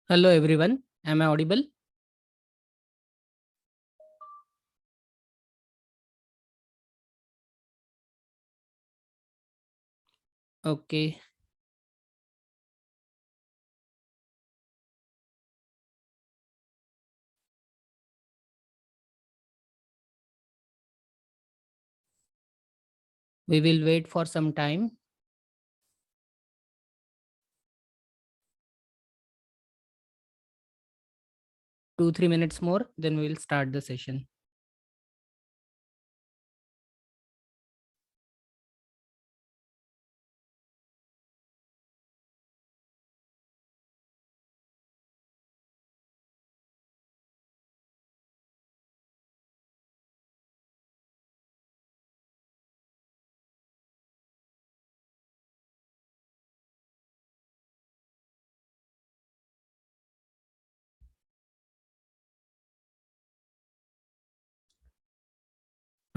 Hello everyone. Am I audible? Okay. We will wait for some time, 2-3 minutes more, then we will start the session.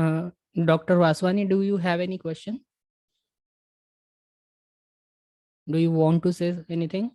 Uh, Dr. Vaswani, do you have any question? Do you want to say anything?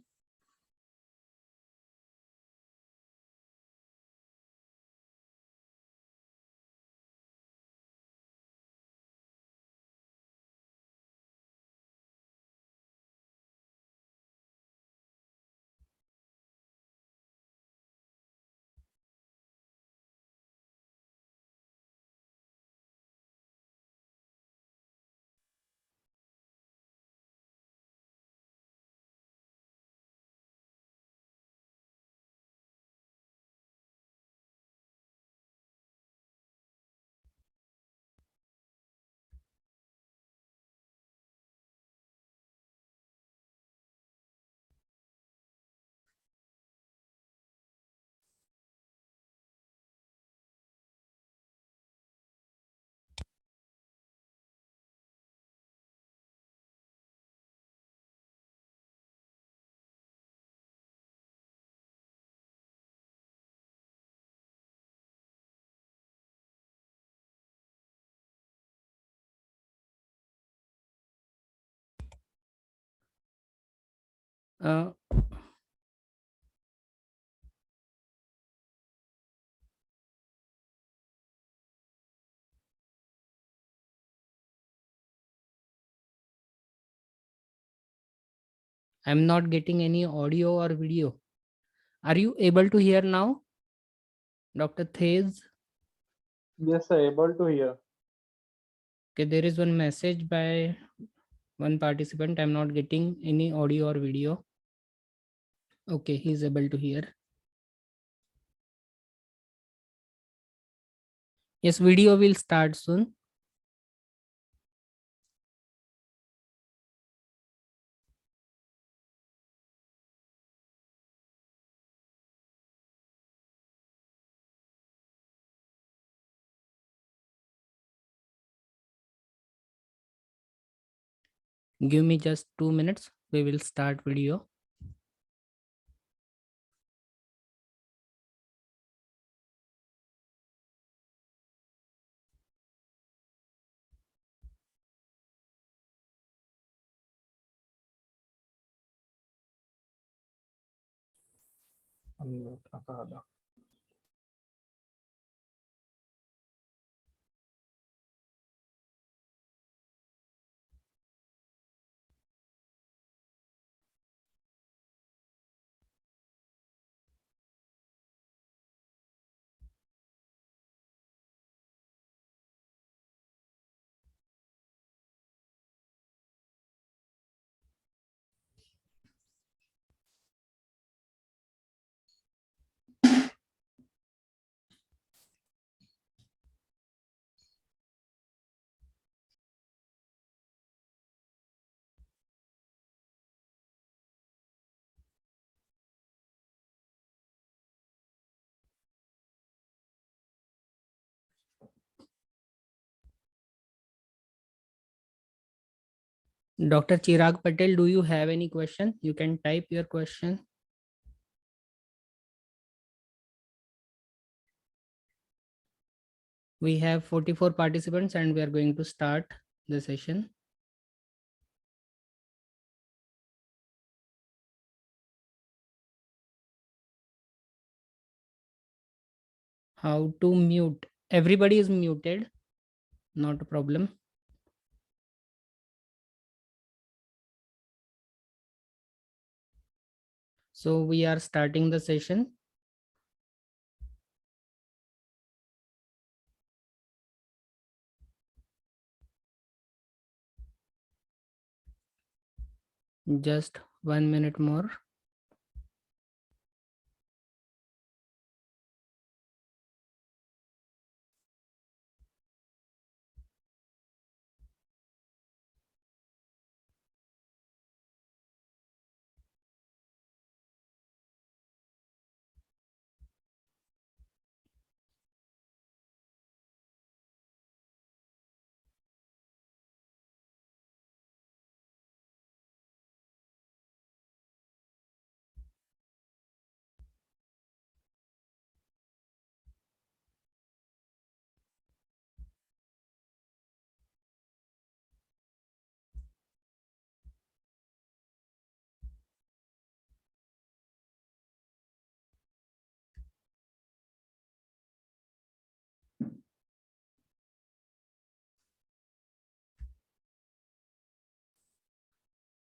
Uh, I'm not getting any audio or video. Are you able to hear now, Dr. Thez? Yes, sir, able to hear. Okay, there is one message by one participant. I'm not getting any audio or video. Okay, he's able to hear. Yes, video will start soon. Give me just 2 minutes. We will start video. Dr. Chirag Patel, do you have any question? You can type your question. We have 44 participants and we are going to start the session. How to mute? Everybody is muted. Not a problem. So we are starting the session. Just 1 minute more.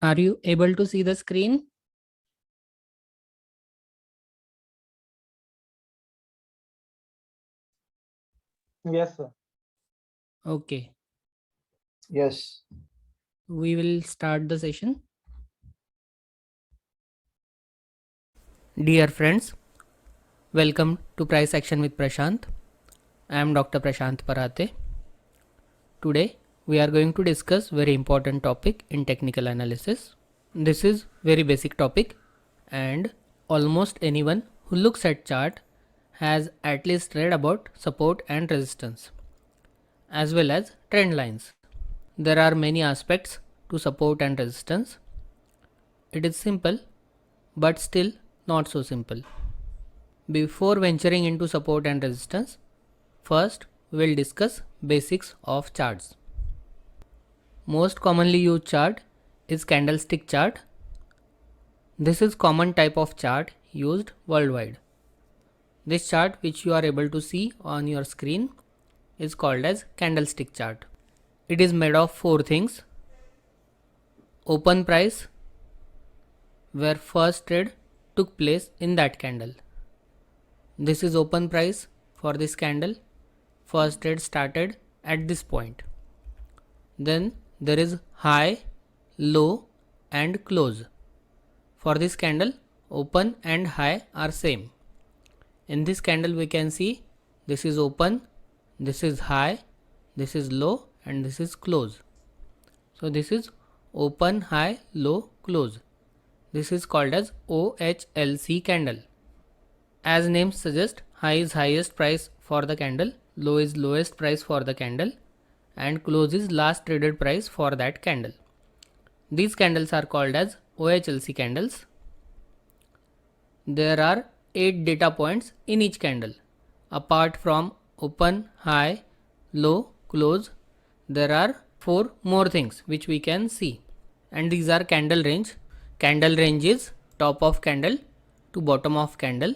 Are you able to see the screen? Yes, sir. Okay. Yes. We will start the session. Dear friends, welcome to Price Action with Prashant. I am Dr. Prashant Parate. Today we are going to discuss very important topic in technical analysis. This is very basic topic and almost anyone who looks at chart has at least read about support and resistance as well as trend lines. There are many aspects to support and resistance. It is simple but still not so simple. Before venturing into support and resistance, first we will discuss basics of charts. Most commonly used chart is candlestick chart. This is common type of chart used worldwide. This chart which you are able to see on your screen is called as candlestick chart. It is made of 4 things: open price, where first trade took place in that candle. This is open price for this candle. First trade started at this point. Then there is high, low and close. For this candle, open and high are same. In this candle we can see this is open, this is high, this is low and this is close. So this is open, high, low, close. This is called as OHLC candle. As name suggests, high is highest price for the candle, low is lowest price for the candle and close is last traded price for that candle. These candles are called as OHLC candles. There are 8 data points in each candle. Apart from open, high, low, close, there are 4 more things which we can see, and these are candle range. Candle range is top of candle to bottom of candle.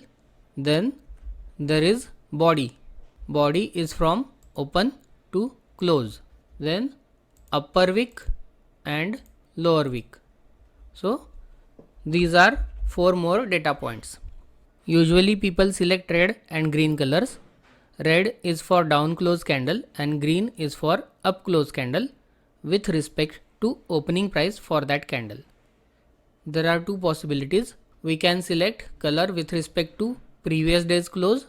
Then there is body. Body is from open to close. Then upper wick and lower wick. So these are 4 more data points. Usually people select red and green colors. Red is for down close candle and green is for up close candle with respect to opening price for that candle. There are 2 possibilities. We can select color with respect to previous day's close,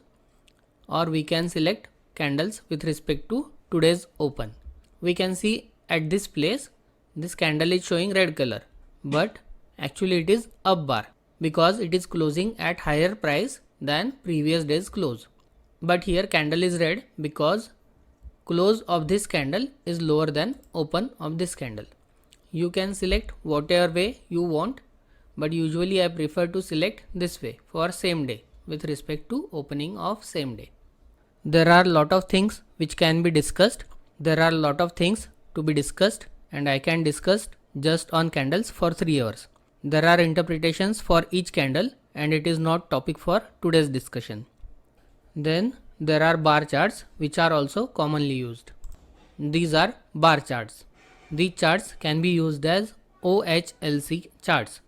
or we can select candles with respect to today's open. We can see at this place this candle is showing red color, but actually it is up bar because it is closing at higher price than previous day's close. But here candle is red because close of this candle is lower than open of this candle. You can select whatever way you want, but usually I prefer to select this way for same day with respect to opening of same day. There are lot of things which can be discussed. There are lot of things to be discussed, and I can discuss just on candles for 3 hours. There are interpretations for each candle and it is not topic for today's discussion. Then there are bar charts which are also commonly used. These are bar charts. These charts can be used as OHLC charts,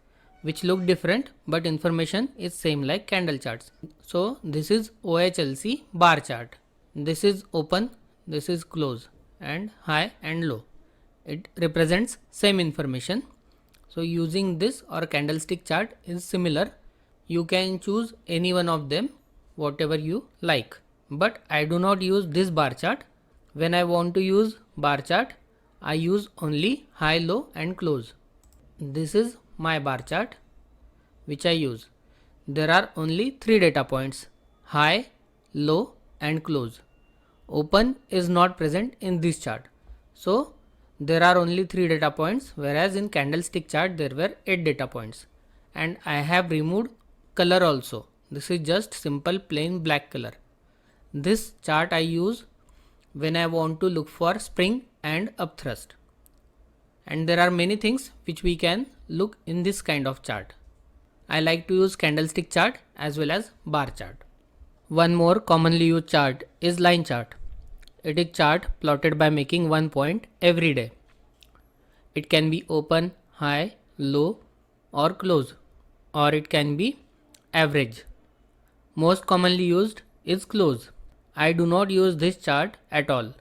which look different but information is same like candle charts. So this is OHLC bar chart. This is open, this is close and high and low. It represents same information. So using this or candlestick chart is similar. You can choose any one of them, whatever you like. But I do not use this bar chart. When I want to use bar chart, I use only high, low and close. This is my bar chart which I use. There are only 3 data points: high, low and close. Open is not present in this chart. So there are only 3 data points, whereas in candlestick chart there were 8 data points. And I have removed color also. This is just simple plain black color. This chart I use when I want to look for spring and upthrust. And there are many things which we can look in this kind of chart. I like to use candlestick chart as well as bar chart. One more commonly used chart is line chart. It is chart plotted by making one point every day. It can be open, high, low or close, or it can be average. Most commonly used is close. I do not use this chart at all.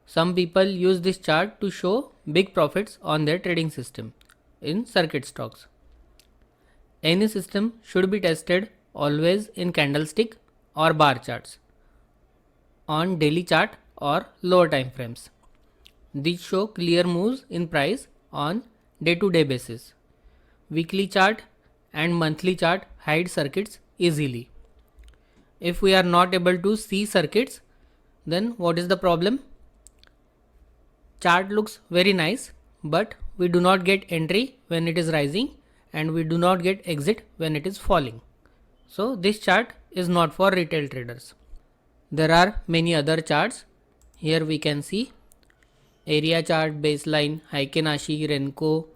Some people use this chart to show big profits on their trading system in circuit stocks. Any system should be tested always in candlestick or bar charts, on daily chart or lower time frames. These show clear moves in price on day-to-day basis. Weekly chart and monthly chart hide circuits easily. If we are not able to see circuits, then what is the problem? Chart looks very nice, but we do not get entry when it is rising and we do not get exit when it is falling. So this chart is not for retail traders. There are many other charts. Here we can see area chart, baseline, Heiken Ashi, Renko,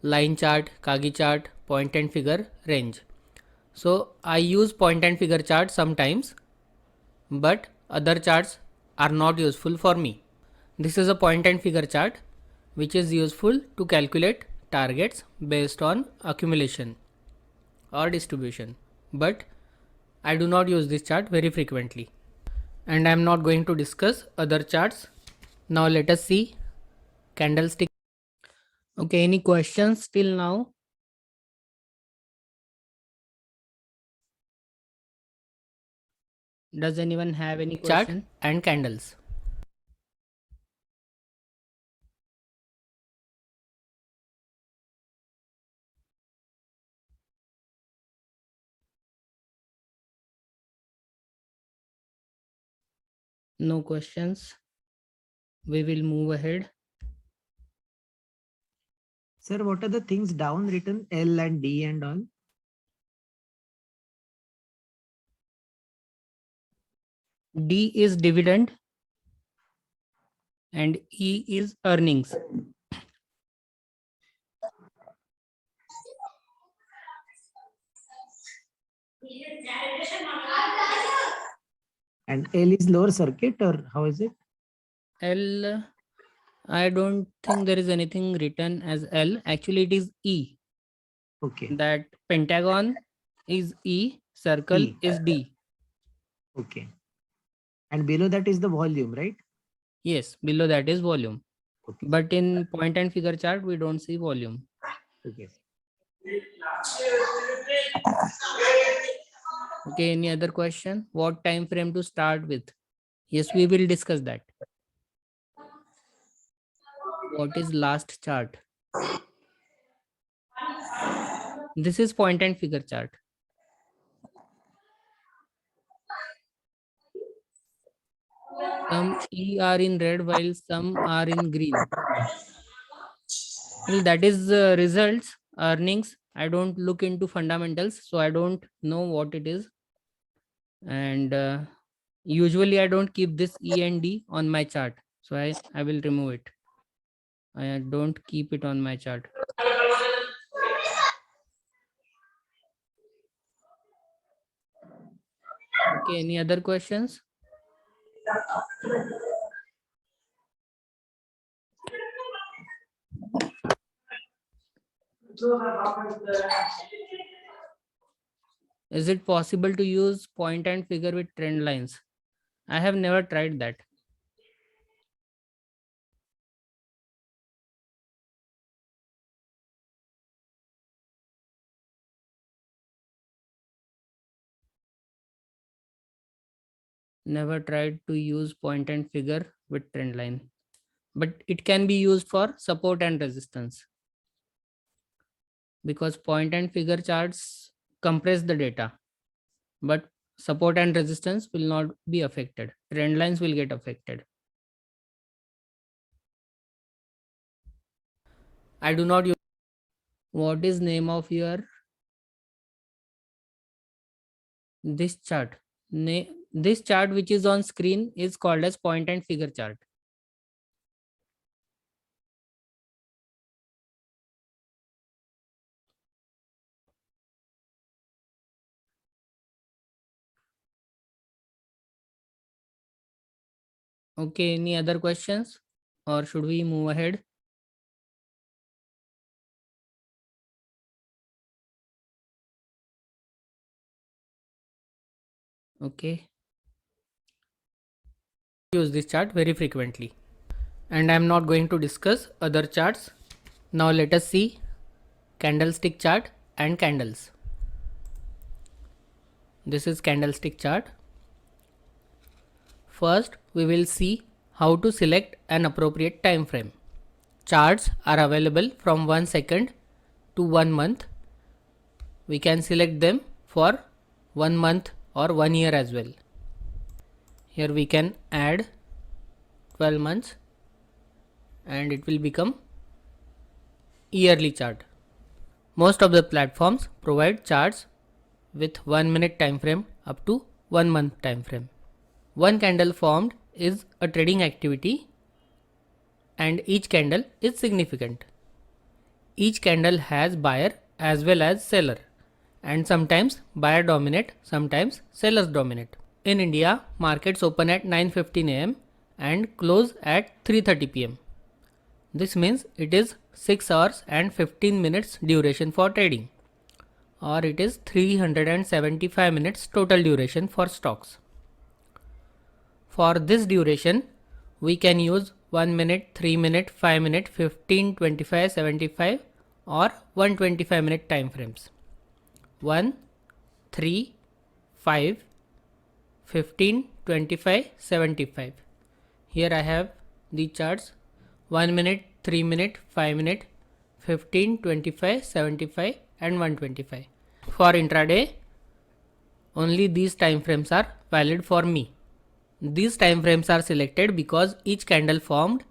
line chart, Kagi chart, point and figure range. So I use point and figure charts sometimes, but other charts are not useful for me. This is a point and figure chart which is useful to calculate targets based on accumulation or distribution, but I do not use this chart very frequently, and I am not going to discuss other charts. Now let us see candlestick. Okay, any questions till now? Does anyone have any chart question? And candles. No questions. We will move ahead. Sir, what are the things down written L and D and all? D is dividend and E is earnings. And L is lower circuit, or how is it? L, I don't think there is anything written as L. Actually, it is E. Okay. That pentagon is E, circle E. is D. Okay. And below that is the volume, right? Yes, below that is volume. Okay. But in point and figure chart, we don't see volume. Okay. Okay, any other question? What time frame to start with? Yes, we will discuss that. What is last chart? This is point and figure chart. Some E are in red while some are in green. Well, that is results, earnings. I don't look into fundamentals, so I don't know what it is. And usually I don't keep this E and D on my chart. So I will remove it. I don't keep it on my chart. Okay, any other questions? Is it possible to use point and figure with trend lines? I have never tried that. Never tried to use point and figure with trend line, but it can be used for support and resistance, because point and figure charts compress the data, but support and resistance will not be affected. Trend lines will get affected. I do not use. What is name of your this chart? This chart which is on screen is called as point and figure chart. Okay, any other questions or should we move ahead? Okay. Use this chart very frequently, and I am not going to discuss other charts. Now let us see candlestick chart and candles. This is candlestick chart. First, we will see how to select an appropriate time frame. Charts are available from 1 second to 1 month. We can select them for 1 month or 1 year as well. Here we can add 12 months and it will become yearly chart. Most of the platforms provide charts with 1 minute time frame up to 1 month time frame. One candle formed is a trading activity and each candle is significant. Each candle has buyer as well as seller, and sometimes buyer dominate, sometimes sellers dominate. In India, markets open at 9:15 am and close at 3:30 pm. This means it is 6 hours and 15 minutes duration for trading, or it is 375 minutes total duration for stocks. For this duration, we can use 1 minute, 3 minute, 5 minute, 15, 25, 75 or 125 minute time frames. 1, 3, 5, 15, 25, 75. Here I have the charts: 1 minute, 3 minute, 5 minute, 15, 25, 75 and 125. For intraday, only these time frames are valid for me. These time frames are selected because each candle formed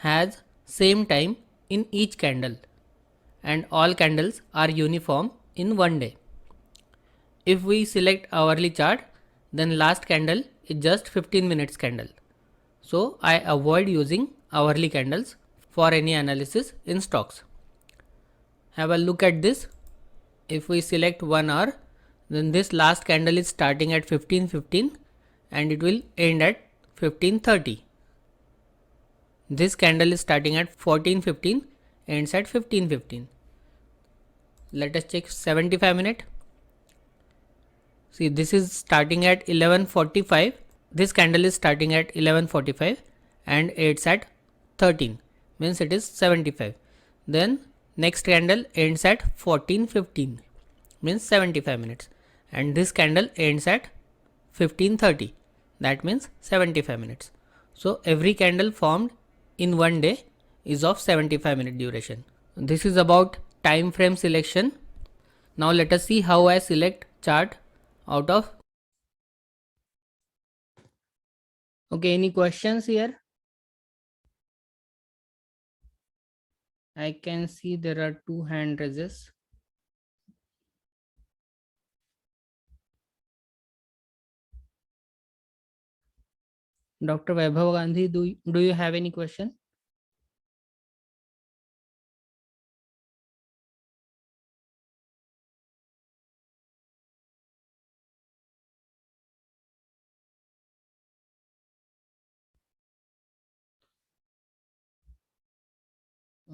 has same time in each candle and all candles are uniform in one day. If we select hourly chart, then last candle is just 15 minutes candle. So I avoid using hourly candles for any analysis in stocks. Have a look at this. If we select 1 hour, then this last candle is starting at 15:15 and it will end at 15:30. This candle is starting at 14:15, ends at 15:15. Let us check 75 minute. See, this is starting at 11:45. This candle is starting at 11:45 and ends at 13, means it is 75. Then next candle ends at 14:15, means 75 minutes, and this candle ends at 15:30, that means 75 minutes. So every candle formed in one day is of 75 minute duration. This is about time frame selection. Now let us see how I select chart out of. Okay, any questions here? I can see there are 2 hand raises. Dr. Vaibhav Gandhi, do you have any question?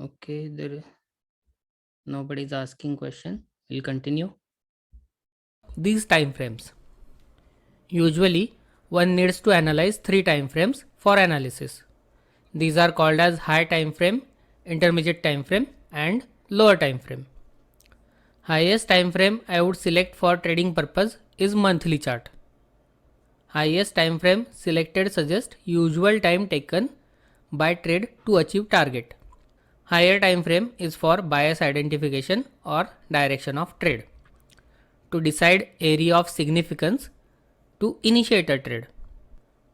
Okay, nobody is asking question. We'll continue. These time frames. Usually, one needs to analyze 3 time frames for analysis. These are called as high time frame, intermediate time frame and lower time frame. Highest time frame I would select for trading purpose is monthly chart. Highest time frame selected suggests usual time taken by trade to achieve target. Higher time frame is for bias identification or direction of trade, to decide area of significance to initiate a trade.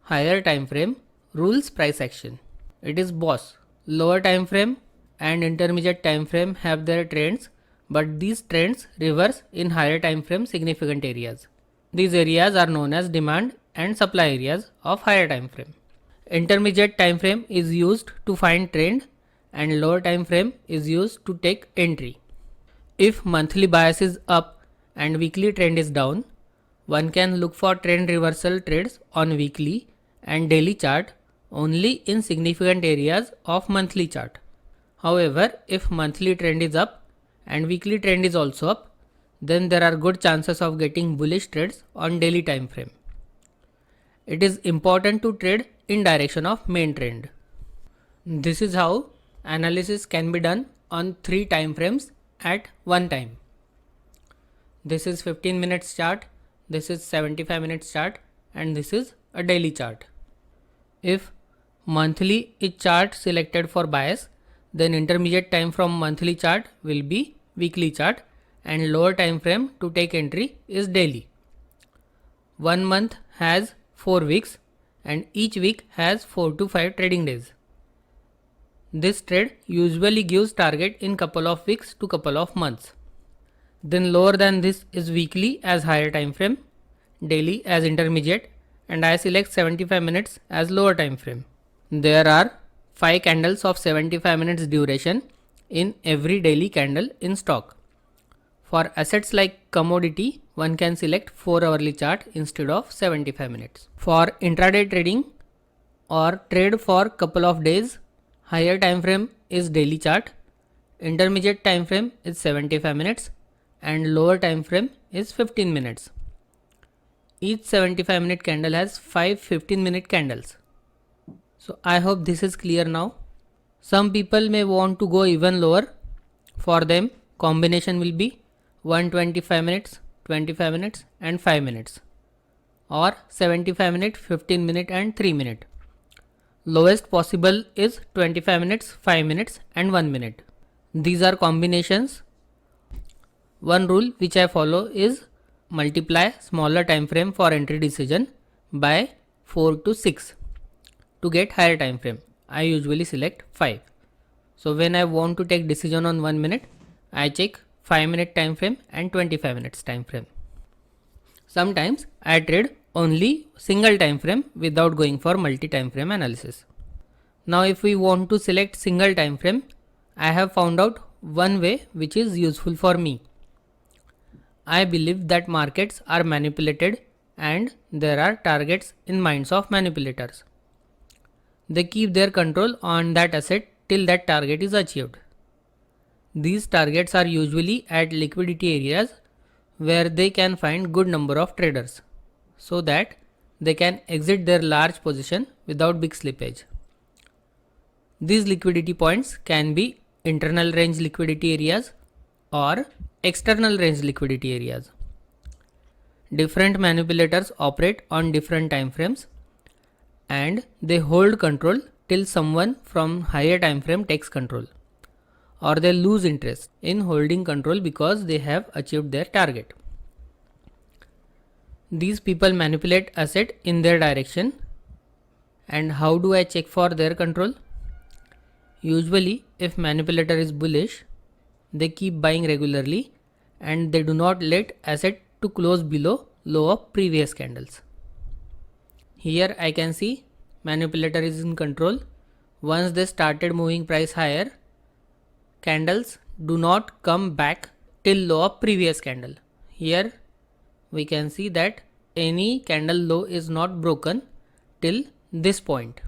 Higher time frame rules price action. It is boss. Lower time frame and intermediate time frame have their trends, but these trends reverse in higher time frame significant areas. These areas are known as demand and supply areas of higher time frame. Intermediate time frame is used to find trend and lower time frame is used to take entry. If monthly bias is up and weekly trend is down, one can look for trend reversal trades on weekly and daily chart only in significant areas of monthly chart. However, if monthly trend is up and weekly trend is also up, then there are good chances of getting bullish trades on daily time frame. It is important to trade in direction of main trend. This is how analysis can be done on 3 time frames at one time. This is 15 minutes chart, this is 75 minutes chart, and this is a daily chart. If monthly is chart selected for bias, then intermediate time from monthly chart will be weekly chart and lower time frame to take entry is daily. 1 month has 4 weeks and each week has 4 to 5 trading days. This trade usually gives target in couple of weeks to couple of months. Then lower than this is weekly as higher time frame, daily as intermediate, and I select 75 minutes as lower time frame. There are 5 candles of 75 minutes duration in every daily candle in stock. For assets like commodity, one can select 4-hourly chart instead of 75 minutes. For intraday trading or trade for couple of days, higher time frame is daily chart, intermediate time frame is 75 minutes and lower time frame is 15 minutes. Each 75-minute candle has 5 15-minute candles. So I hope this is clear now. Some people may want to go even lower. For them, combination will be 125 minutes, 25 minutes and 5 minutes, or 75 minute, 15 minute and 3 minute. Lowest possible is 25 minutes, 5 minutes and 1 minute. These are combinations. One rule which I follow is multiply smaller time frame for entry decision by 4 to 6 to get higher time frame. I usually select 5. So when I want to take decision on 1 minute, I check 5 minute time frame and 25 minutes time frame. Sometimes I trade only single time frame without going for multi time frame analysis. Now if we want to select single time frame, I have found out one way which is useful for me. I believe that markets are manipulated and there are targets in minds of manipulators. They keep their control on that asset till that target is achieved. These targets are usually at liquidity areas where they can find good number of traders so that they can exit their large position without big slippage. These liquidity points can be internal range liquidity areas or external range liquidity areas. Different manipulators operate on different time frames and they hold control till someone from higher time frame takes control, or they lose interest in holding control because they have achieved their target. These people manipulate asset in their direction. And how do I check for their control? Usually if manipulator is bullish, they keep buying regularly and they do not let asset to close below low of previous candles. Here I can see manipulator is in control. Once they started moving price higher, candles do not come back till low of previous candle. Here we can see that any candle low is not broken till this point,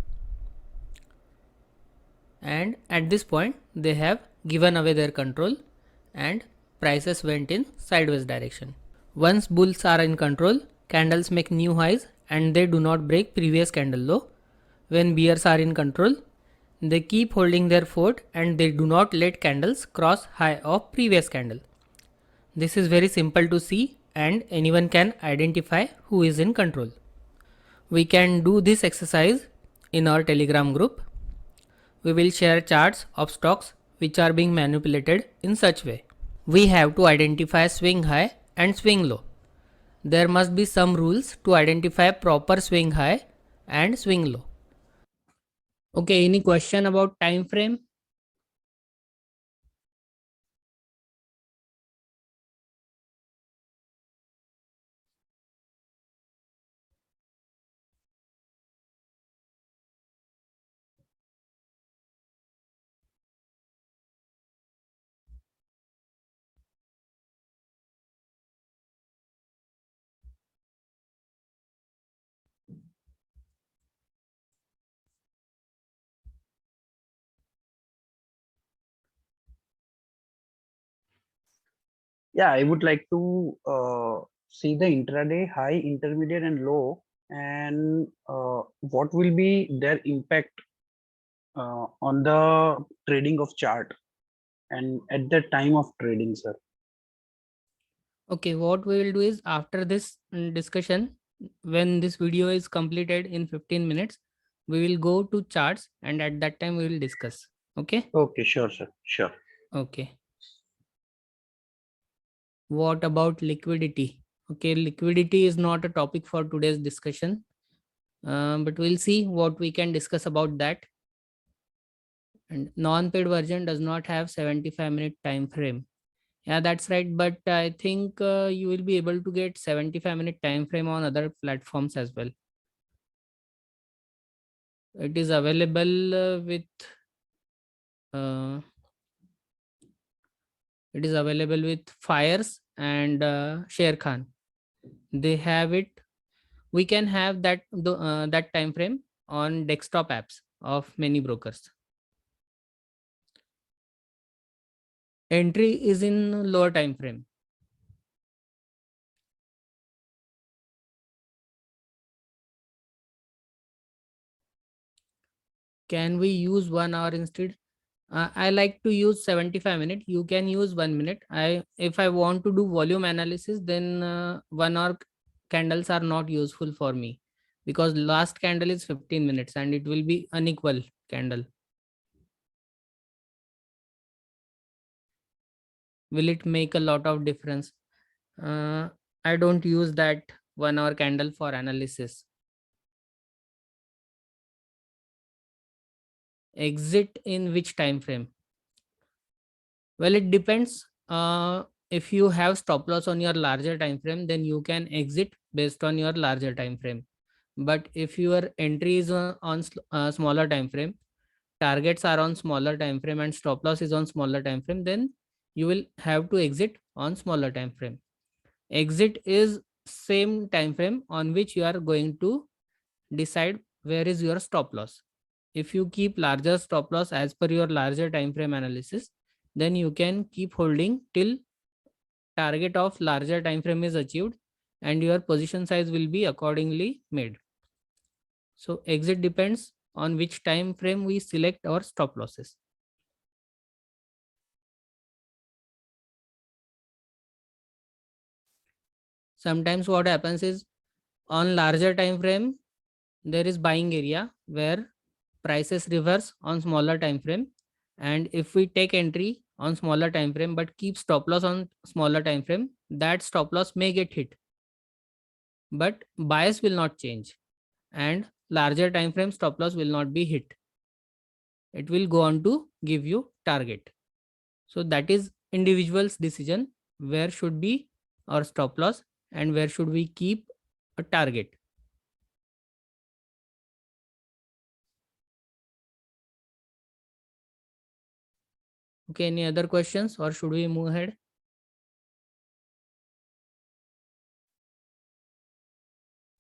and at this point they have given away their control and prices went in sideways direction. Once bulls are in control, candles make new highs and they do not break previous candle low. When bears are in control, they keep holding their fort and they do not let candles cross high of previous candle. This is very simple to see and anyone can identify who is in control. We can do this exercise in our Telegram group. We will share charts of stocks which are being manipulated in such way. We have to identify swing high and swing low. There must be some rules to identify proper swing high and swing low. Okay, any question about time frame? Yeah, I would like to see the intraday high, intermediate, and low, and what will be their impact on the trading of chart and at the time of trading, sir. Okay, what we will do is after this discussion, when this video is completed in 15 minutes, we will go to charts and at that time we will discuss. Okay? Okay, sure, sir. Sure. Okay. What about liquidity? Okay, liquidity is not a topic for today's discussion, but we'll see what we can discuss about that. And non-paid version does not have 75-minute time frame. Yeah, that's right. But I think you will be able to get 75-minute time frame on other platforms as well. It is available It is available with Fires and Sher Khan. They have it. We can have that time frame on desktop apps of many brokers. Entry is in lower time frame. Can we use 1 hour instead? I like to use 75 minutes. You can use 1 minute. If I want to do volume analysis, then 1 hour candles are not useful for me, because last candle is 15 minutes and it will be unequal candle. Will it make a lot of difference? I don't use that 1 hour candle for analysis. Exit in which time frame? Well, it depends. If you have stop loss on your larger time frame, then you can exit based on your larger time frame. But if your entry is on smaller time frame, targets are on smaller time frame, and stop loss is on smaller time frame, then you will have to exit on smaller time frame. Exit is same time frame on which you are going to decide where is your stop loss. If you keep larger stop loss as per your larger time frame analysis, then you can keep holding till target of larger time frame is achieved, and your position size will be accordingly made. So exit depends on which time frame we select our stop losses. Sometimes what happens is, on larger time frame there is buying area where prices reverse on smaller time frame, and if we take entry on smaller time frame but keep stop loss on smaller time frame, that stop loss may get hit, but bias will not change, and larger time frame stop loss will not be hit. It will go on to give you target. So that is individual's decision, where should be our stop loss and where should we keep a target. Okay, any other questions, or should we move ahead?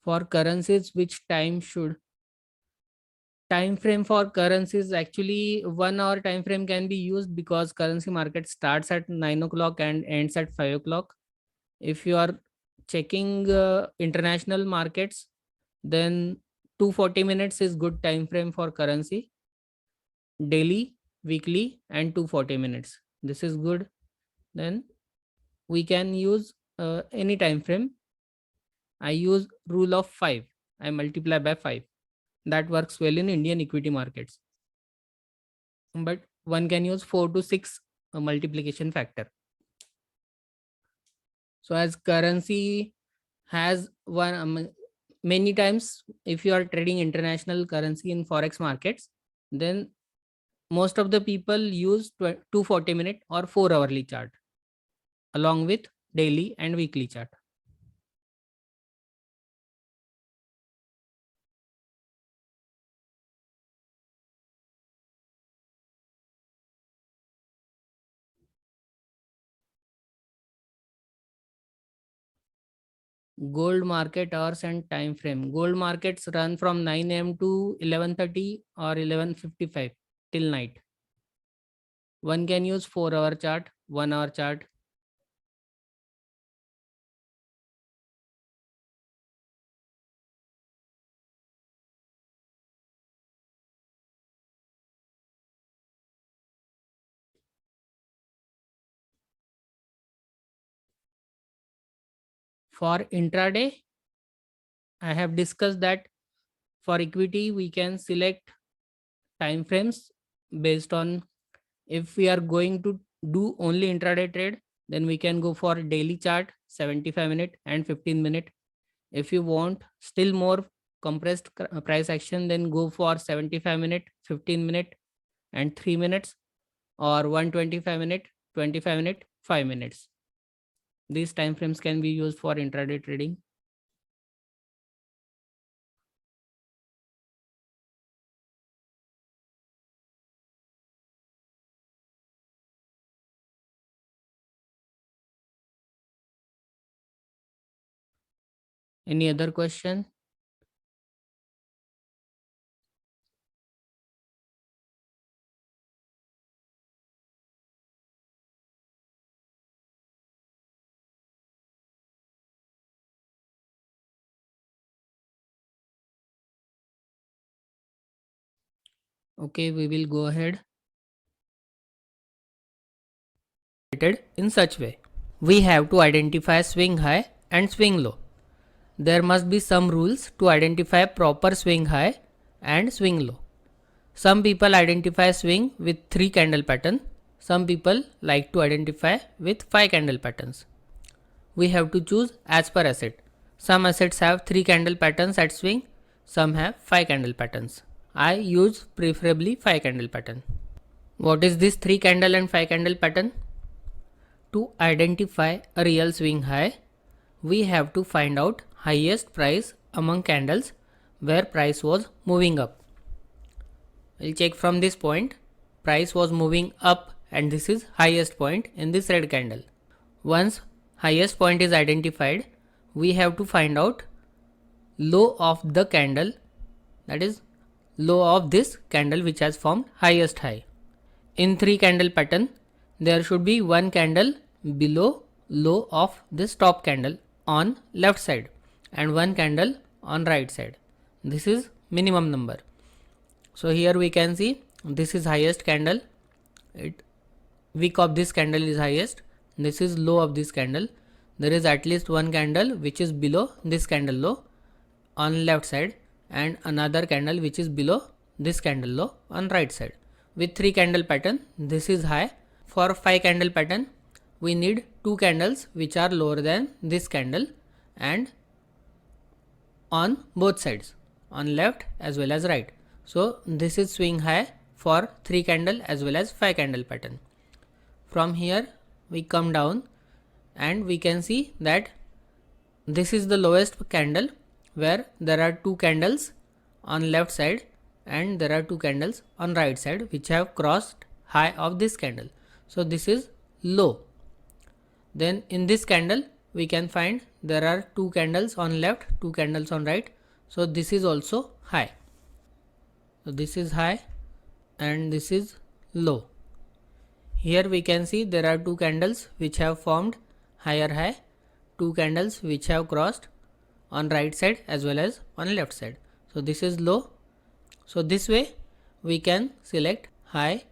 For currencies, which time frame for currencies, actually 1 hour time frame can be used, because currency market starts at 9 o'clock and ends at 5 o'clock. If you are checking international markets, then 240 minutes is good time frame for currency. Daily, weekly, and 240 minutes, this is good. Then we can use any time frame. I use rule of 5. I multiply by 5. That works well in Indian equity markets. But one can use 4 to 6 multiplication factor. So as currency has many times, if you are trading international currency in forex markets, then most of the people use 240-minute or 4 hourly chart along with daily and weekly chart. Gold market hours and time frame. Gold markets run from 9 a.m. to 11:30 or 11:55 till night. One can use 4 hour chart, 1 hour chart. For intraday, I have discussed that for equity, we can select time frames based on, if we are going to do only intraday trade, then we can go for daily chart, 75-minute and 15-minute. If you want still more compressed price action, then go for 75-minute, 15-minute and 3 minutes, or 125-minute, 25-minute, 5 minutes. These time frames can be used for intraday trading. Any other question? Okay, we will go ahead. In such way, we have to identify swing high and swing low. There must be some rules to identify proper swing high and swing low. Some people identify swing with 3 candle pattern. Some people like to identify with 5 candle patterns. We have to choose as per asset. Some assets have 3 candle patterns at swing, some have 5 candle patterns. I use preferably 5 candle pattern. What is this 3 candle and 5 candle pattern? To identify a real swing high, we have to find out highest price among candles where price was moving up. We'll check from this point. Price was moving up and this is highest point in this red candle. Once highest point is identified, we have to find out low of the candle, that is low of this candle which has formed highest high. In 3 candle pattern, there should be one candle below low of this top candle on left side and one candle on right side. This is minimum number. So here we can see this is highest candle, wick of this candle is highest, this is low of this candle. There is at least one candle which is below this candle low on left side and another candle which is below this candle low on right side. With 3 candle pattern, this is high. For 5 candle pattern, we need 2 candles which are lower than this candle and on both sides, on left as well as right. So this is swing high for 3 candle as well as 5 candle pattern. From here we come down and we can see that this is the lowest candle where there are 2 candles on left side and there are 2 candles on right side which have crossed high of this candle. So this is low. Then in this candle we can find there are 2 candles on left, 2 candles on right. So this is also high. So this is high and this is low. Here we can see there are 2 candles which have formed higher high, 2 candles which have crossed on right side as well as on left side. So this is low. So this way we can select high,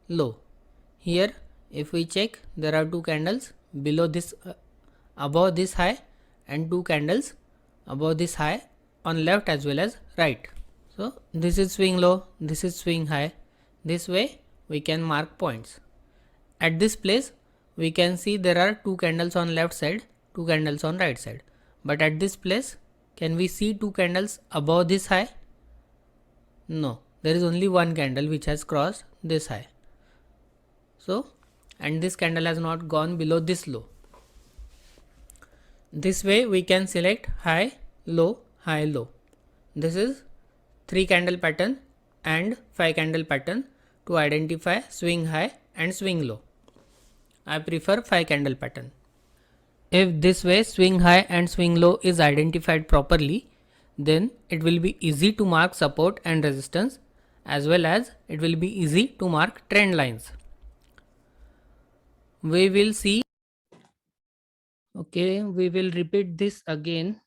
low. Here if we check, there are 2 candles below this above this high and 2 candles above this high on left as well as right. So this is swing low, this is swing high. This way we can mark points. At this place we can see there are 2 candles on left side, 2 candles on right side. But at this place, can we see 2 candles above this high? No, there is only one candle which has crossed this high. So, and this candle has not gone below this low. This way we can select high, low, high, low. This is 3 candle pattern and 5 candle pattern to identify swing high and swing low. I prefer 5 candle pattern. If this way swing high and swing low is identified properly, then it will be easy to mark support and resistance as well as it will be easy to mark trend lines. We will see. Okay, we will repeat this again.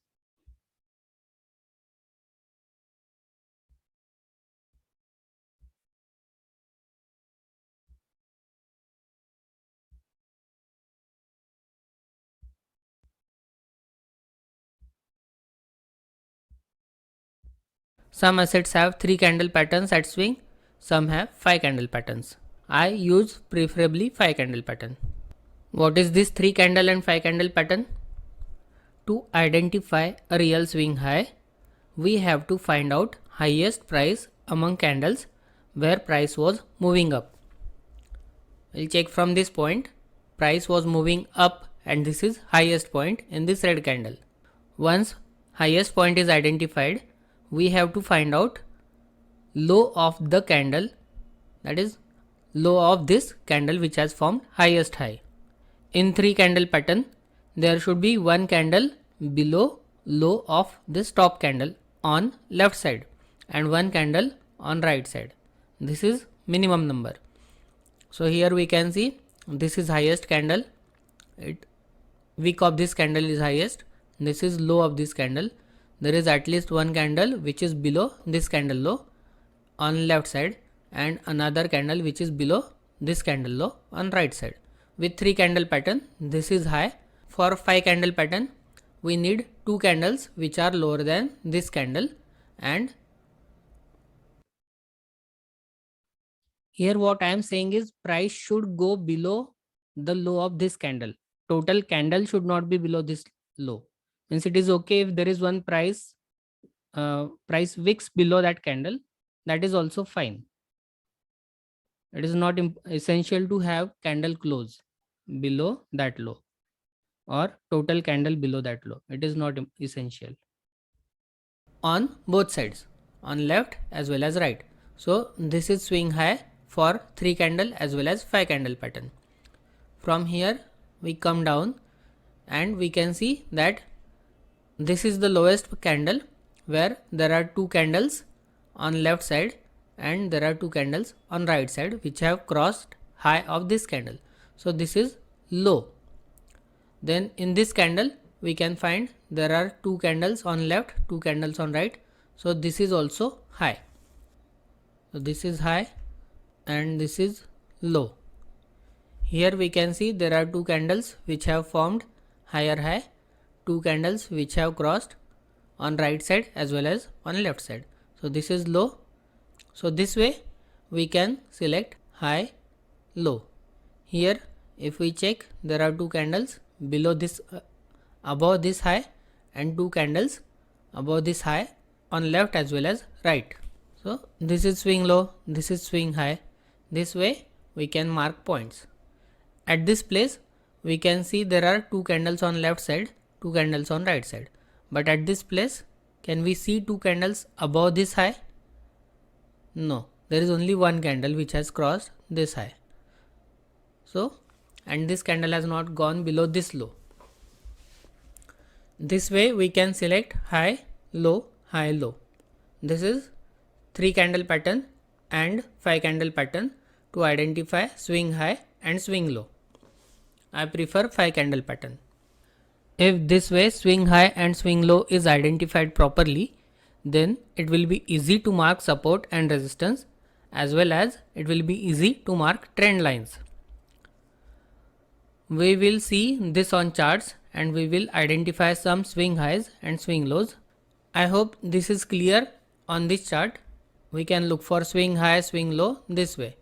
Some assets have 3 candle patterns at swing, some have 5 candle patterns. I use preferably 5 candle pattern. What is this 3 candle and 5 candle pattern? To identify a real swing high, we have to find out highest price among candles where price was moving up. We'll check from this point. Price was moving up and this is highest point in this red candle. Once highest point is identified, we have to find out low of the candle, that is low of this candle which has formed highest high. In 3 candle pattern, there should be one candle below low of this top candle on left side and one candle on right side. This is minimum number. So here we can see this is highest candle, wick of this candle is highest, this is low of this candle. There is at least one candle which is below this candle low on left side and another candle which is below this candle low on right side. With 3 candle pattern, this is high. For 5 candle pattern, we need 2 candles which are lower than this candle, and here what I am saying is price should go below the low of this candle. Total candle should not be below this low. Means it is okay if there is one price wicks below that candle, that is also fine. It is not essential to have candle close below that low or total candle below that low. It is not essential on both sides, on left as well as right. So this is swing high for 3 candle as well as 5 candle pattern. From here we come down and we can see that this is the lowest candle where there are 2 candles on left side and there are 2 candles on right side which have crossed high of this candle. So this is low. Then in this candle we can find there are 2 candles on left, 2 candles on right. So this is also high. So this is high and this is low. Here we can see there are 2 candles which have formed higher high, 2 candles which have crossed on right side as well as on left side. So this is low. So this way we can select high, low. Here if we check, there are 2 candles below this above this high and 2 candles above this high on left as well as right. So this is swing low, this is swing high. This way we can mark points. At this place we can see there are 2 candles on left side, 2 candles on right side. But at this place, can we see 2 candles above this high? No, there is only one candle which has crossed this high. So, and this candle has not gone below this low. This way we can select high, low, high, low. This is 3 candle pattern and 5 candle pattern to identify swing high and swing low. I prefer 5 candle pattern. If this way swing high and swing low is identified properly, then it will be easy to mark support and resistance, as well as it will be easy to mark trend lines. We will see this on charts and we will identify some swing highs and swing lows. I hope this is clear on this chart. We can look for swing high, swing low this way.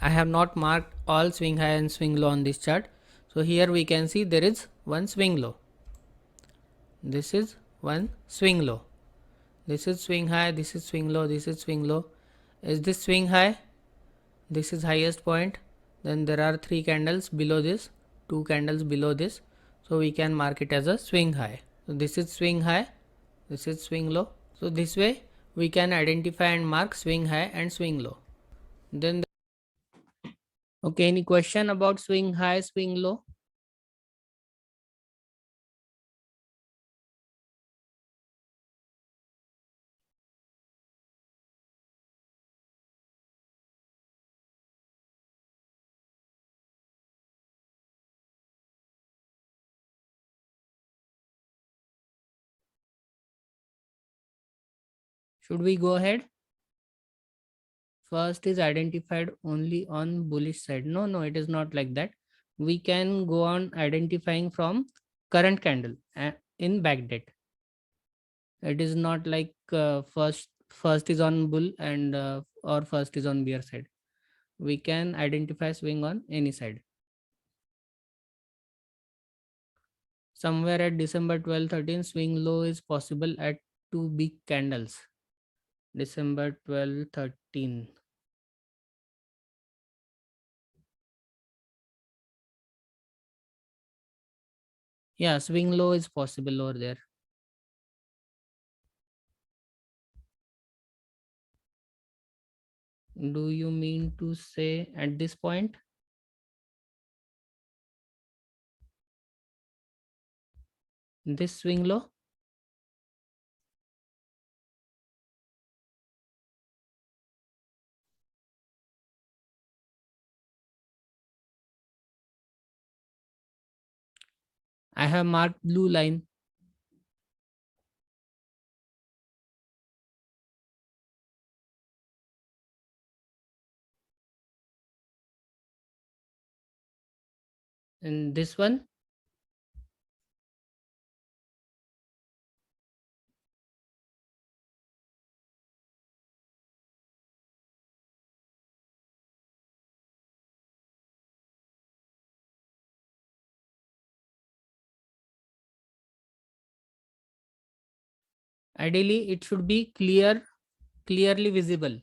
I have not marked all swing high and swing low on this chart. So here we can see there is one swing low. This is one swing low. This is swing high, this is swing low, this is swing low. Is this swing high? This is highest point. Then there are 3 candles below this, 2 candles below this. So we can mark it as a swing high. So this is swing high, this is swing low. So this way we can identify and mark swing high and swing low. Then okay, any question about swing high, swing low? Should we go ahead? First is identified only on bullish side. No, it is not like that. We can go on identifying from current candle in backdate. It is not like first is on bull and or first is on bear side. We can identify swing on any side. Somewhere at December 12, 13, swing low is possible at 2 big candles. December 12, 13. Yeah, swing low is possible over there. Do you mean to say at this point? this swing low, I have marked blue line. And this one, ideally it should be clearly visible.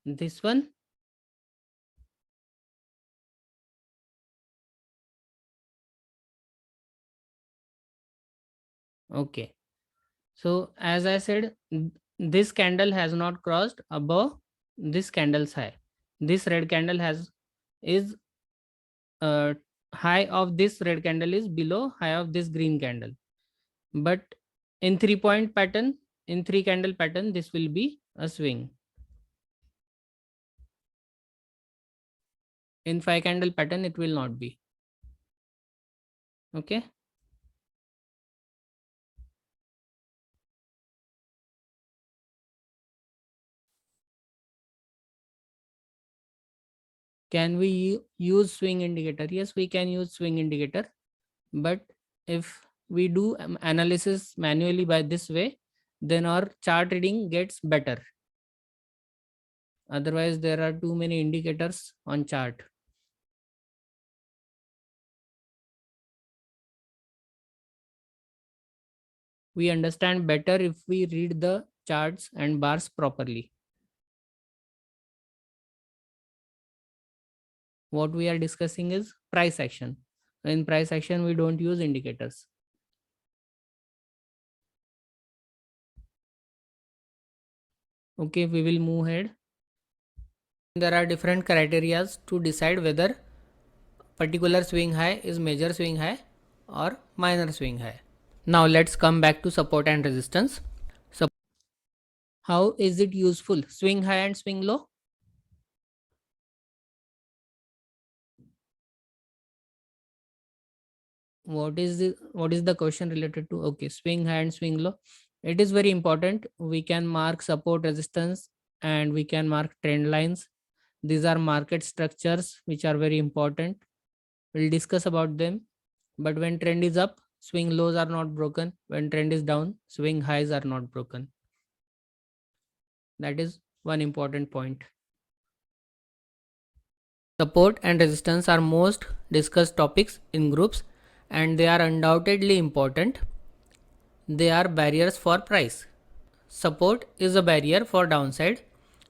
This one, okay. So as I said, this candle has not crossed above this candle's high. This red candle is uh, high of this red candle is below high of this green candle. But in 3-point pattern, in 3-candle pattern, this will be a swing. In 5-candle pattern, it will not be. Okay. Can we use swing indicator? Yes, we can use swing indicator. But if we do analysis manually by this way, then our chart reading gets better. Otherwise, there are too many indicators on chart. We understand better if we read the charts and bars properly. What we are discussing is price action. In price action, we don't use indicators. Okay, we will move ahead. There are different criteria to decide whether particular swing high is major swing high or minor swing high. Now let's come back to support and resistance. So how is it useful? Swing high and swing low? What is the question related to? Okay, swing high and swing low. It is very important. We can mark support, resistance, and we can mark trend lines. These are market structures which are very important. We'll discuss about them. But when trend is up, swing lows are not broken. When trend is down, swing highs are not broken. That is one important point. Support and resistance are most discussed topics in groups, and they are undoubtedly important. They are barriers for price. Support is a barrier for downside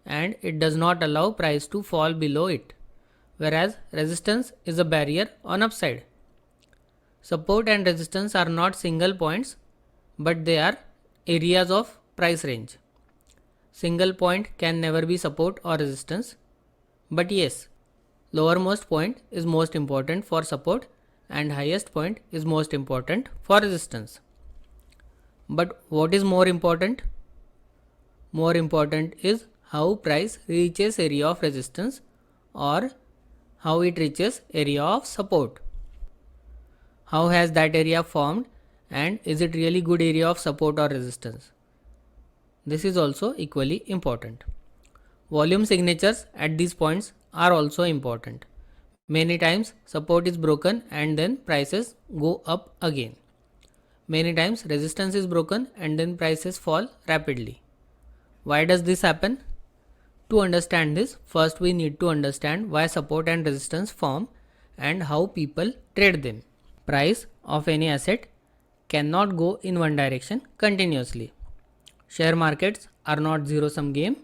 and it does not allow price to fall below it, whereas resistance is a barrier on upside. Support and resistance are not single points, but they are areas of price range. Single point can never be support or resistance, but yes, lowermost point is most important for support and highest point is most important for resistance. But what is more important? More important is how price reaches area of resistance or how it reaches area of support. How has that area formed and is it really good area of support or resistance? This is also equally important. Volume signatures at these points are also important. Many times support is broken and then prices go up again. Many times resistance is broken and then prices fall rapidly. Why does this happen? To understand this, first we need to understand why support and resistance form and how people trade them. Price of any asset cannot go in one direction continuously. Share markets are not zero sum game.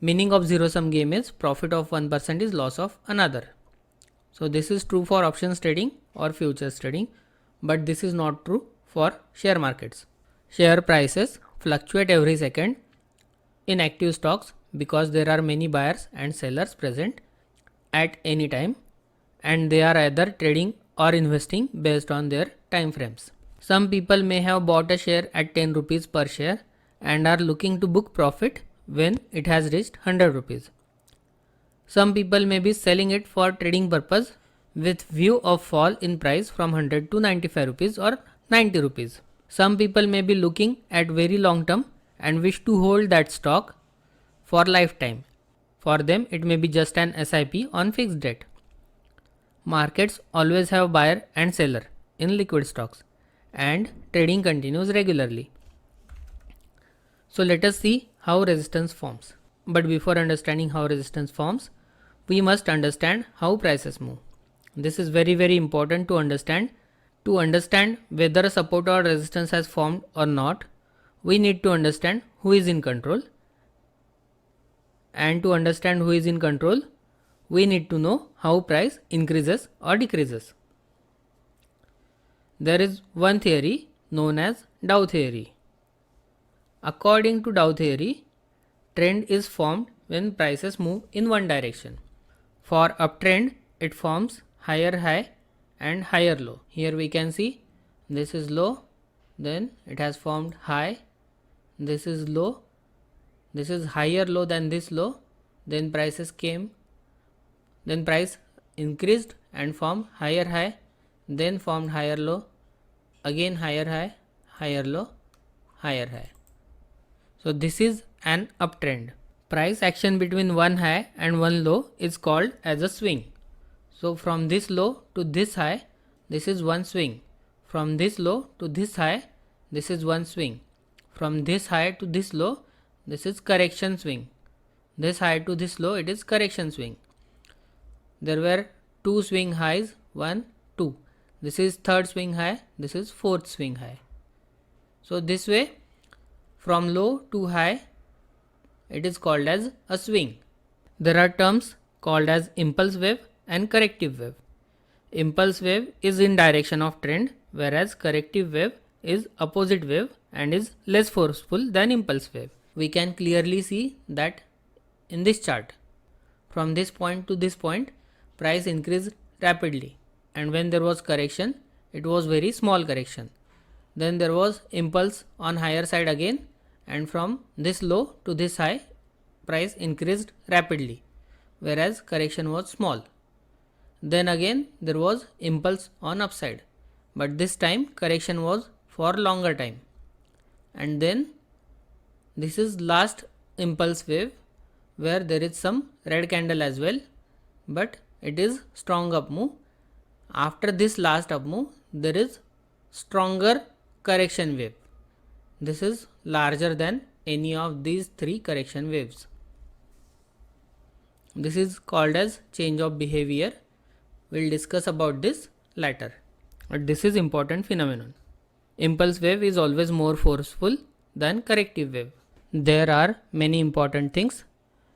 Meaning of zero sum game is profit of one person is loss of another. So this is true for options trading or futures trading, but this is not true for share markets. Share prices fluctuate every second in active stocks because there are many buyers and sellers present at any time, and they are either trading or investing based on their time frames. Some people may have bought a share at 10 rupees per share and are looking to book profit when it has reached 100 rupees. Some people may be selling it for trading purpose with view of fall in price from 100 to 95 rupees or 90 rupees. Some people may be looking at very long term and wish to hold that stock for lifetime. For them, it may be just an SIP on fixed date. Markets always have buyer and seller in liquid stocks, and trading continues regularly. So let us see how resistance forms. But before understanding how resistance forms, we must understand how prices move. This is very important to understand. To understand whether a support or resistance has formed or not, we need to understand who is in control. And to understand who is in control, we need to know how price increases or decreases. There is one theory known as Dow theory. According to Dow theory, trend is formed when prices move in one direction. For uptrend, it forms higher high and higher low. Here we can see this is low, then it has formed high, this is low, this is higher low than this low, then prices came, then price increased and formed higher high, then formed higher low, again higher high, higher low, higher high. So this is an uptrend. Price action between one high and one low is called as a swing. So from this low to this high, this is one swing. From this low to this high, this is one swing. From this high to this low, this is correction swing. This high to this low, it is correction swing. There were two swing highs, 1, 2. This is third swing high, this is fourth swing high. So this way, from low to high, it is called as a swing. There are terms called as impulse wave and corrective wave. Impulse wave is in direction of trend, whereas corrective wave is opposite wave and is less forceful than impulse wave. We can clearly see that in this chart. From this point to this point, price increased rapidly, and when there was correction, it was very small correction. Then there was impulse on higher side again, and from this low to this high, price increased rapidly, whereas correction was small. Then again there was impulse on upside, but this time correction was for longer time. And then this is last impulse wave where there is some red candle as well, but it is strong up move. After this last up move, there is stronger correction wave. This is larger than any of these three correction waves. This is called as change of behavior. We'll discuss about this later. But this is important phenomenon. Impulse wave is always more forceful than corrective wave. There are many important things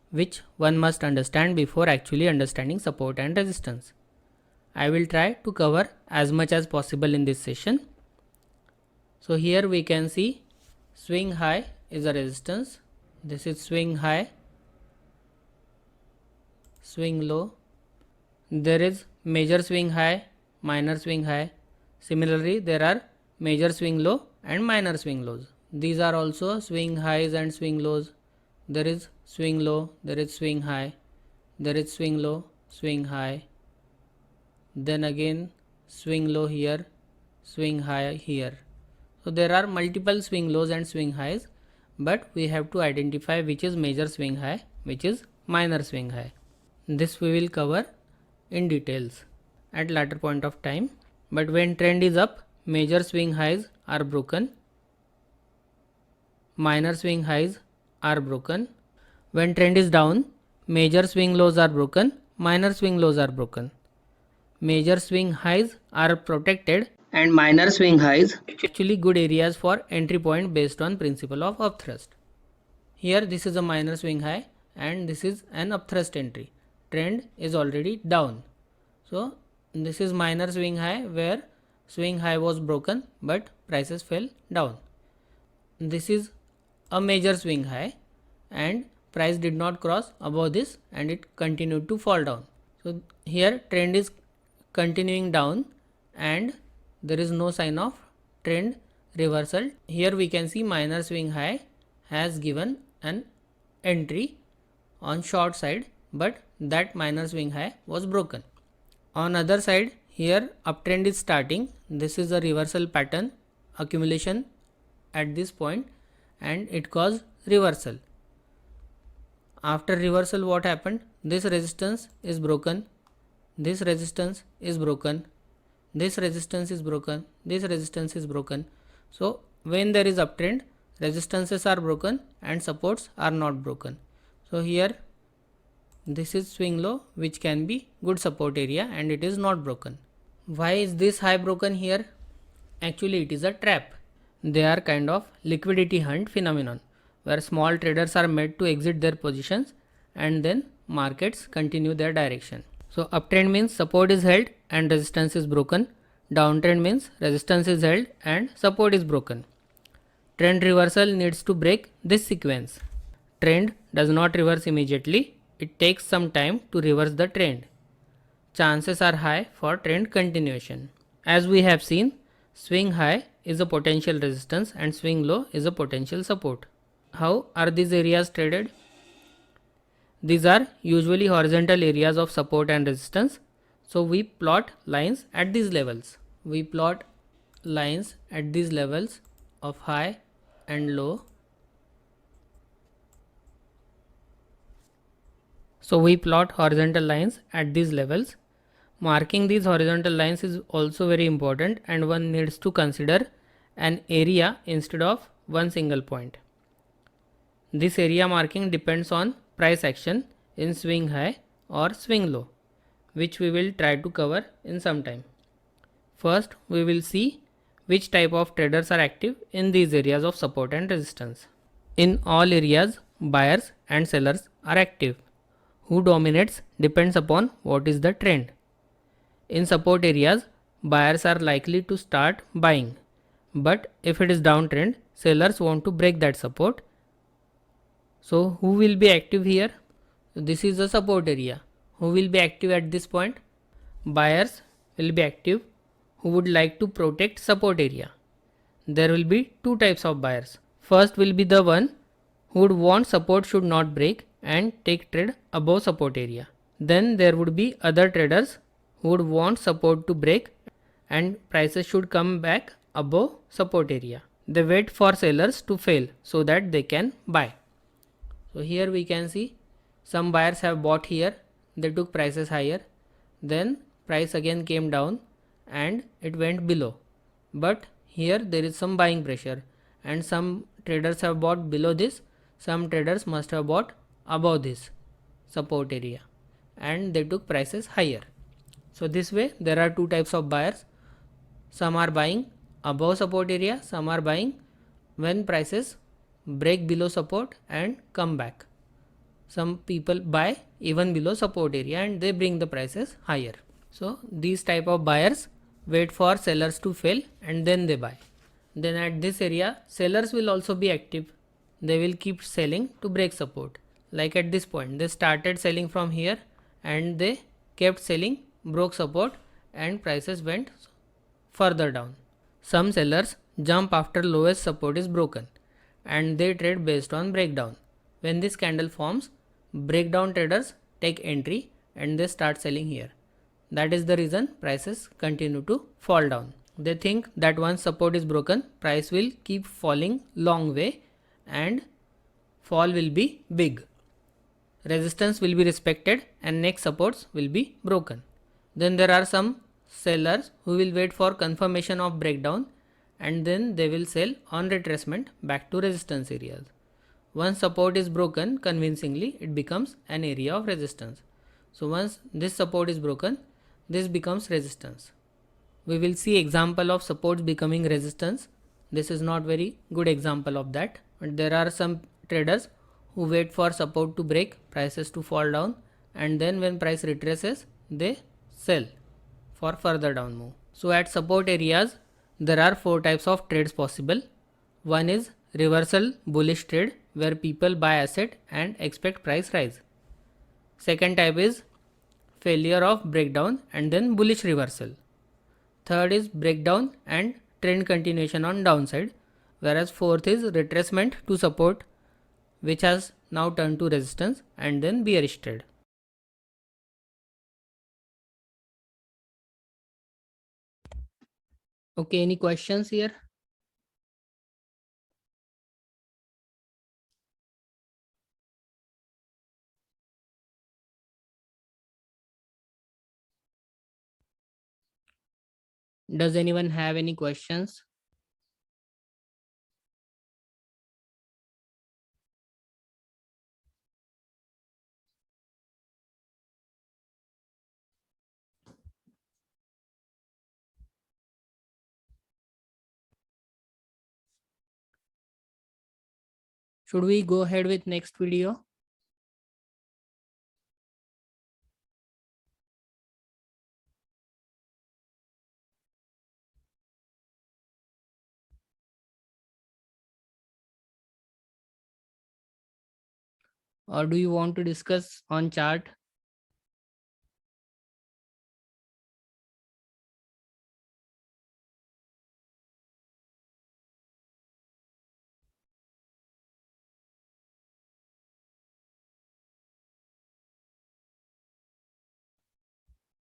which one must understand before actually understanding support and resistance. I will try to cover as much as possible in this session. So here we can see swing high is a resistance. This is swing high, swing low. There is major swing high, minor swing high. Similarly, there are major swing low and minor swing lows. These are also swing highs and swing lows. There is swing low, there is swing high, there is swing low, swing high. Then again swing low here, swing high here. So there are multiple swing lows and swing highs, but we have to identify which is major swing high, which is minor swing high. This we will cover in details at later point of time. But when trend is up, major swing highs are broken, minor swing highs are broken. When trend is down, major swing lows are broken, minor swing lows are broken. Major swing highs are protected and minor swing highs actually good areas for entry point based on principle of upthrust. Here this is a minor swing high and this is an upthrust entry. Trend is already down. So this is minor swing high where swing high was broken but prices fell down. This is a major swing high and price did not cross above this and it continued to fall down. So here trend is continuing down and there is no sign of trend reversal. Here we can see minor swing high has given an entry on short side, but that minor swing high was broken. On other side, here uptrend is starting. This is a reversal pattern accumulation at this point and it caused reversal. After reversal, what happened? This resistance is broken, this resistance is broken, this resistance is broken, this resistance is broken. So when there is uptrend, resistances are broken and supports are not broken. So here this is swing low, which can be good support area, and it is not broken. Why is this high broken here? Actually it is a trap. They are kind of liquidity hunt phenomenon where small traders are made to exit their positions and then markets continue their direction. So uptrend means support is held and resistance is broken. Downtrend means resistance is held and support is broken. Trend reversal needs to break this sequence. Trend does not reverse immediately. It takes some time to reverse the trend. Chances are high for trend continuation. As we have seen, swing high is a potential resistance and swing low is a potential support. How are these areas traded? These are usually horizontal areas of support and resistance. So we plot lines at these levels. We plot lines at these levels of high and low. So we plot horizontal lines at these levels. Marking these horizontal lines is also very important and one needs to consider an area instead of one single point. This area marking depends on price action in swing high or swing low, which we will try to cover in some time. First, we will see which type of traders are active in these areas of support and resistance. In all areas, buyers and sellers are active. Who dominates depends upon what is the trend. In support areas, buyers are likely to start buying, but if it is downtrend, sellers want to break that support. So who will be active here? This is the support area. Who will be active at this point? Buyers will be active who would like to protect support area. There will be two types of buyers. First will be the one who would want support should not break and take trade above support area. Then there would be other traders who would want support to break and prices should come back above support area. They wait for sellers to fail so that they can buy. So here we can see some buyers have bought here, they took prices higher, then price again came down and it went below. But here there is some buying pressure and some traders have bought below this, some traders must have bought above this support area and they took prices higher. So this way there are two types of buyers. Some are buying above support area, some are buying when prices break below support and come back. Some people buy even below support area and they bring the prices higher. So these type of buyers wait for sellers to fail and then they buy. Then at this area sellers will also be active. They will keep selling to break support. Like at this point they started selling from here and they kept selling, broke support and prices went further down. Some sellers jump after lowest support is broken and they trade based on breakdown. When this candle forms, breakdown traders take entry and they start selling here. That is the reason prices continue to fall down. They think that once support is broken, price will keep falling long way and fall will be big. Resistance will be respected and next supports will be broken. Then there are some sellers who will wait for confirmation of breakdown and then they will sell on retracement back to resistance areas. Once support is broken convincingly, it becomes an area of resistance. So once this support is broken, this becomes resistance. We will see example of supports becoming resistance. This is not very good example of that, but there are some traders who wait for support to break, prices to fall down, and then when price retraces, they sell for further down move. So at support areas, there are four types of trades possible. One is reversal bullish trade where people buy asset and expect price rise. Second type is failure of breakdown and then bullish reversal. Third is breakdown and trend continuation on downside, whereas fourth is retracement to support, which has now turned to resistance and then bearish trade. Okay, any questions here? Does anyone have any questions? Should we go ahead with next video? Or do you want to discuss on chart?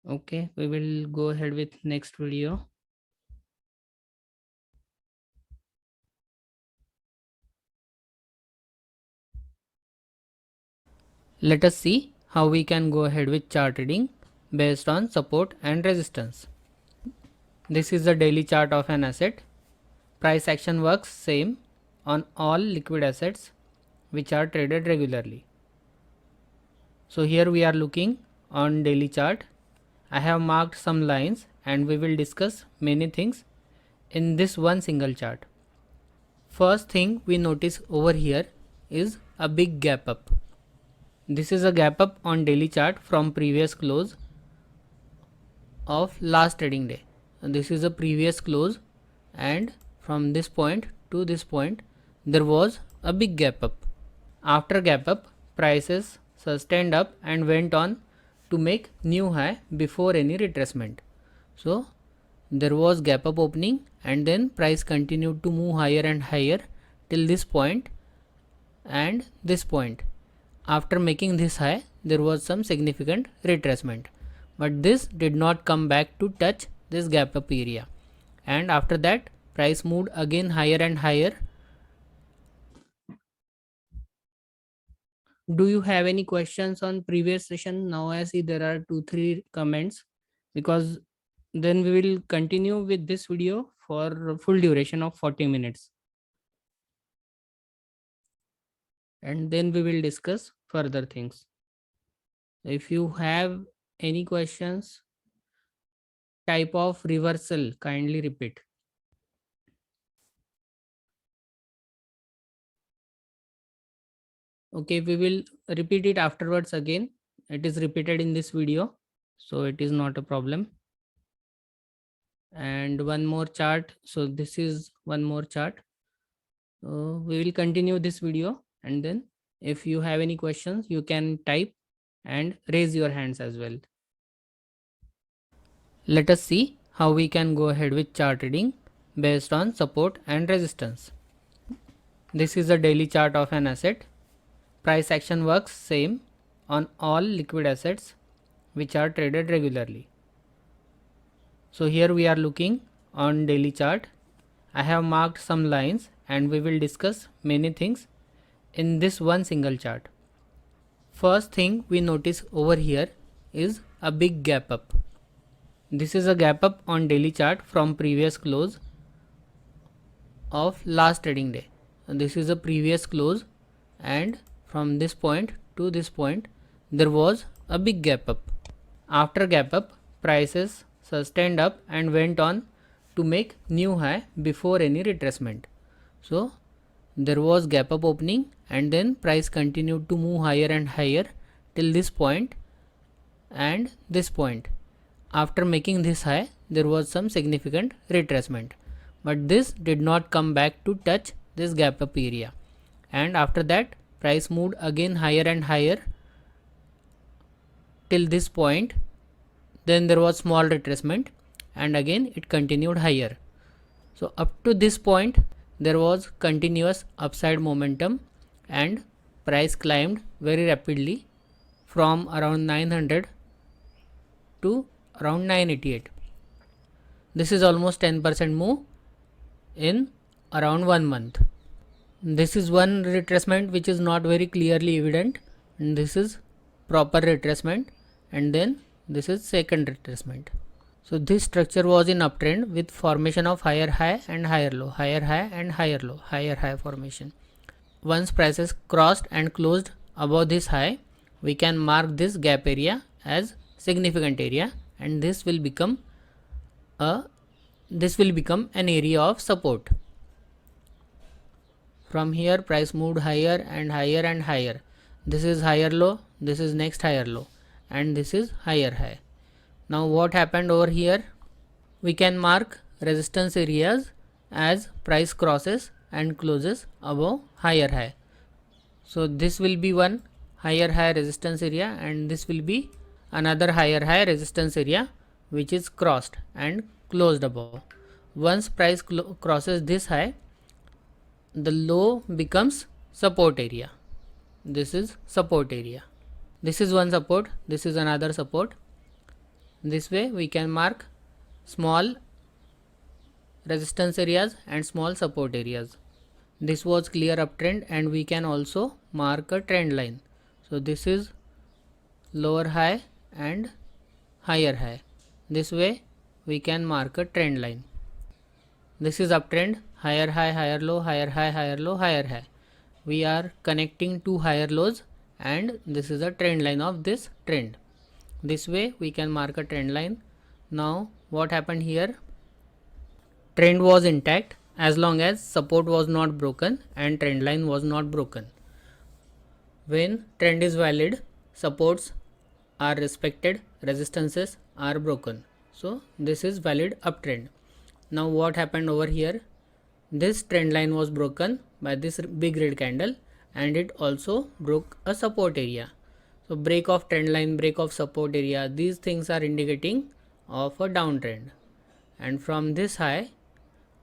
Okay, we will go ahead with next video. Let us see how we can go ahead with chart reading based on support and resistance. This is the daily chart of an asset. Price action works same on all liquid assets which are traded regularly. So here we are looking on daily chart. I have marked some lines and we will discuss many things in this one single chart. First thing we notice over here is a big gap up. This is a gap up on daily chart from previous close of last trading day. And this is a previous close, and from this point to this point there was a big gap up. After gap up, prices sustained up and went on to make new high before any retracement. So there was gap up opening and then price continued to move higher and higher till this point and this point. After making this high, there was some significant retracement, but this did not come back to touch this gap up area, and after that price moved again higher and higher. Do you have any questions on previous session? Now I see there are 2-3 comments, because then we will continue with this video for full duration of 40 minutes. And then we will discuss further things. If you have any questions, type of reversal, kindly repeat. Okay, we will repeat it afterwards again. It is repeated in this video, so it is not a problem. And one more chart. So this is one more chart. We will continue this video, and then if you have any questions, you can type and raise your hands as well. Let us see how we can go ahead with chart reading based on support and resistance. This is a daily chart of an asset. Price action works same on all liquid assets which are traded regularly. So here we are looking on daily chart. I have marked some lines and we will discuss many things in this one single chart. First thing we notice over here is a big gap up. This is a gap up on daily chart from previous close of last trading day. And this is a previous close, and from this point to this point there was a big gap up. After gap up, prices sustained up and went on to make new high before any retracement. So there was gap up opening and then price continued to move higher and higher till this point and this point. After making this high, there was some significant retracement, but this did not come back to touch this gap up area, and after that price moved again higher and higher till this point then there was small retracement, and again it continued higher. So up to this point there was continuous upside momentum and price climbed very rapidly from around 900 to around 988. This is almost 10% move in around 1 month. This is one retracement which is not very clearly evident, and this is proper retracement, and then this is second retracement. So this structure was in uptrend with formation of higher high and higher low, higher high and higher low, higher high formation. Once prices crossed and closed above this high, we can mark this gap area as significant area, and this will become an area of support. From here price moved higher and higher and higher. This is higher low, this is next higher low, and this is higher high. Now what happened over here? We can mark resistance areas as price crosses and closes above higher high. So this will be one higher high resistance area, and this will be another higher high resistance area which is crossed and closed above. Once price crosses this high, the low becomes support area. This is support area. This is one support, this is another support. This way we can mark small resistance areas and small support areas. This was clear uptrend, and we can also mark a trend line. So this is lower high and higher high. This way we can mark a trend line. This is uptrend, higher high, higher low, higher high, higher low, higher high. We are connecting two higher lows, and this is a trend line of this trend. This way we can mark a trend line. Now what happened here? Trend was intact as long as support was not broken and trend line was not broken. When trend is valid, supports are respected, resistances are broken. So this is valid uptrend. Now what happened over here? This trend line was broken by this big red candle, and it also broke a support area. So break of trend line, break of support area, these things are indicating of a downtrend. And from this high,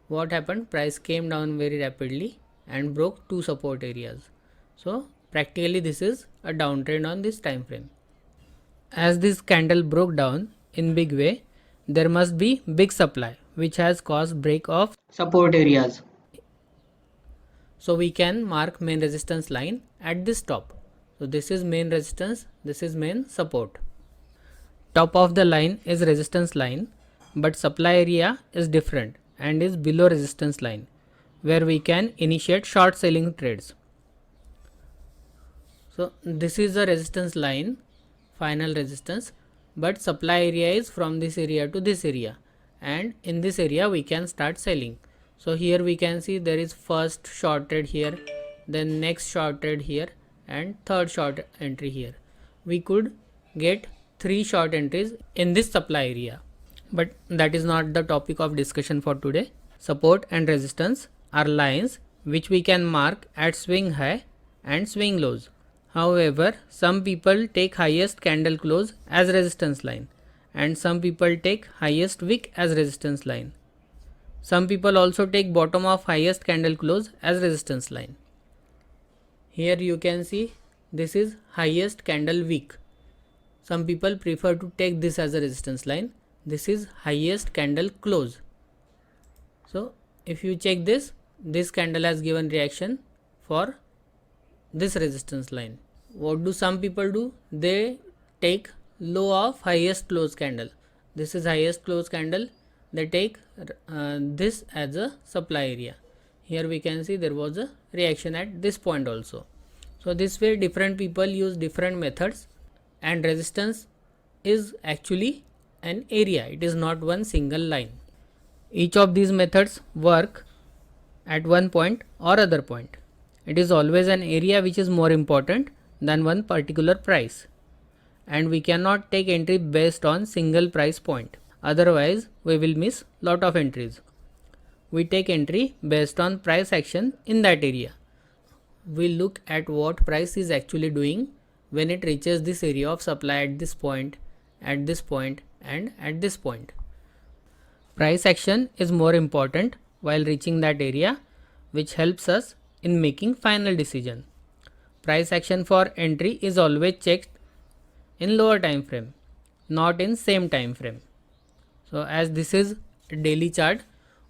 what happened? Price came down very rapidly and broke two support areas. So practically this is a downtrend on this time frame. As this candle broke down in big way, there must be big supply which has caused break of support areas. So we can mark main resistance line at this top. So this is main resistance, this is main support. Top of the line is resistance line, but supply area is different and is below resistance line, where we can initiate short selling trades. So this is the resistance line, final resistance, but supply area is from this area to this area, and in this area we can start selling. So here we can see there is first short trade here, then next short trade here, and third short entry here. We could get 3 short entries in this supply area, but that is not the topic of discussion for today. Support and resistance are lines which we can mark at swing high and swing lows. However, some people take highest candle close as resistance line, and some people take highest wick as resistance line. Some people also take bottom of highest candle close as resistance line. Here you can see this is highest candle wick. Some people prefer to take this as a resistance line. This is highest candle close. So if you check this, this candle has given reaction for this resistance line. What do some people do? They take low of highest close candle. This is highest close candle. They take this as a supply area. Here we can see there was a reaction at this point also. So this way different people use different methods, and resistance is actually an area. It is not one single line. Each of these methods work at one point or other point. It is always an area which is more important than one particular price, and we cannot take entry based on single price point. Otherwise we will miss lot of entries. We take entry based on price action in that area. We look at what price is actually doing when it reaches this area of supply at this point, at this point, and at this point. Price action is more important while reaching that area, which helps us in making final decision. Price action for entry is always checked in lower time frame, not in same time frame. So as this is a daily chart,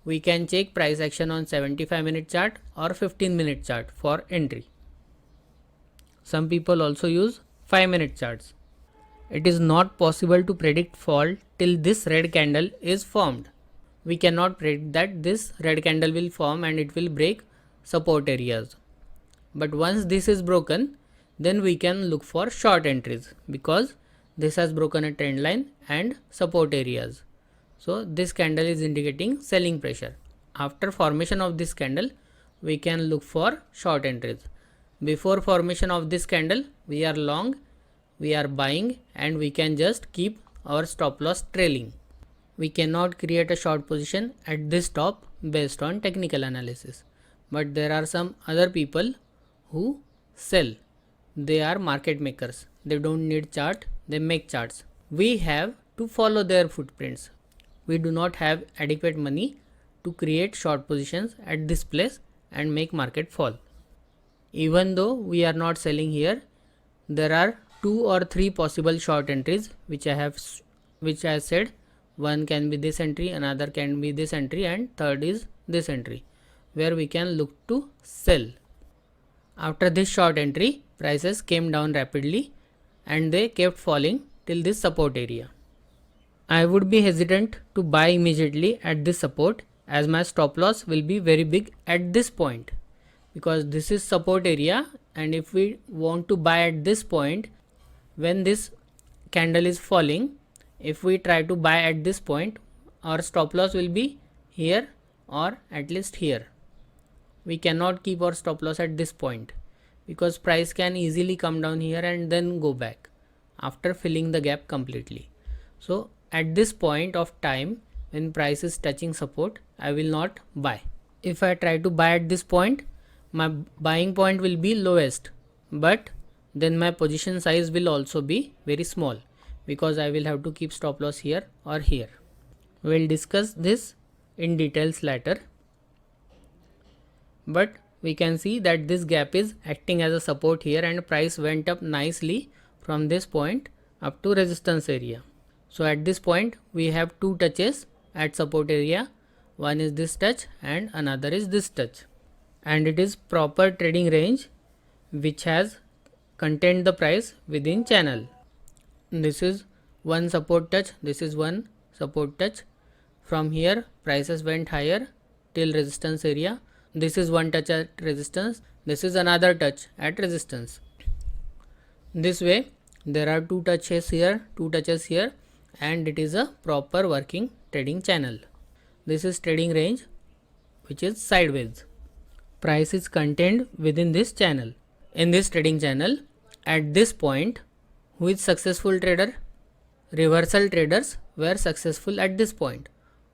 we can check price action on 75-minute chart or 15-minute chart for entry. Some people also use 5-minute charts. It is not possible to predict fall till this red candle is formed. We cannot predict that this red candle will form and it will break support areas. But once this is broken, then we can look for short entries because this has broken a trend line and support areas. So this candle is indicating selling pressure. After formation of this candle, we can look for short entries. Before formation of this candle, we are long, we are buying, and we can just keep our stop loss trailing. We cannot create a short position at this top based on technical analysis. But there are some other people who sell. They are market makers. They don't need chart, they make charts. We have to follow their footprints. We do not have adequate money to create short positions at this place and make market fall. Even though we are not selling here, there are 2 or 3 possible short entries which I said. One can be this entry, another can be this entry, and third is this entry, where we can look to sell. After this short entry, prices came down rapidly and they kept falling till this support area. I would be hesitant to buy immediately at this support as my stop loss will be very big at this point, because this is support area, and if we want to buy at this point when this candle is falling, if we try to buy at this point, our stop loss will be here or at least here. We cannot keep our stop loss at this point because price can easily come down here and then go back after filling the gap completely. So at this point of time when price is touching support, I will not buy. If I try to buy at this point, my buying point will be lowest, but then my position size will also be very small because I will have to keep stop loss here or here. We will discuss this in details later. But we can see that this gap is acting as a support here and price went up nicely from this point up to resistance area. So at this point we have 2 touches at support area. One is this touch and another is this touch. And it is proper trading range which has contained the price within channel. This is one support touch, this is one support touch. From here prices went higher till resistance area. This is one touch at resistance, this is another touch at resistance. This way there are 2 touches here, 2 touches here, and it is a proper working trading channel. This is trading range which is sideways. Price is contained within this channel. In this trading channel, at this point, who is successful trader? Reversal traders were successful at this point,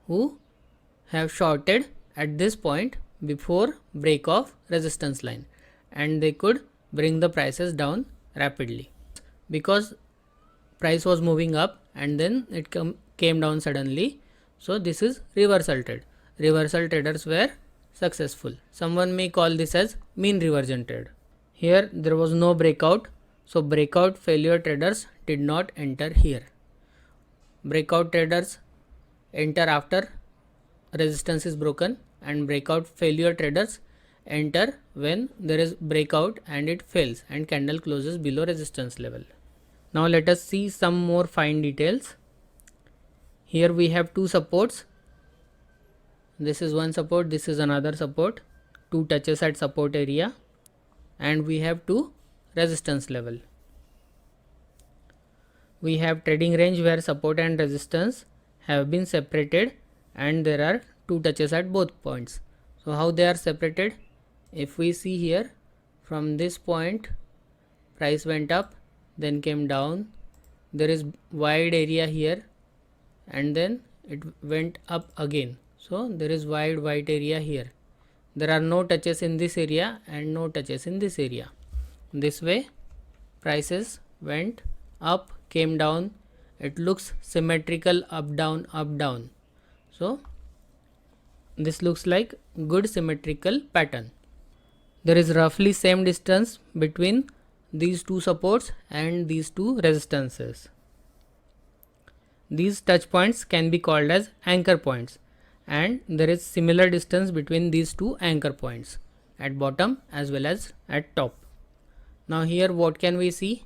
who have shorted at this point before break of resistance line, and they could bring the prices down rapidly because price was moving up and then it came down suddenly. So this is reversal trade. Reversal traders were successful. Someone may call this as mean reversion trade. Here there was no breakout, so breakout failure traders did not enter here. Breakout traders enter after resistance is broken, and breakout failure traders enter when there is breakout and it fails and candle closes below resistance level. Now let us see some more fine details. Here we have 2 supports. This is one support, this is another support, 2 touches at support area, and we have 2 resistance level. We have trading range where support and resistance have been separated and there are 2 touches at both points. So how they are separated? If we see here, from this point price went up, then came down, there is wide area here, and then it went up again. So there is wide white area here. There are no touches in this area and no touches in this area. This way prices went up, came down, it looks symmetrical, up down. So this looks like good symmetrical pattern. There is roughly same distance between these two supports and these two resistances. These touch points can be called as anchor points, and there is similar distance between these two anchor points at bottom as well as at top. Now here what can we see?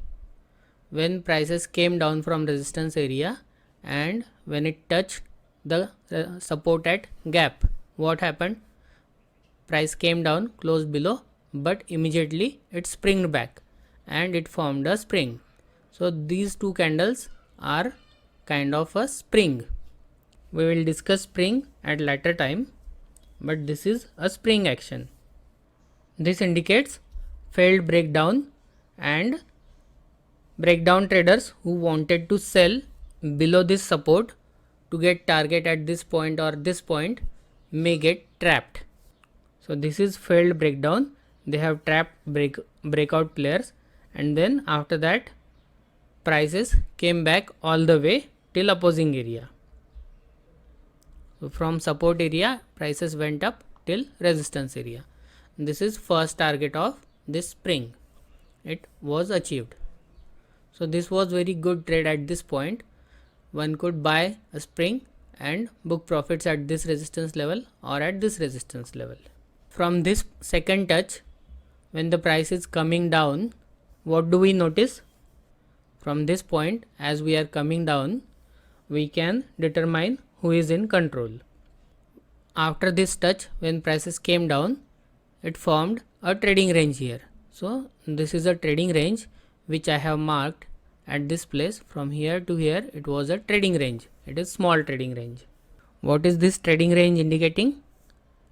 When prices came down from resistance area and when it touched the support at gap, what happened? Price came down, closed below, but immediately it springed back and it formed a spring. So these two candles are kind of a spring. We will discuss spring at later time, but this is a spring action. This indicates failed breakdown, and breakdown traders who wanted to sell below this support to get target at this point or this point may get trapped. So this is failed breakdown. They have trapped breakout players, and then after that prices came back all the way till opposing area. So from support area prices went up till resistance area. This is first target of this spring. It was achieved. So this was very good trade at this point. One could buy a spring and book profits at this resistance level or at this resistance level. From this second touch, when the price is coming down, what do we notice? From this point, as we are coming down, we can determine who is in control. After this touch, when prices came down, it formed a trading range here. So this is a trading range which I have marked at this place. From here to here, it was a trading range. It is small trading range. What is this trading range indicating?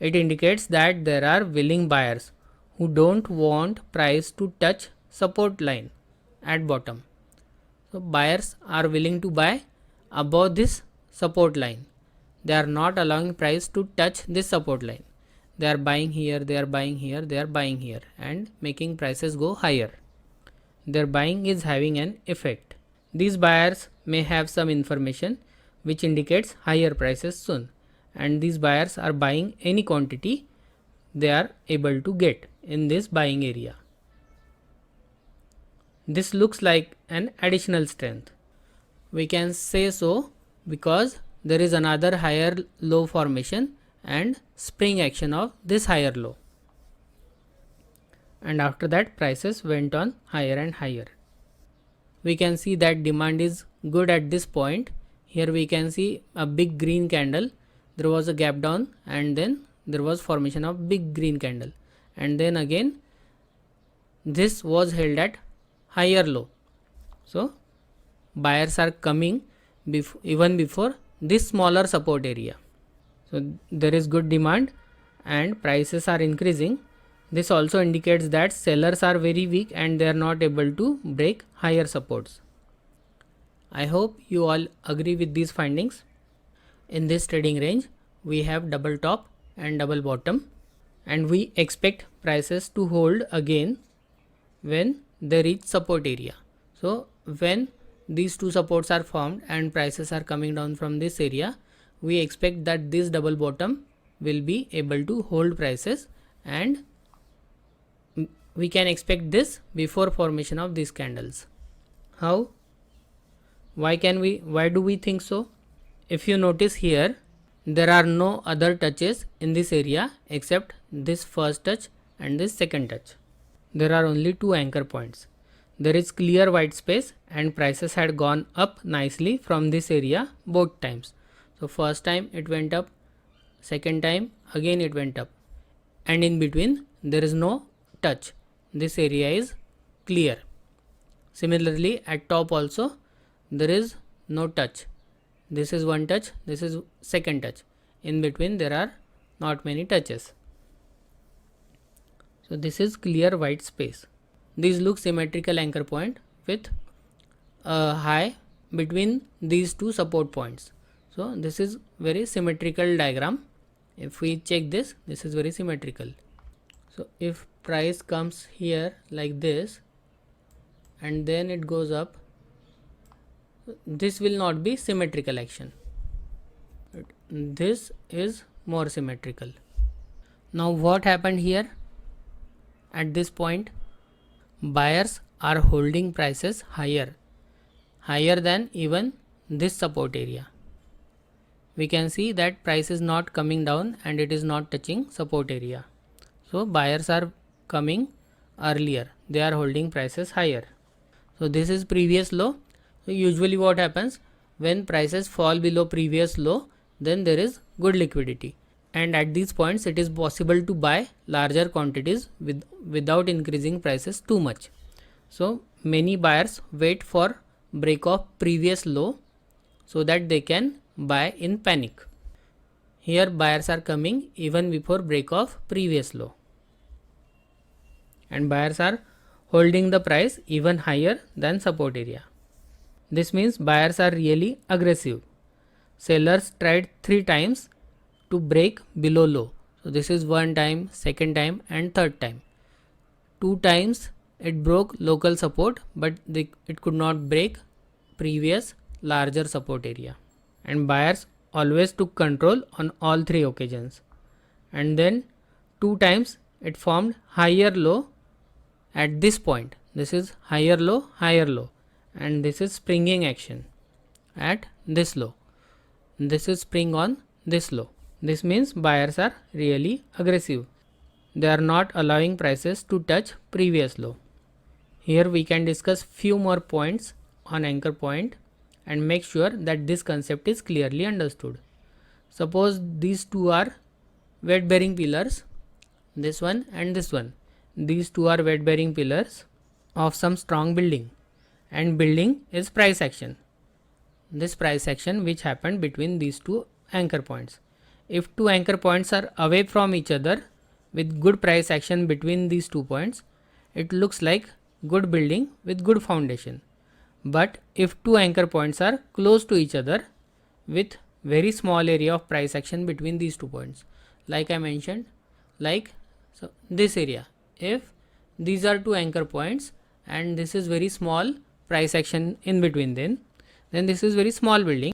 It indicates that there are willing buyers who don't want price to touch support line at bottom. So buyers are willing to buy above this support line. They are not allowing price to touch this support line. They are buying here, they are buying here, they are buying here, and making prices go higher. Their buying is having an effect. These buyers may have some information which indicates higher prices soon, and these buyers are buying any quantity they are able to get in this buying area. This looks like an additional strength. We can say so because there is another higher low formation and spring action of this higher low, and after that prices went on higher and higher. We can see that demand is good at this point. Here we can see a big green candle. There was a gap down and then there was formation of big green candle, and then again this was held at higher low. So buyers are coming even before this smaller support area. So there is good demand and prices are increasing. This also indicates that sellers are very weak and they are not able to break higher supports. I hope you all agree with these findings. In this trading range, we have double top and double bottom, and we expect prices to hold again when they reach support area. So when these two supports are formed and prices are coming down from this area, we expect that this double bottom will be able to hold prices, and we can expect this before formation of these candles. How? Why do we think so? If you notice here, there are no other touches in this area except this first touch and this second touch. There are only two anchor points. There is clear white space and prices had gone up nicely from this area both times. So first time it went up, second time again it went up, and in between there is no touch. This area is clear. Similarly at top also there is no touch. This is one touch, this is second touch. In between there are not many touches. So this is clear white space. These look symmetrical anchor point with a high between these two support points. So this is very symmetrical diagram. If we check this, this is very symmetrical. So if price comes here like this and then it goes up, this will not be symmetrical action. This is more symmetrical. Now what happened here? At this point, buyers are holding prices higher than even this support area. We can see that price is not coming down and it is not touching support area. So buyers are coming earlier, they are holding prices higher. So this is previous low. So usually what happens, when prices fall below previous low, then there is good liquidity, and at these points it is possible to buy larger quantities without increasing prices too much. So many buyers wait for break of previous low so that they can buy in panic. Here buyers are coming even before break of previous low, and buyers are holding the price even higher than support area. This means buyers are really aggressive. Sellers tried 3 times to break below low. So this is one time, second time and third time. 2 times it broke local support, but it could not break previous larger support area. And buyers always took control on all 3 occasions. And then 2 times it formed higher low at this point. This is higher low, and this is springing action at this low. This is spring on this low. This means buyers are really aggressive. They are not allowing prices to touch previous low. Here we can discuss few more points on anchor point and make sure that this concept is clearly understood. Suppose these two are weight bearing pillars, this one and this one. These two are weight bearing pillars of some strong building, and building is price action. This price action which happened between these two anchor points. If two anchor points are away from each other with good price action between these 2 points, it looks like good building with good foundation. But if two anchor points are close to each other with very small area of price action between these 2 points, like I mentioned, like so this area, if these are 2 anchor points and this is very small price action in between then this is very small building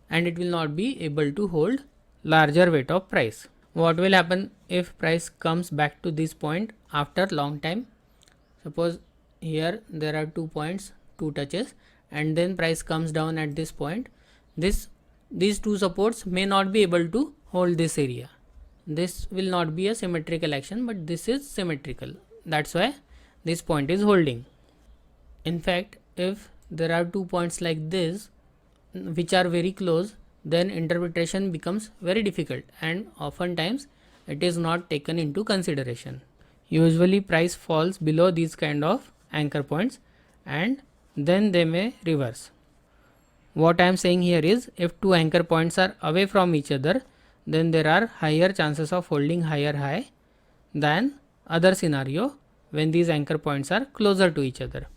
and it will not be able to hold larger weight of price. What will happen if price comes back to this point after long time? Suppose here there are 2 points, 2 touches, and then price comes down at this point. These 2 supports may not be able to hold this area. This will not be a symmetrical action, but this is symmetrical. That's why this point is holding. In fact, if there are 2 points like this which are very close, then interpretation becomes very difficult and oftentimes it is not taken into consideration. Usually price falls below these kind of anchor points and then they may reverse. What I am saying here is, if 2 anchor points are away from each other, then there are higher chances of holding higher high than other scenario when these anchor points are closer to each other.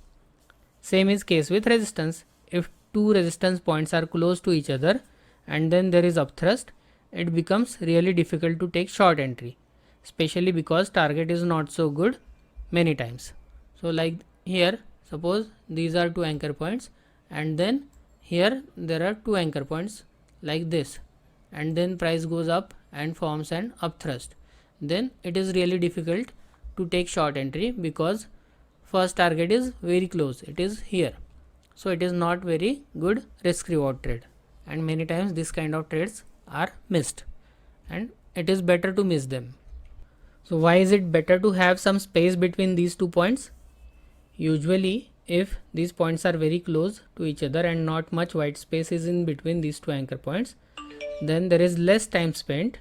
Same is case with resistance. If 2 resistance points are close to each other and then there is upthrust, it becomes really difficult to take short entry, especially because target is not so good many times. So like here, suppose these are 2 anchor points and then here there are 2 anchor points like this, and then price goes up and forms an upthrust. Then it is really difficult to take short entry because first target is very close, it is here. So it is not very good risk reward trade, and many times this kind of trades are missed and it is better to miss them. So why is it better to have some space between these 2 points? Usually if these points are very close to each other and not much white space is in between these 2 anchor points, then there is less time spent.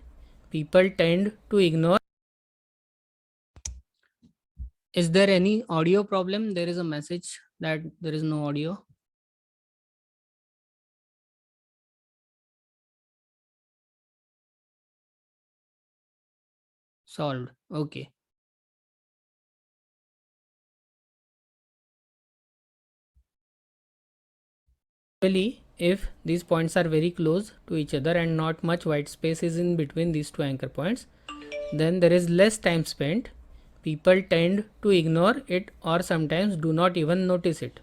People tend to ignore. Is there any audio problem? There is a message that there is no audio. Solved. Okay. Usually if these points are very close to each other and not much white space is in between these 2 anchor points, then there is less time spent. People tend to ignore it or sometimes do not even notice it.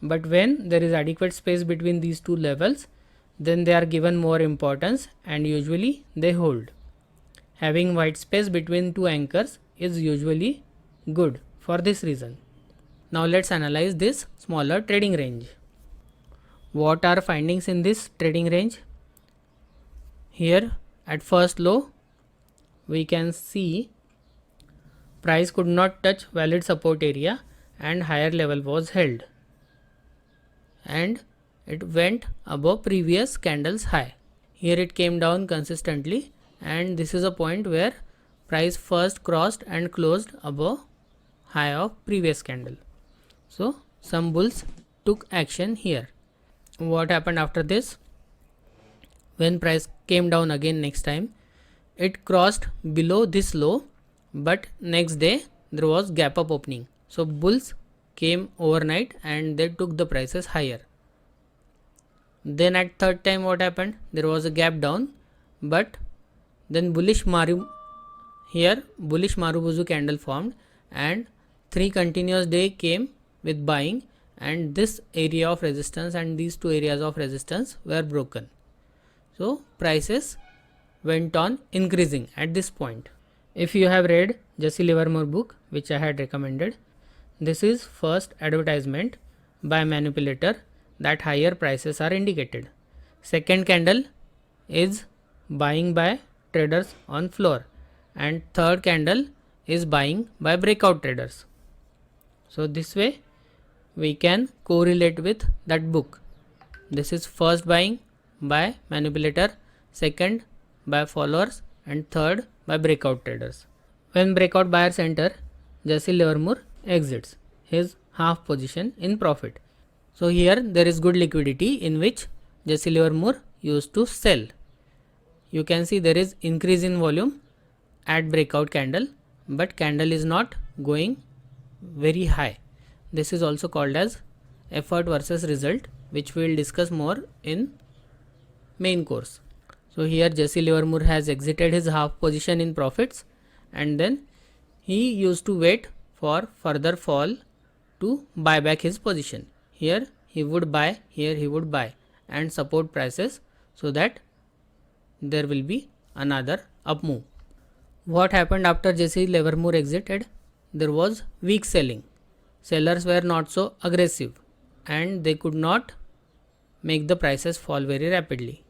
but when there is adequate space between these two levels, then they are given more importance and usually they hold. Having white space between two anchors is usually good for this reason. Now let's analyze this smaller trading range. What are findings in this trading range? Here at first low we can see price could not touch valid support area and higher level was held, and it went above previous candle's high. Here it came down consistently, and this is a point where price first crossed and closed above high of previous candle. So some bulls took action here. What happened after this? When price came down again next time, it crossed below this low, but next day there was gap up opening. So bulls came overnight and they took the prices higher. Then at third time what happened? There was a gap down, but then bullish Marubozu candle formed and 3 continuous day came with buying, and this area of resistance and these two areas of resistance were broken. So prices went on increasing at this point. If you have read Jesse Livermore book, which I had recommended, this is first advertisement by manipulator that higher prices are indicated. Second candle is buying by traders on floor, and third candle is buying by breakout traders. So this way we can correlate with that book. This is first buying by manipulator, second by followers, and third by breakout traders. When breakout buyers enter, Jesse Livermore exits his half position in profit. So here there is good liquidity in which Jesse Livermore used to sell. You can see there is increase in volume at breakout candle, but candle is not going very high. This is also called as effort versus result, which we will discuss more in main course. So here Jesse Livermore has exited his half position in profits, and then he used to wait for further fall to buy back his position. Here he would buy, here he would buy and support prices so that there will be another up move. What happened after Jesse Livermore exited? There was weak selling. Sellers were not so aggressive and they could not make the prices fall very rapidly.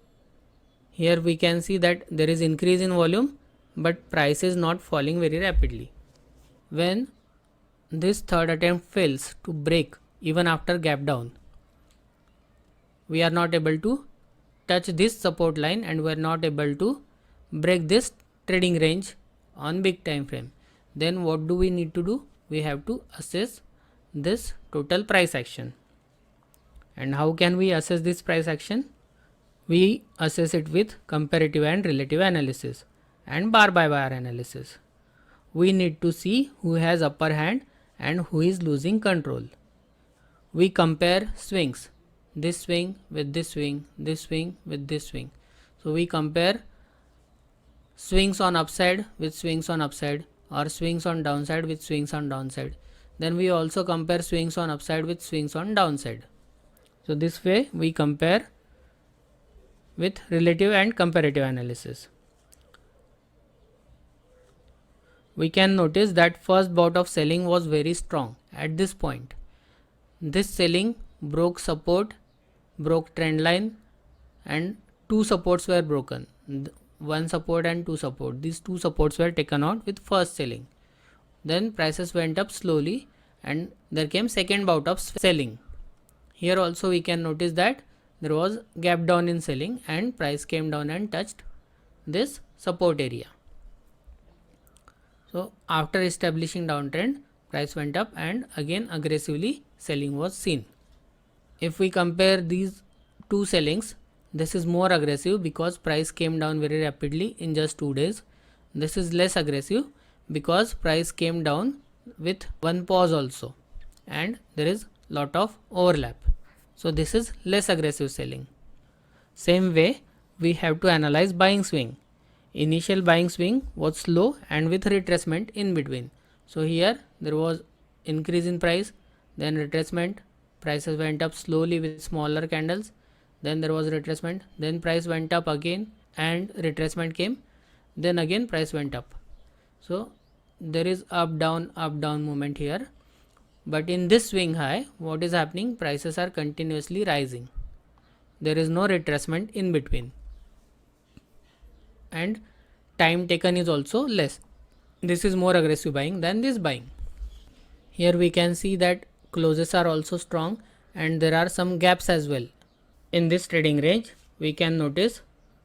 Here we can see that there is increase in volume, but price is not falling very rapidly. When this third attempt fails to break even after gap down, we are not able to touch this support line and we are not able to break this trading range on big time frame. Then what do we need to do? We have to assess this total price action. And how can we assess this price action? We assess it with comparative and relative analysis and bar by bar analysis. We need to see who has upper hand and who is losing control. We compare swings, this swing with this swing, this swing with this swing. So we compare swings on upside with swings on upside, or swings on downside with swings on downside. Then we also compare swings on upside with swings on downside. So this way we compare with relative and comparative analysis. We can notice that first bout of selling was very strong at this point. This selling broke support, broke trend line, and two supports were broken. One support and two support. These two supports were taken out with first selling. Then prices went up slowly and there came second bout of selling. Here also we can notice that there was gap down in selling and price came down and touched this support area. So after establishing downtrend, price went up and again aggressively selling was seen. If we compare these two sellings, this is more aggressive because price came down very rapidly in just 2 days. This is less aggressive because price came down with one pause also and there is lot of overlap. So this is less aggressive selling. Same way we have to analyze buying swing. Initial buying swing was slow and with retracement in between. So here there was increase in price, then retracement, prices went up slowly with smaller candles, then there was retracement, then price went up again and retracement came, then again price went up. So there is up down movement here, but in this swing high what is happening, prices are continuously rising, there is no retracement in between, and time taken is also less. This is more aggressive buying than this buying. Here we can see that closes are also strong and there are some gaps as well. In this trading range we can notice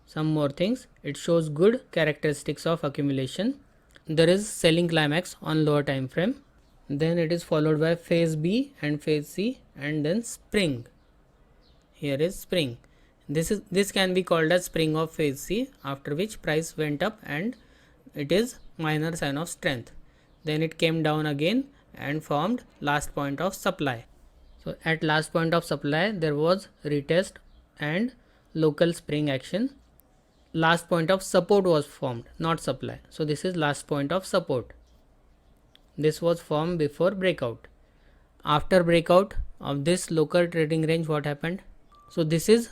some more things. It shows good characteristics of accumulation. There is selling climax on lower time frame, then it is followed by phase B and phase C, and then spring. Here is spring. This can be called as spring of phase C, after which price went up and it is minor sign of strength. Then it came down again and formed last point of supply. So at last point of supply there was retest and local spring action. Last point of support was formed, not supply. So this is last point of support. This was formed before breakout. After breakout of this local trading range, what happened? So this is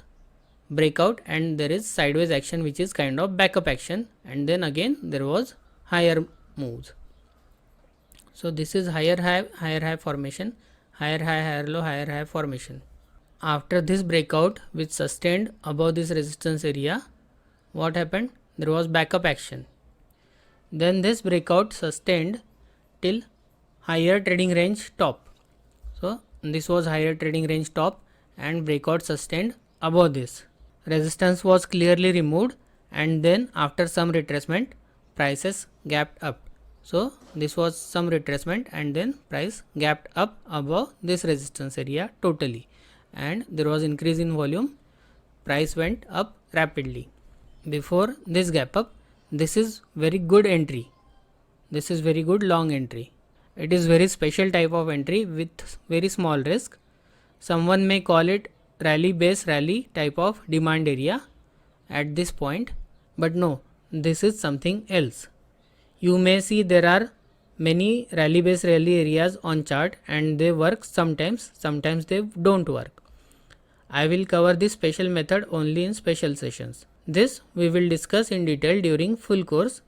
breakout and there is sideways action, which is kind of backup action, and then again there was higher moves. So this is higher high formation, higher low, higher high formation. After this breakout which sustained above this resistance area, what happened? There was backup action. Then this breakout sustained till higher trading range top. So this was higher trading range top and breakout sustained above this. Resistance was clearly removed and then after some retracement prices gapped up. So this was some retracement and then price gapped up above this resistance area totally, and there was increase in volume. Price went up rapidly. Before this gap up, this is very good entry. This is very good long entry. It is very special type of entry with very small risk. Someone may call it rally base rally type of demand area at this point, but no, this is something else. You may see there are many rally base rally areas on chart and they work sometimes they don't work. I will cover this special method only in special sessions. This we will discuss in detail during full course,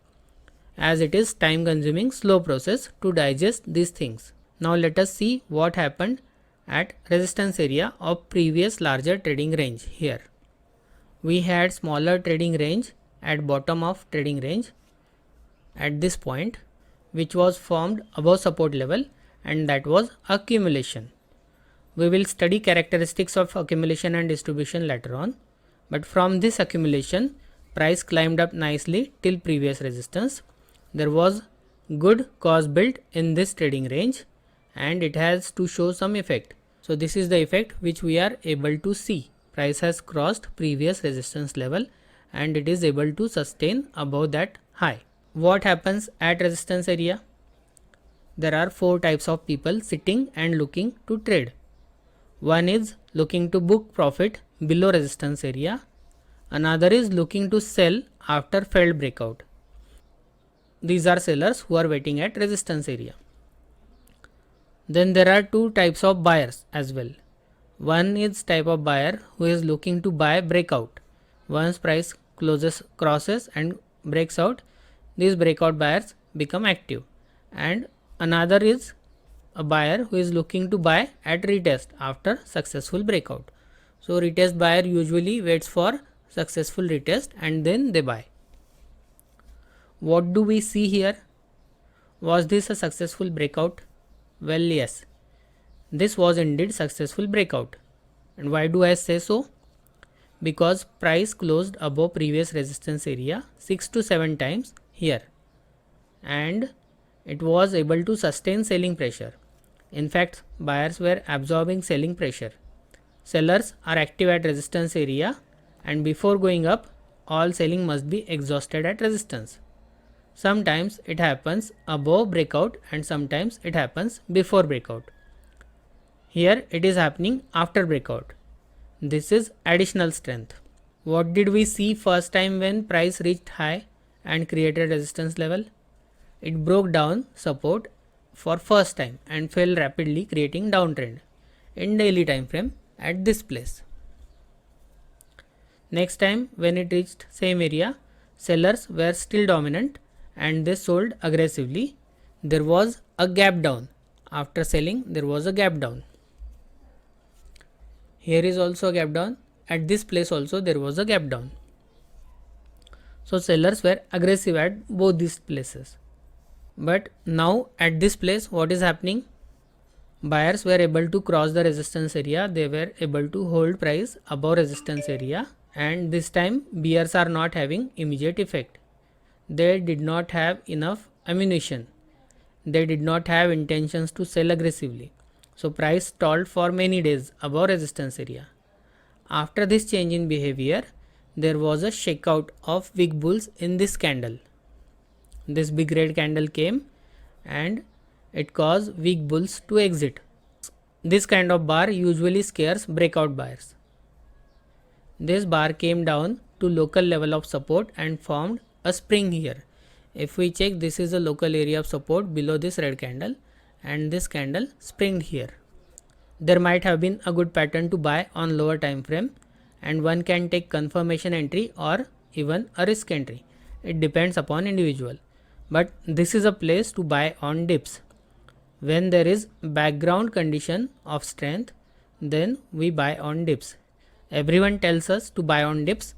as it is time consuming slow process to digest these things. Now let us see what happened at resistance area of previous larger trading range. Here we had smaller trading range at bottom of trading range at this point, which was formed above support level, and that was accumulation. We will study characteristics of accumulation and distribution later on, but from this accumulation price climbed up nicely till previous resistance. There was good cause built in this trading range and it has to show some effect. So this is the effect which we are able to see. Price has crossed previous resistance level and it is able to sustain above that high. What happens at resistance area? There are four types of people sitting and looking to trade. One is looking to book profit below resistance area. Another is looking to sell after failed breakout. These are sellers who are waiting at resistance area. Then there are two types of buyers as well. One is type of buyer who is looking to buy breakout. Once price crosses and breaks out, these breakout buyers become active. And another is a buyer who is looking to buy at retest after successful breakout. So retest buyer usually waits for successful retest and then they buy. What do we see here? Was this a successful breakout? Well, yes, this was indeed successful breakout. And why do I say so? Because price closed above previous resistance area 6 to 7 times here and it was able to sustain selling pressure. In fact, buyers were absorbing selling pressure. Sellers are active at resistance area and before going up, all selling must be exhausted at resistance. Sometimes it happens above breakout and sometimes it happens before breakout. Here it is happening after breakout. This is additional strength. What did we see first time when price reached high and created resistance level? It broke down support for first time and fell rapidly, creating downtrend. in daily time frame at this place. Next time when it reached same area, sellers were still dominant and they sold aggressively. There was a gap down. After selling, there was a gap down. Here is also a gap down. At this place also there was a gap down. So sellers were aggressive at both these places. But now at this place, what is happening? Buyers were able to cross the resistance area. They were able to hold price above resistance area, and this time bears are not having immediate effect. They did not have enough ammunition. They did not have intentions to sell aggressively. So price stalled for many days above resistance area. After this change in behavior, there was a shakeout of big bulls in this candle. This big red candle came and it caused weak bulls to exit. This kind of bar usually scares breakout buyers. This bar came down to local level of support and formed a spring here. If we check, this is a local area of support below this red candle, and this candle springed here. There might have been a good pattern to buy on lower time frame, and one can take confirmation entry or even a risk entry. It depends upon individual. But this is a place to buy on dips. When there is background condition of strength, then we buy on dips. Everyone tells us to buy on dips,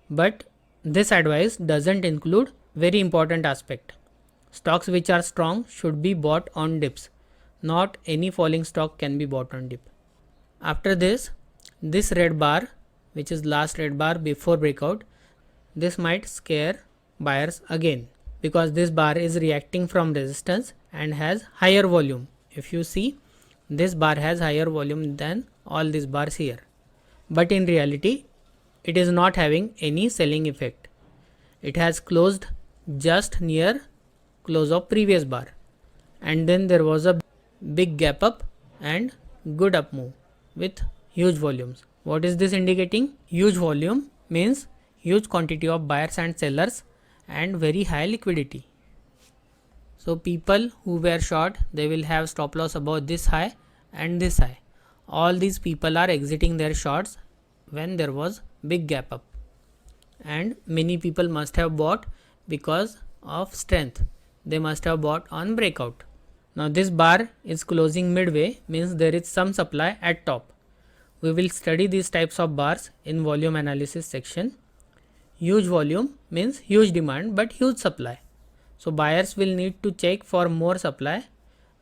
but this advice doesn't include very important aspect. Stocks which are strong should be bought on dips. Not any falling stock can be bought on dip. After this red bar, which is last red bar before breakout, this might scare buyers again, because this bar is reacting from resistance and has higher volume. If you see, this bar has higher volume than all these bars here, but in reality it is not having any selling effect. It has closed just near close of previous bar, and then there was a big gap up and good up move with huge volumes. What is this indicating? Huge volume means huge quantity of buyers and sellers and very high liquidity. So people who were short, they will have stop loss above this high and this high. All these people are exiting their shorts when there was big gap up, and many people must have bought because of strength. They must have bought on breakout. Now this bar is closing midway, means there is some supply at top. We will study these types of bars in volume analysis section. Huge volume means huge demand but huge supply. So buyers will need to check for more supply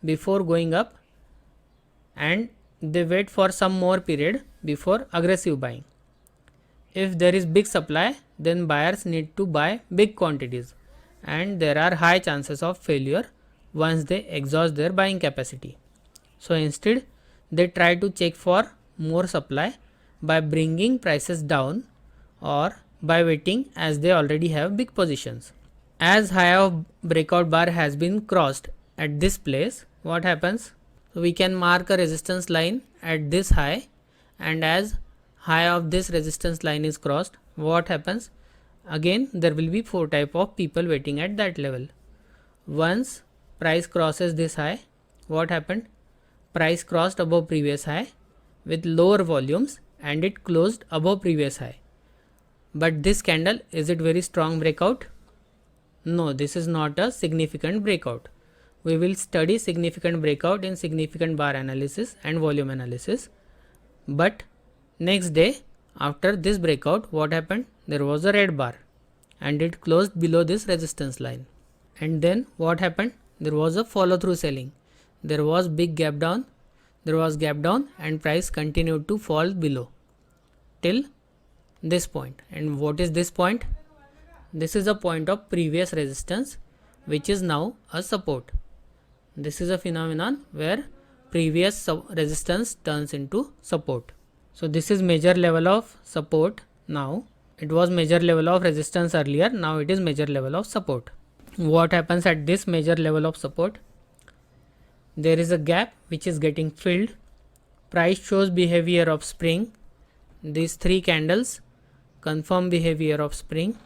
before going up, and they wait for some more period before aggressive buying. If there is big supply, then buyers need to buy big quantities, and there are high chances of failure once they exhaust their buying capacity. So instead, they try to check for more supply by bringing prices down or by waiting, as they already have big positions. As high of breakout bar has been crossed at this place, what happens? So we can mark a resistance line at this high, and as high of this resistance line is crossed, what happens? Again there will be 4 type of people waiting at that level. Once price crosses this high, what happened? Price crossed above previous high with lower volumes and it closed above previous high. But this candle, is it very strong breakout? No, this is not a significant breakout. We will study significant breakout in significant bar analysis and volume analysis. But next day after this breakout, what happened? There was a red bar and it closed below this resistance line. And then what happened? There was a follow through selling. There was big gap down. There was gap down and price continued to fall below till this point. And what is this point? This is a point of previous resistance, which is now a support. This is a phenomenon where previous resistance turns into support. So this is major level of support now. It was major level of resistance earlier, now it is major level of support. What happens at this major level of support? There is a gap which is getting filled. Price shows behavior of spring. These 3 candles confirm behavior of spring.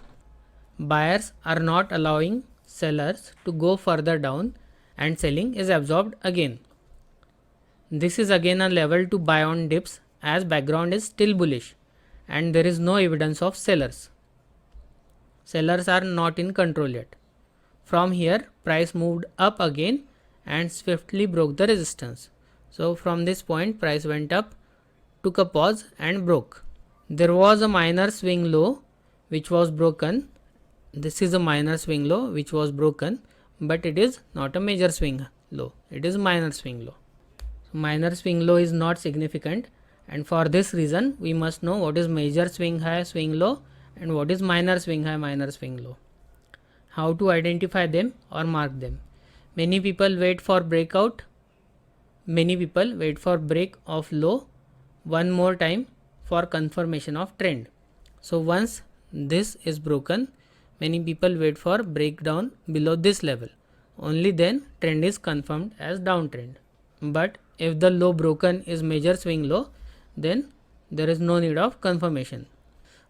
Buyers are not allowing sellers to go further down and selling is absorbed again. This is again a level to buy on dips as background is still bullish and there is no evidence of sellers. Sellers are not in control yet. From here price moved up again and swiftly broke the resistance. So from this point price went up, took a pause and broke. There was a minor swing low which was broken. This is a minor swing low which was broken, but it is not a major swing low, it is minor swing low. So minor swing low is not significant, and for this reason we must know what is major swing high swing low and what is minor swing high minor swing low. How to identify them or mark them? Many people wait for break of low one more time for confirmation of trend. So once this is broken, many people wait for breakdown below this level. Only then trend is confirmed as downtrend. But if the low broken is major swing low, then there is no need of confirmation.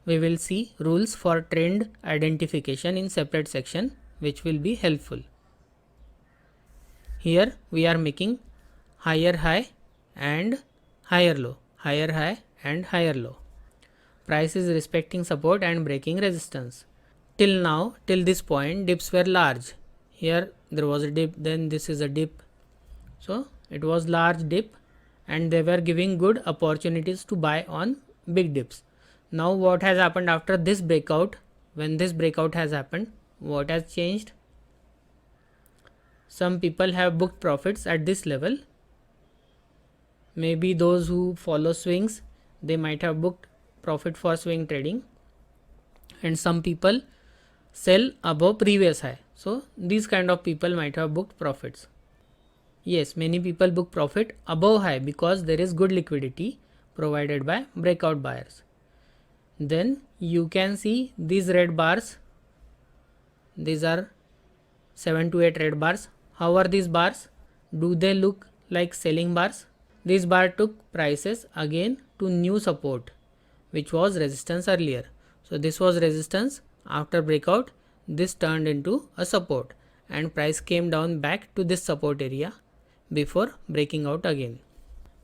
We will see rules for trend identification in separate section, which will be helpful. Here we are making higher high and higher low, higher high and higher low. Price is respecting support and breaking resistance. Till now, till this point, dips were large. Here there was a dip, then this is a dip. So it was large dip and they were giving good opportunities to buy on big dips. Now what has happened after this breakout? When this breakout has happened, what has changed? Some people have booked profits at this level. Maybe those who follow swings, they might have booked profit for swing trading, and some people sell above previous high. So these kind of people might have booked profits. Yes, many people book profit above high because there is good liquidity provided by breakout buyers. Then you can see these red bars. These are 7 to 8 red bars. How are these bars? Do they look like selling bars? This bar took prices again to new support, which was resistance earlier. So this was resistance. After breakout, this turned into a support and price came down back to this support area before breaking out again.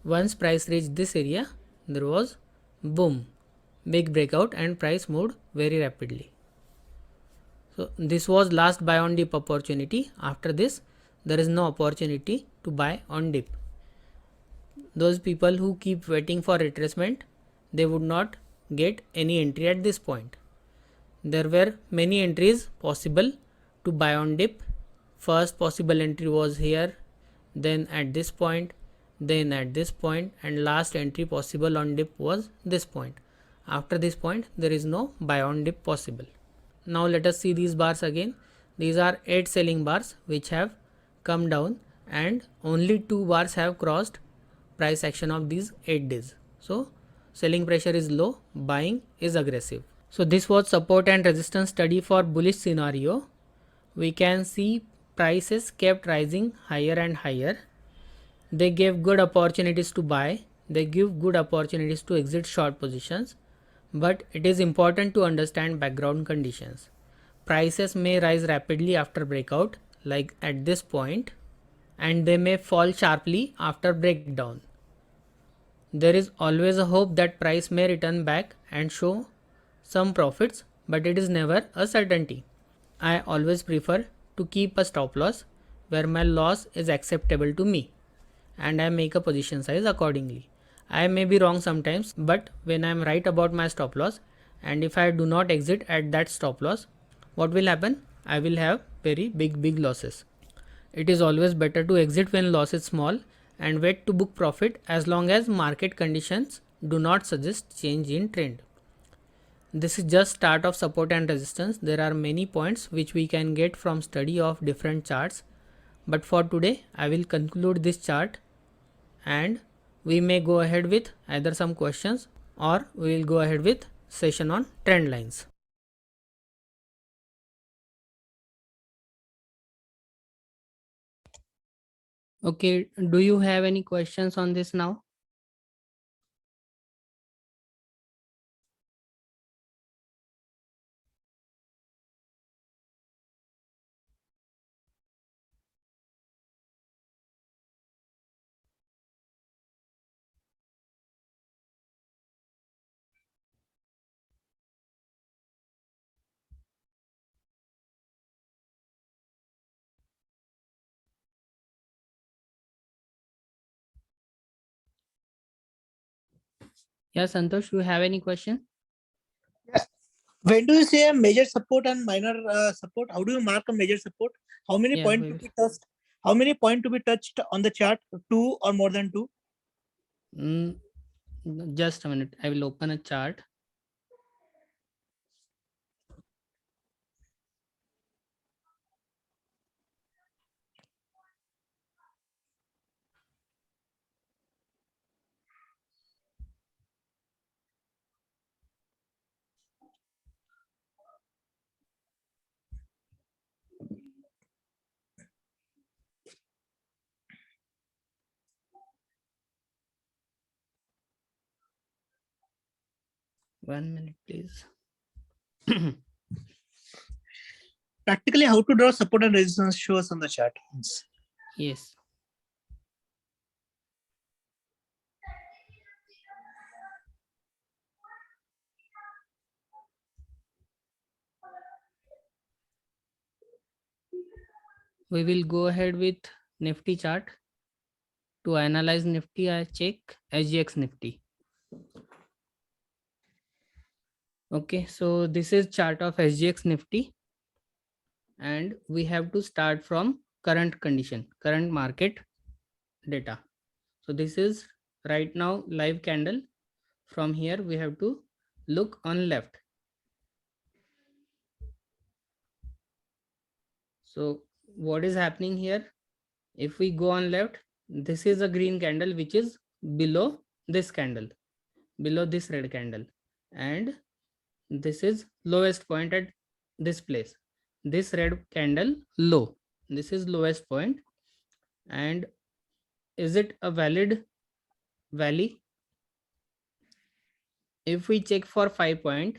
Once price reached this area, there was boom, big breakout and price moved very rapidly. So this was last buy on dip opportunity. After this, there is no opportunity to buy on dip. Those people who keep waiting for retracement, they would not get any entry at this point. There were many entries possible to buy on dip. First possible entry was here, then at this point, then at this point, and last entry possible on dip was this point. After this point, there is no buy on dip possible. Now let us see these bars again. These are 8 selling bars which have come down and only 2 bars have crossed price action of these 8 days. So selling pressure is low, buying is aggressive. So this was support and resistance study for bullish scenario. We can see prices kept rising higher and higher. They gave good opportunities to buy. They give good opportunities to exit short positions. But it is important to understand background conditions. Prices may rise rapidly after breakout, like at this point, and they may fall sharply after breakdown. There is always a hope that price may return back and show some profits, but it is never a certainty. I always prefer to keep a stop loss where my loss is acceptable to me and I make a position size accordingly. I may be wrong sometimes, but when I am right about my stop loss and if I do not exit at that stop loss, what will happen? I will have very big losses. It is always better to exit when loss is small and wait to book profit as long as market conditions do not suggest change in trend. This is just start of support and resistance. There are many points which we can get from study of different charts, but for today I will conclude this chart and we may go ahead with either some questions or we will go ahead with session on trend lines. Okay, do you have any questions on this now? Yeah, Santosh, you have any question? When do you say a major support and minor support? How do you mark a major support? How many Yeah, points we to will. be touched? How many points to be touched on the chart? 2 or more than 2? Just a minute. I will open a chart. One minute, please. Practically, how to draw support and resistance shows on the chart. Yes. We will go ahead with Nifty chart. To analyze Nifty, I check SGX Nifty. Okay, so this is chart of SGX Nifty, and we have to start from current condition, current market data. So this is right now live candle. From here we have to look on left. So what is happening here? If we go on left, this is a green candle which is below this candle, below this red candle, and this is lowest point at this place. This red candle low, this is lowest point. And is it a valid valley? If we check for 5 point,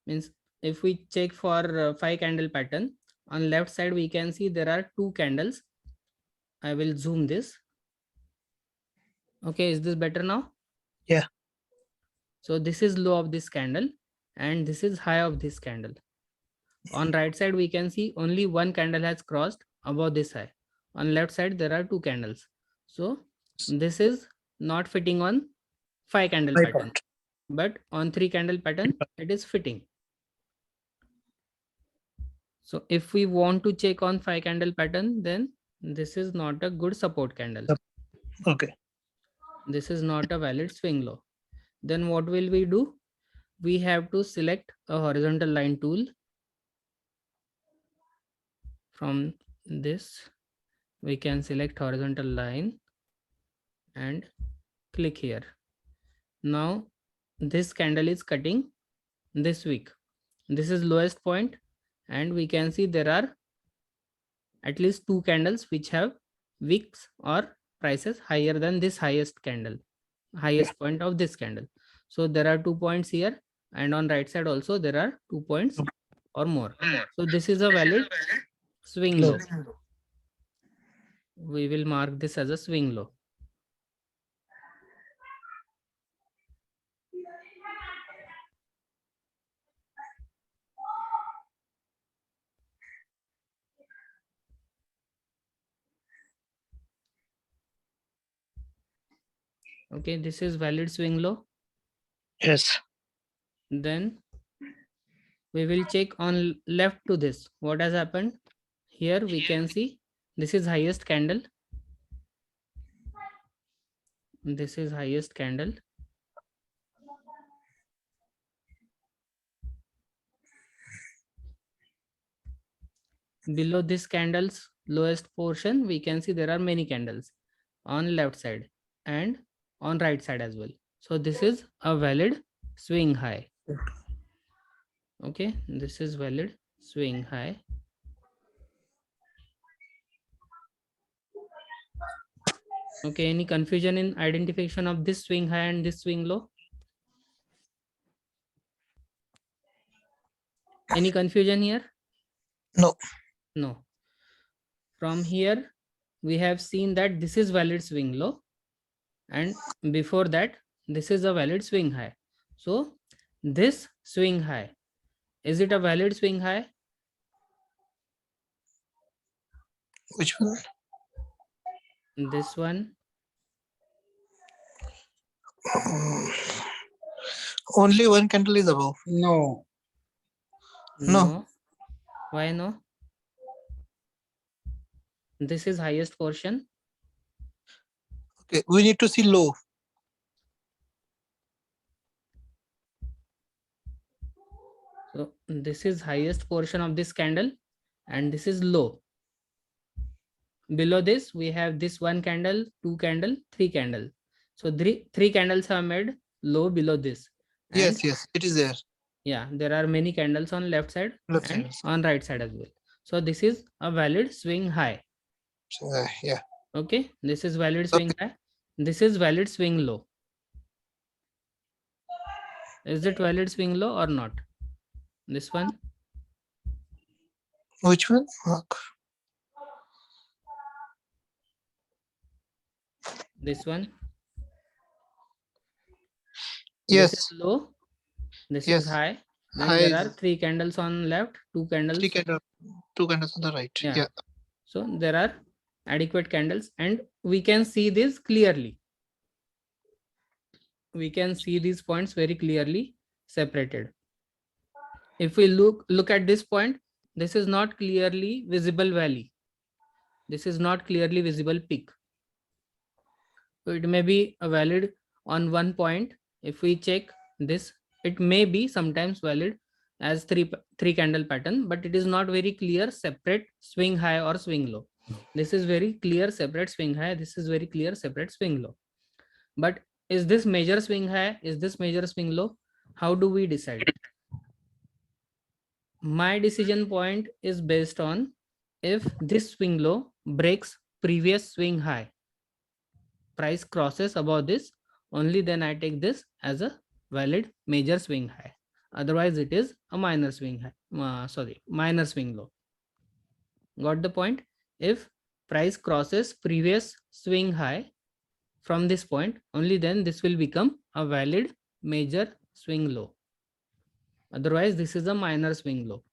means if we check for 5 candle pattern, on left side we can see there are 2 candles. I will zoom this. Okay, is this better now? Yeah. So this is low of this candle and this is high of this candle. On right side we can see only one candle has crossed above this high. On left side there are 2 candles. So this is not fitting on 5 candle 5 pattern, point. but on 3 candle pattern it is fitting. So if we want to check on 5 candle pattern, then this is not a good support candle. Okay. This is not a valid swing low. Then what will we do? We have to select a horizontal line tool. From this we can select horizontal line and click here. Now this candle is cutting this week. This is lowest point, and we can see there are at least 2 candles which have wicks or prices higher than this highest candle, highest point of this candle. So there are 2 points here, and on right side also there are 2 points or more. So this is a valid swing low. We will mark this as a swing low. Okay, this is valid swing low. Yes. Then we will check on left to this. What has happened? Here we can see this is highest candle. This is highest candle. Below this candle's lowest portion, we can see there are many candles on left side and on right side as well. So this is a valid swing high. Okay, this is valid swing high. Okay, any confusion in identification of this swing high and this swing low? Any confusion here? No. No. From here, we have seen that this is valid swing low, and before that, this is a valid swing high. So this swing high, is it a valid swing high? Which one? This one. Only one candle is above. No. No. Why no? This is highest portion. Okay, we need to see low. So this is highest portion of this candle and this is low. Below this, we have this one candle, two candle, three candle. So three candles are made low below this. And Yes, it is there. yeah, there are many candles on left side Left and side. on right side as well. So this is a valid swing high. Yeah. Okay, this is valid swing high. This is valid swing low. Is it valid swing low or not? This one? Which one? Mark. This one? Yes. This is low. This Yes. is high. Then High there is are three candles on left, two candles. two candles on the right. Yeah. Yeah. So there are adequate candles and we can see this clearly. We can see these points very clearly separated. If we look at this point, this is not clearly visible valley. This is not clearly visible peak. So it may be a valid on one point. If we check this, it may be sometimes valid as three candle pattern, but it is not very clear separate swing high or swing low. This is very clear separate swing high. This is very clear separate swing low. But is this major swing high? Is this major swing low? How do we decide? My decision point is based on if this swing low breaks previous swing high. Price crosses above this, only then I take this as a valid major swing high. Otherwise, it is a minor swing high. Minor swing low. Got the point? If price crosses previous swing high from this point, only then this will become a valid major swing low. Otherwise, this is a minor swing low.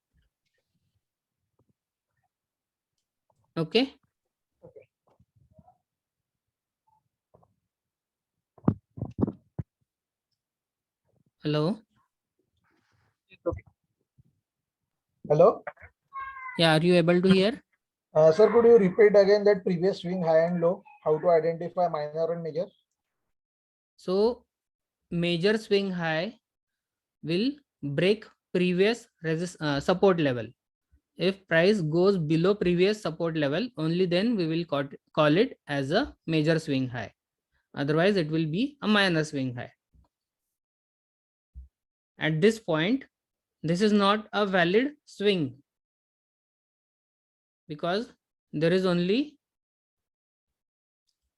Okay. Hello. Hello, Yeah, are you able to hear? sir, could you repeat again that previous swing high and low? How to identify minor and major? So major swing high will break previous support level. If price goes below previous support level, only then we will call it as a major swing high. Otherwise, it will be a minor swing high. At this point, this is not a valid swing because there is only,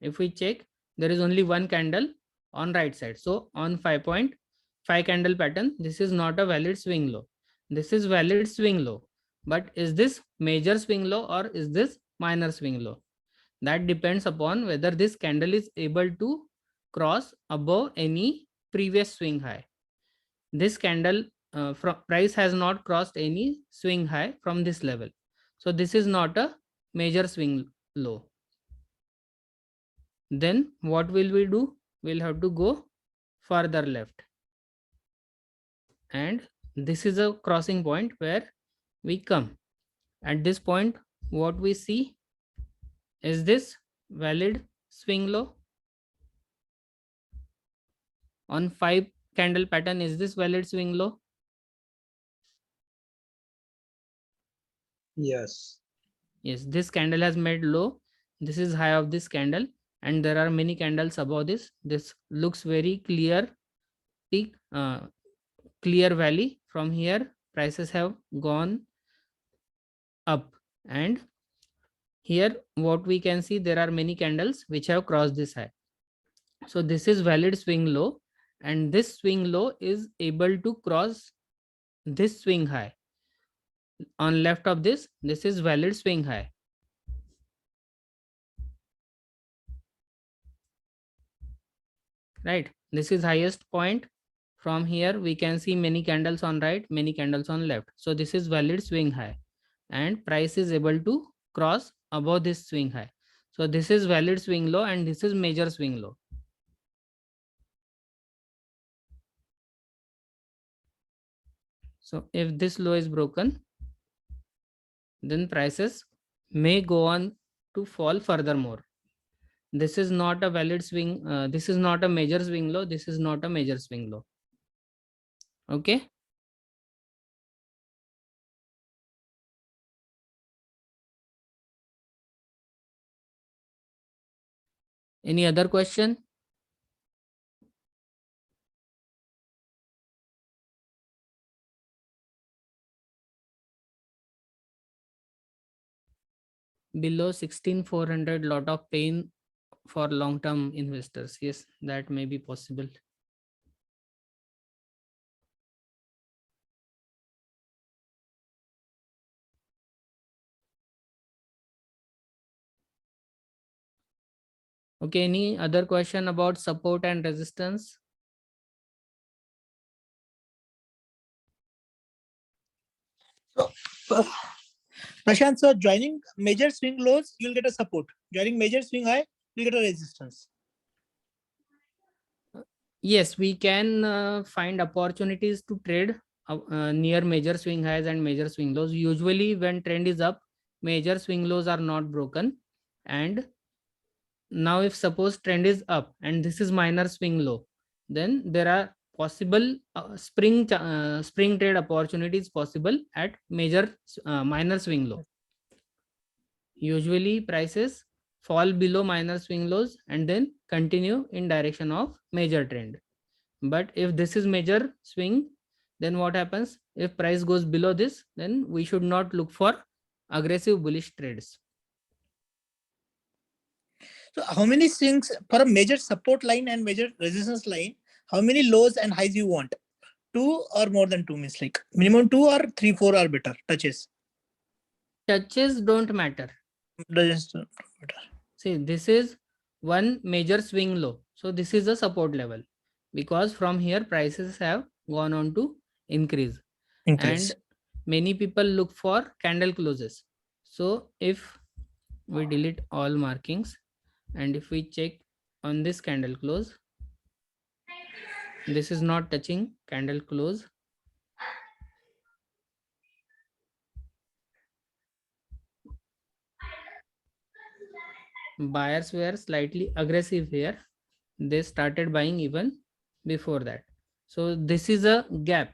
if we check, there is only one candle on right side. So on 5.5 candle pattern, this is not a valid swing low. This is valid swing low. But is this major swing low or is this minor swing low? That depends upon whether this candle is able to cross above any previous swing high. This candle from price has not crossed any swing high from this level. So this is not a major swing low. Then what will we do? We'll have to go further left. And this is a crossing point where we come. At this point, what we see is this valid swing low. On 5 candle pattern, is this valid swing low? Yes. Yes, this candle has made low. This is high of this candle and there are many candles above this. This looks very clear peak, clear valley. From here, prices have gone up and here what we can see, there are many candles which have crossed this high. So this is valid swing low and this swing low is able to cross this swing high. On left of this is valid swing high. Right, this is highest point. From here we can see many candles on right, many candles on left. So this is valid swing high and price is able to cross above this swing high. So this is valid swing low and this is major swing low. So if this low is broken, then prices may go on to fall furthermore. This is not a valid swing. This is not a major swing low. This is not a major swing low. Okay. Any other question? Below 16,400, lot of pain for long-term investors. Yes, that may be possible. Okay, any other question about support and resistance? So, Prashant, so joining major swing lows, you'll get a support. Joining major swing high, you'll get a resistance. Yes, we can find opportunities to trade near major swing highs and major swing lows. Usually when trend is up, major swing lows are not broken. And now if suppose trend is up and this is minor swing low, then there are possible spring trade opportunities possible at major minor swing low. Usually prices fall below minor swing lows and then continue in direction of major trend. But if this is major swing, then what happens? If price goes below this, then we should not look for aggressive bullish trades. So how many swings for a major support line and major resistance line? How many lows and highs you want? 2 or more than 2 means like minimum 2 or 3, 4 are better. Touches. Touches don't matter. Doesn't matter. See, this is one major swing low. So this is a support level because from here prices have gone on to increase. Increase. And many people look for candle closes. So if we delete all markings and if we check on this candle close, this is not touching candle close. Buyers were slightly aggressive here. They started buying even before that. So this is a gap.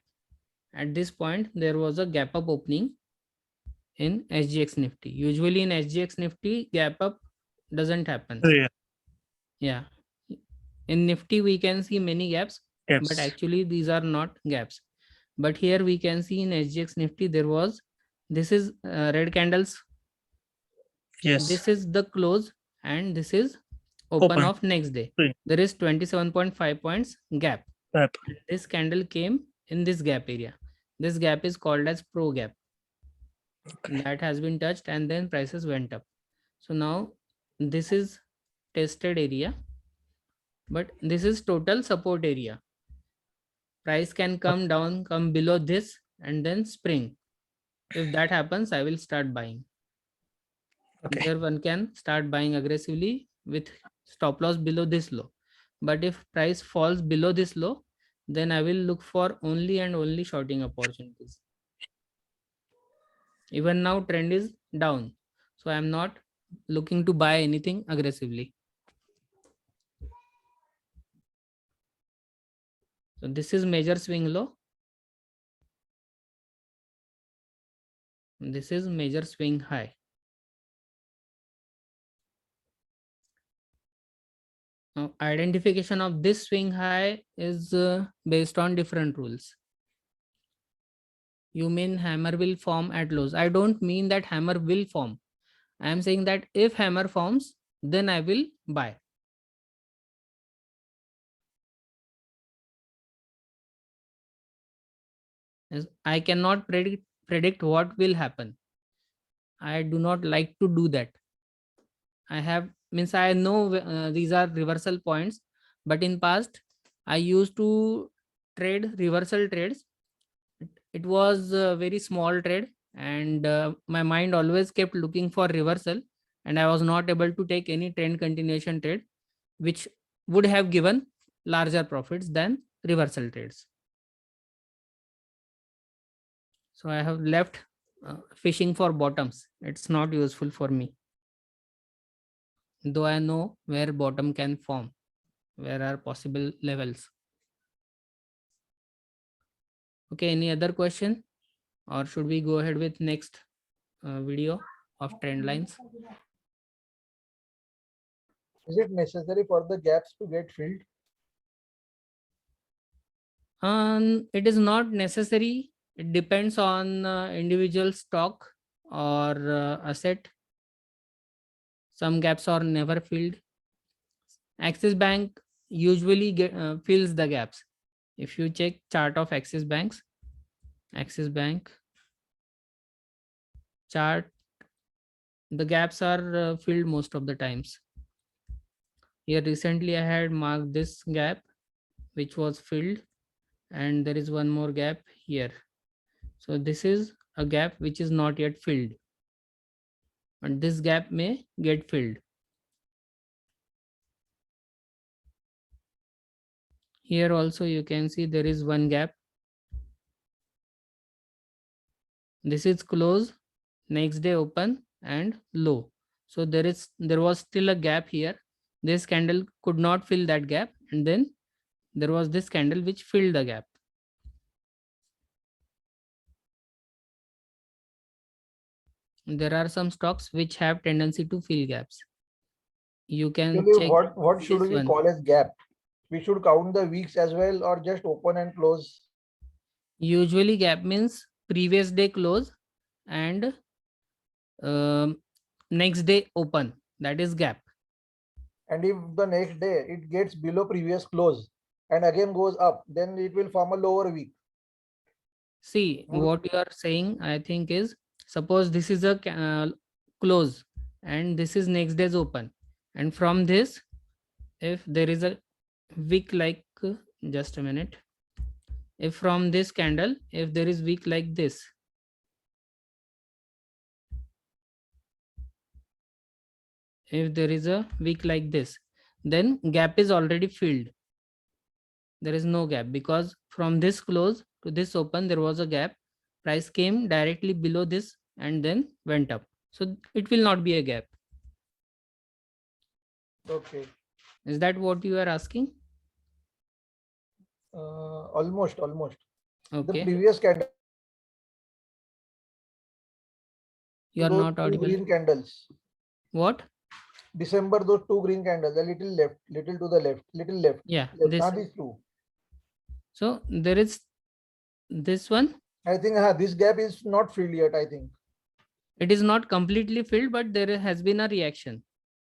At this point, there was a gap up opening in SGX Nifty. Usually in SGX Nifty, gap up doesn't happen. Yeah. Yeah. In Nifty, we can see many gaps, Yes. but actually these are not gaps. But here we can see in SGX Nifty, there was, this is red candles. Yes. This is the close and this is open of next day. There is 27.5 points gap. This candle came in this gap area. This gap is called as pro gap. Okay. That has been touched and then prices went up. So now this is tested area, but this is total support area. Price can come down, come below this and then spring. If that happens, I will start buying. Okay. There one can start buying aggressively with stop loss below this low. But if price falls below this low, then I will look for only and only shorting opportunities. Even now trend is down. So I am not looking to buy anything aggressively. So this is major swing low. This is major swing high. Now, identification of this swing high is based on different rules. You mean hammer will form at lows. I don't mean that hammer will form. I am saying that if hammer forms, then I will buy. I cannot predict what will happen. I do not like to do that. I know these are reversal points, but in past I used to trade reversal trades. It was a very small trade and my mind always kept looking for reversal and I was not able to take any trend continuation trade which would have given larger profits than reversal trades. So I have left fishing for bottoms. It's not useful for me. Though I know where bottom can form, where are possible levels. Okay, any other question? Or should we go ahead with next video of trend lines? Is it necessary for the gaps to get filled? It is not necessary. It depends on individual stock or asset. Some gaps are never filled. Axis Bank usually fills the gaps. If you check chart of Axis Bank chart, the gaps are filled most of the times. Here recently I had marked this gap which was filled, and there is one more gap here. So this is a gap which is not yet filled, and this gap may get filled. Here also you can see there is one gap. This is close, next day open and low. So there was still a gap here. This candle could not fill that gap, and then there was this candle which filled the gap. There are some stocks which have tendency to fill gaps. You can Actually, check what should this we one. call as gap? We should count the weeks as well, or just open and close? Usually gap means previous day close and next day open. That is gap. And if the next day it gets below previous close and again goes up, then it will form a lower week. See, Would- what you are saying, I think, is suppose this is a close and this is next day's open. And from this, if there is a wick like, just a minute, if from this candle, if there is wick like this, if there is a wick like this, then gap is already filled. There is no gap because from this close to this open, there was a gap. Price came directly below this and then went up. So it will not be a gap. Okay. Is that what you are asking? Almost. The Okay. previous candle, You are those not two audible. green candles. What? December, those two green candles, a little left, little to the left, little left. Yeah, Left. this. These two. So there is this one. I think this gap is not filled yet, I think. It is not completely filled, but there has been a reaction.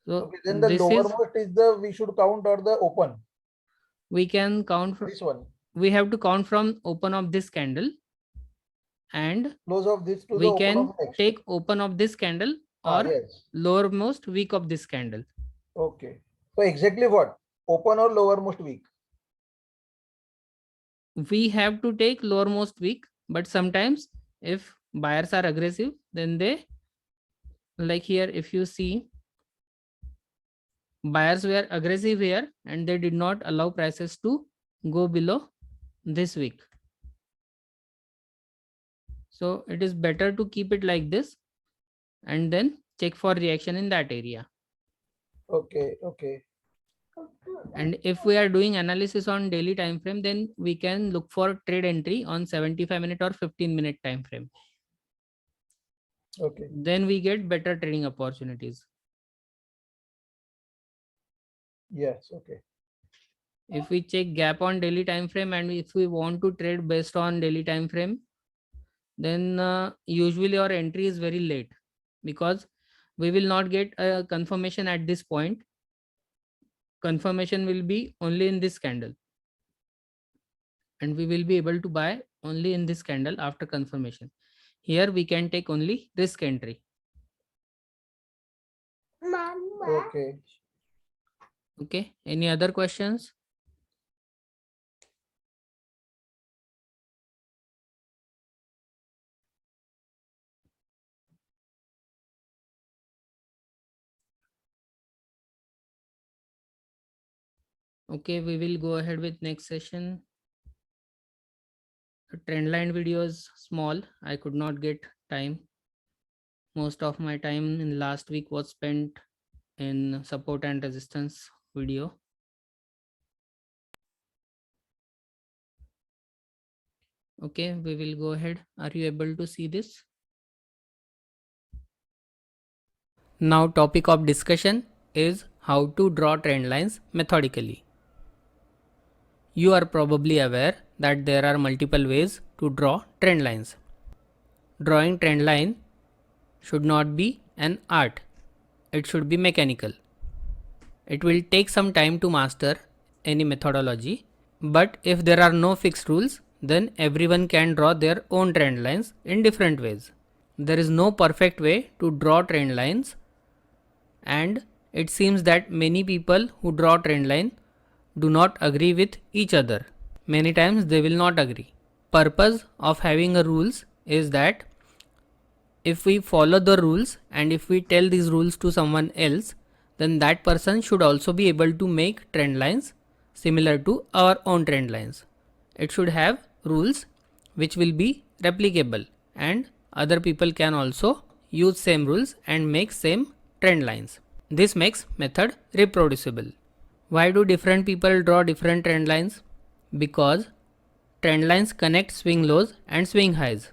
So Okay, then the this is, lowermost is the we should count or the open. we can count from, This one. we have to count from open of this candle, and Close of this to the we open can of next. take open of this candle or Yes. lowermost week of this candle. Okay. So exactly what? Open or lowermost week? We have to take lowermost week, but sometimes if buyers are aggressive, then they, like here, if you see, buyers were aggressive here and they did not allow prices to go below this week. So it is better to keep it like this and then check for reaction in that area. Okay. Okay. And if we are doing analysis on daily time frame, then we can look for trade entry on 75-minute or 15-minute time frame. Okay. Then we get better trading opportunities. Yes. Okay. If we check gap on daily time frame and if we want to trade based on daily time frame, then usually our entry is very late because we will not get a confirmation at this point. Confirmation will be only in this candle, and we will be able to buy only in this candle after confirmation. Here we can take only risk entry. Okay. Okay, any other questions? Okay, we will go ahead with next session. The trend line video is small. I could not get time. Most of my time in last week was spent in support and resistance video. Okay, we will go ahead. Are you able to see this? Now topic of discussion is how to draw trend lines methodically. You are probably aware that there are multiple ways to draw trend lines. Drawing trend line should not be an art. It should be mechanical. It will take some time to master any methodology, but if there are no fixed rules, then everyone can draw their own trend lines in different ways. There is no perfect way to draw trend lines, and it seems that many people who draw trend line do not agree with each other. Many times they will not agree. Purpose of having a rules is that if we follow the rules and if we tell these rules to someone else, then that person should also be able to make trend lines similar to our own trend lines. It should have rules which will be replicable, and other people can also use same rules and make same trend lines. This makes method reproducible. Why do different people draw different trend lines? Because trend lines connect swing lows and swing highs,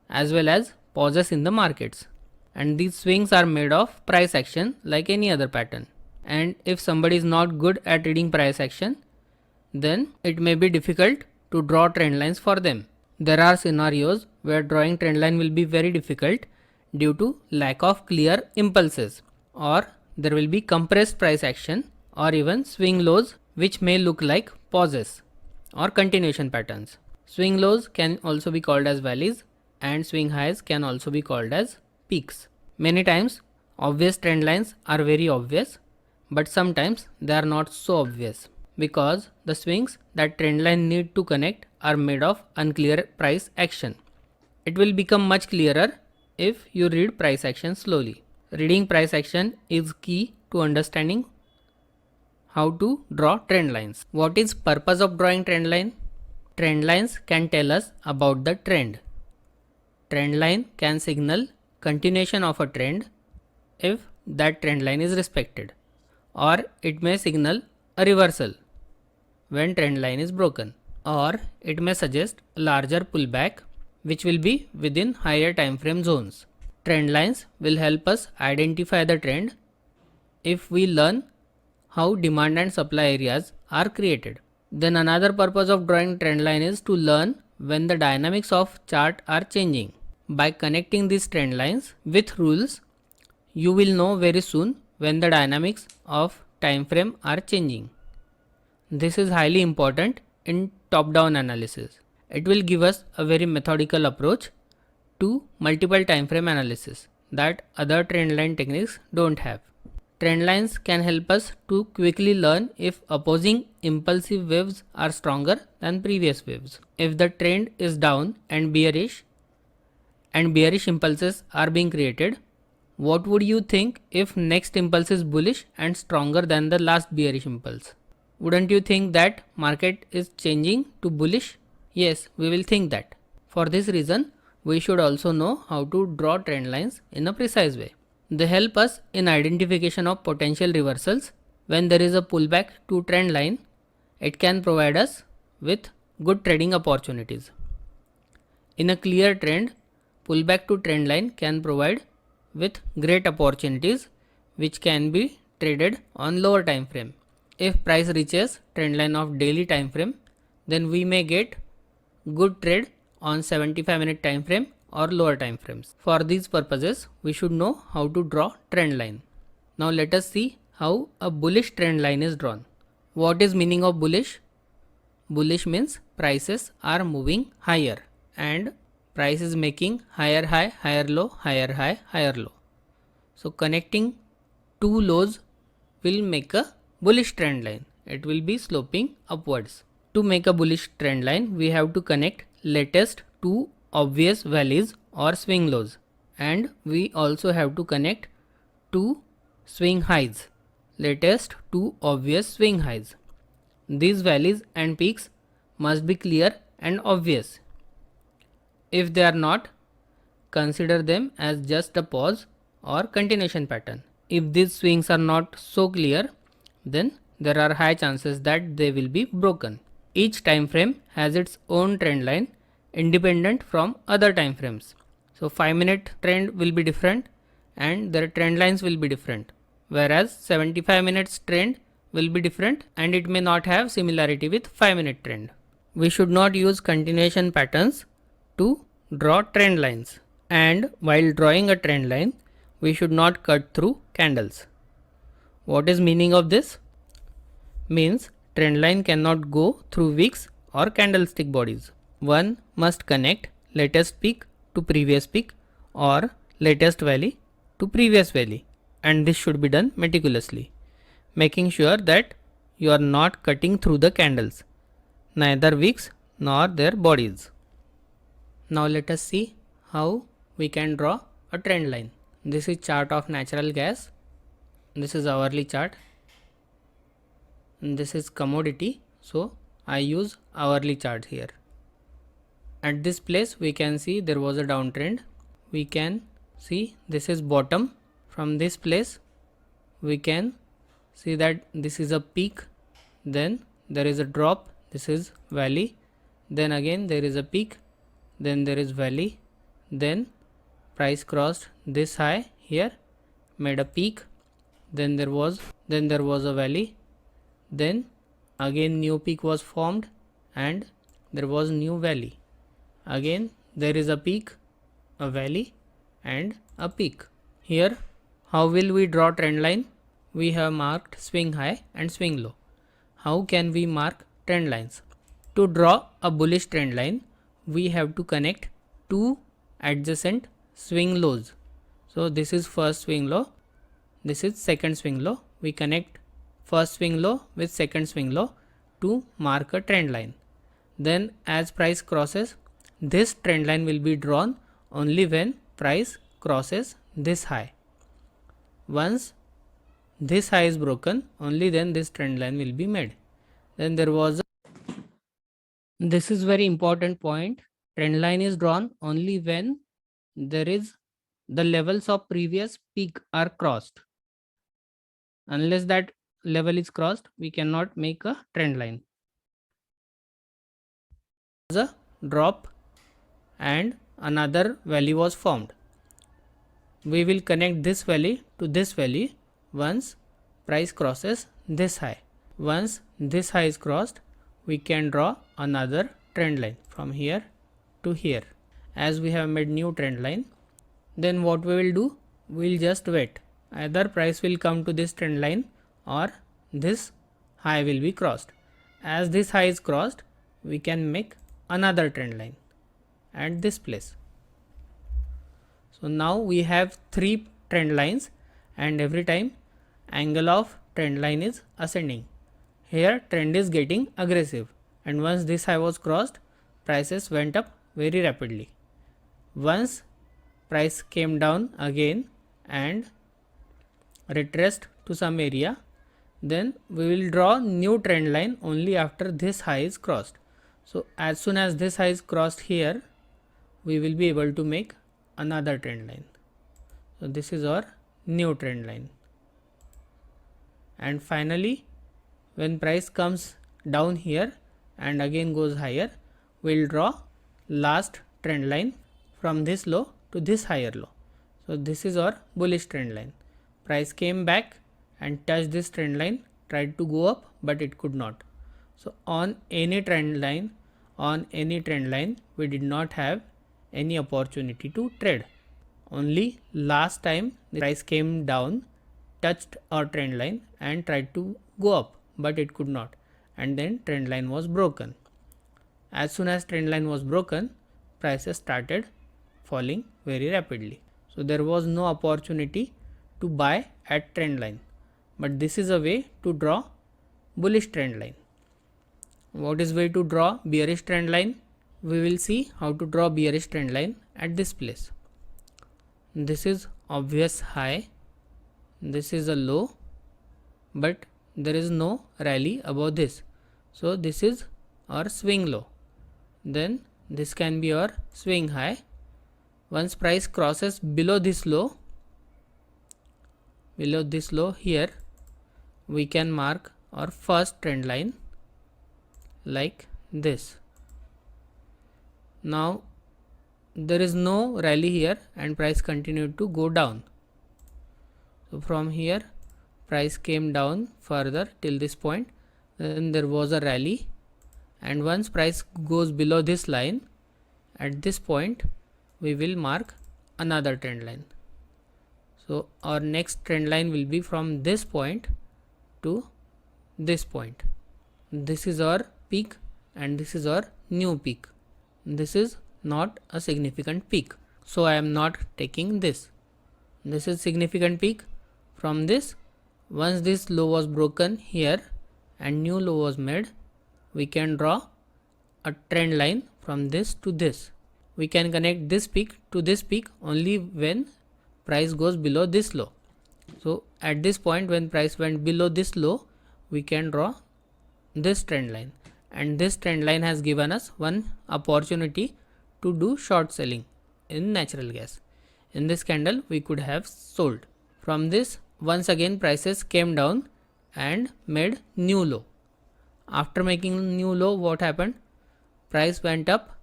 as well as pauses in the markets, and these swings are made of price action like any other pattern. And if somebody is not good at reading price action, then it may be difficult to draw trend lines for them. There are scenarios where drawing trend line will be very difficult due to lack of clear impulses, or there will be compressed price action, or even swing lows which may look like pauses or continuation patterns. Swing lows can also be called as valleys, and swing highs can also be called as peaks. Many times obvious trend lines are very obvious, but sometimes they are not so obvious, because the swings that trend line need to connect are made of unclear price action. It will become much clearer if you read price action slowly. Reading price action is key to understanding how to draw trend lines. What is purpose of drawing trend line? Trend lines can tell us about the trend. Trend line can signal continuation of a trend if that trend line is respected, or it may signal a reversal when trend line is broken, or it may suggest a larger pullback which will be within higher time frame zones. Trend lines will help us identify the trend if we learn how demand and supply areas are created. Then another purpose of drawing trend line is to learn when the dynamics of chart are changing. By connecting these trend lines with rules, you will know very soon when the dynamics of time frame are changing. This is highly important in top-down analysis. It will give us a very methodical approach to multiple time frame analysis that other trend line techniques don't have. Trend lines can help us to quickly learn if opposing impulsive waves are stronger than previous waves. If the trend is down and bearish impulses are being created, what would you think if next impulse is bullish and stronger than the last bearish impulse? Wouldn't you think that market is changing to bullish? Yes, we will think that. For this reason, we should also know how to draw trend lines in a precise way. They help us in identification of potential reversals. When there is a pullback to trend line, it can provide us with good trading opportunities. In a clear trend, pullback to trend line can provide with great opportunities which can be traded on lower time frame. If price reaches trend line of daily time frame, then we may get good trade on 75-minute time frame or lower time frames. For these purposes, we should know how to draw trend line. Now let us see how a bullish trend line is drawn. What is meaning of bullish? Bullish means prices are moving higher and price is making higher high, higher low, higher high, higher low. So connecting two lows will make a bullish trend line. It will be sloping upwards. To make a bullish trend line, we have to connect latest two obvious valleys or swing lows, and we also have to connect two swing highs, latest two obvious swing highs. These valleys and peaks must be clear and obvious. If they are not, consider them as just a pause or continuation pattern. If these swings are not so clear, then there are high chances that they will be broken. Each time frame has its own trend line independent from other time frames. So 5-minute trend will be different and their trend lines will be different, whereas 75 minutes trend will be different and it may not have similarity with 5-minute trend. We should not use continuation patterns to draw trend lines, and while drawing a trend line we should not cut through candles. What is meaning of this? Means trend line cannot go through wicks or candlestick bodies. One must connect latest peak to previous peak or latest valley to previous valley, and this should be done meticulously, making sure that you are not cutting through the candles, neither wicks nor their bodies. Now let us see how we can draw a trend line. This is chart of natural gas. This is hourly chart. And this is commodity, so I use hourly chart here. At this place we can see there was a downtrend. We can see this is bottom. From this place we can see that this is a peak, then there is a drop, this is valley, then again there is a peak, then there is valley, then price crossed this high here, made a peak, then there was a valley, then again new peak was formed and there was new valley. Again there is a peak, a valley and a peak. Here how will we draw trend line? We have marked swing high and swing low. How can we mark trend lines? To draw a bullish trend line, we have to connect two adjacent swing lows. So this is first swing low, this is second swing low. We connect first swing low with second swing low to mark a trend line. Then as price crosses, this trend line will be drawn only when price crosses this high. Once this high is broken, only then this trend line will be made. Then there was this is very important point. Trend line is drawn only when there is the levels of previous peak are crossed. Unless that level is crossed, we cannot make a trend line. There was a drop and another valley was formed. We will connect this valley to this valley once price crosses this high. Once this high is crossed, we can draw another trend line from here to here. As we have made new trend line, then what we will do? We will just wait. Either price will come to this trend line or this high will be crossed. As this high is crossed, we can make another trend line at this place. So now we have 3 trend lines and every time angle of trend line is ascending. Here trend is getting aggressive and once this high was crossed, prices went up very rapidly. Once price came down again and retraced to some area, then we will draw new trend line only after this high is crossed. So as soon as this high is crossed here, we will be able to make another trend line. So this is our new trend line. And finally, when price comes down here and again goes higher, we will draw last trend line from this low to this higher low. So this is our bullish trend line. Price came back and touched this trend line, tried to go up but it could not. So on any trend line, we did not have any opportunity to trade. Only last time the price came down, touched our trend line and tried to go up but it could not, and then trend line was broken. As soon as trend line was broken, prices started falling very rapidly. So there was no opportunity to buy at trend line, but this is a way to draw bullish trend line. What is way to draw bearish trend line? We will see how to draw bearish trend line at this place. This is obvious high, this is a low, but there is no rally above this. So this is our swing low. Then This can be our swing high. Once price crosses below this low here, we can mark our first trend line like this. Now there is no rally here and price continued to go down. So from here price came down further till this point, then there was a rally, and once price goes below this line, at this point we will mark another trend line. So our next trend line will be from this point to this point. This is our peak and this is our new peak. This is not a significant peak, so I am not taking this. This is significant peak. From this, once this low was broken here and new low was made, we can draw a trend line from this to this. We can connect this peak to this peak only when price goes below this low. So at this point, when price went below this low, we can draw this trend line, and this trend line has given us one opportunity to do short selling in natural gas. In this candle we could have sold. From this, once again prices came down and made new low. After making new low, what happened? Price went up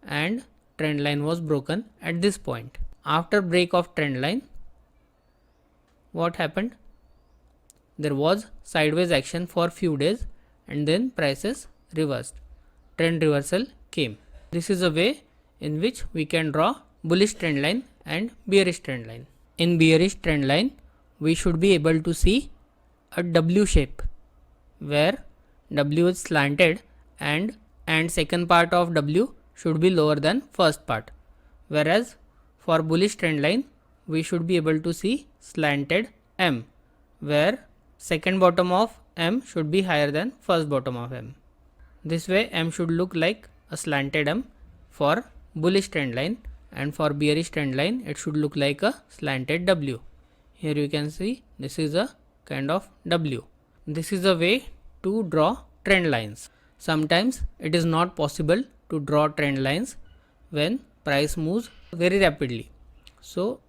and trend line was broken at this point. After break of trend line, what happened? There was sideways action for few days and then prices reversed. Trend reversal came. This is a way in which we can draw bullish trend line and bearish trend line. In bearish trend line, we should be able to see a W shape where W is slanted and second part of W should be lower than first part. Whereas for bullish trend line, we should be able to see slanted M where second bottom of M should be higher than first bottom of M. This way M should look like a slanted M for bullish trend line, and for bearish trend line it should look like a slanted W. Here you can see this is a kind of W. This is a way to draw trend lines. Sometimes it is not possible to draw trend lines when price moves very rapidly. So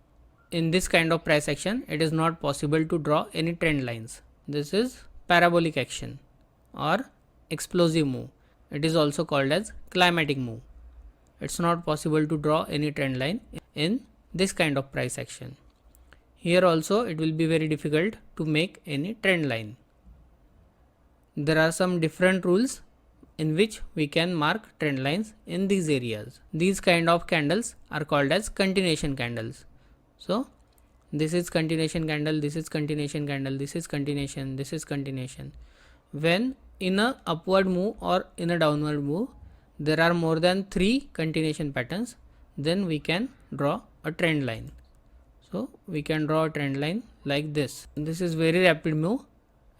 in this kind of price action, it is not possible to draw any trend lines. This is parabolic action or explosive move. It is also called as climatic move. It's not possible to draw any trend line in this kind of price action. Here also it will be very difficult to make any trend line. There are some different rules in which we can mark trend lines in these areas. These kind of candles are called as continuation candles. So this is continuation candle, this is continuation candle, this is continuation, this is continuation. When in a upward move or in a downward move there are more than 3 continuation patterns, then we can draw a trend line. So we can draw a trend line like this. This is very rapid move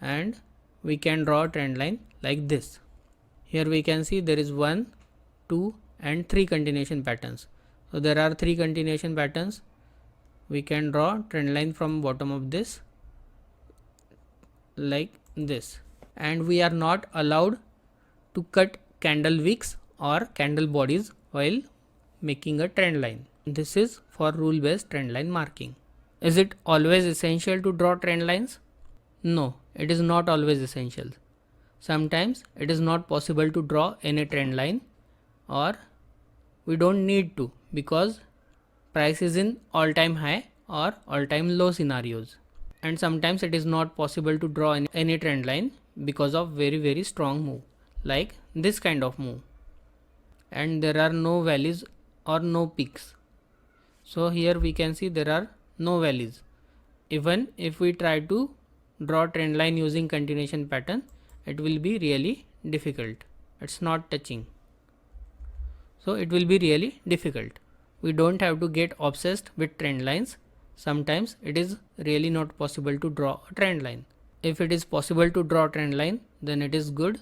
and we can draw a trend line like this. Here we can see there is 1, 2 and 3 continuation patterns. So there are 3 continuation patterns. We can draw trend line from bottom of this like this, and we are not allowed to cut candle wicks or candle bodies while making a trend line. This is for rule based trend line marking. Is it always essential to draw trend lines? No, it is not always essential. Sometimes it is not possible to draw any trend line, or we don't need to because price is in all time high or all time low scenarios, and sometimes it is not possible to draw any trend line because of very strong move like this kind of move, and there are no valleys or no peaks. So here we can see there are no valleys. Even if we try to draw trend line using continuation pattern, it will be really difficult. It's not touching, so it will be really difficult. We don't have to get obsessed with trend lines. Sometimes it is really not possible to draw a trend line. If it is possible to draw a trend line, then it is good.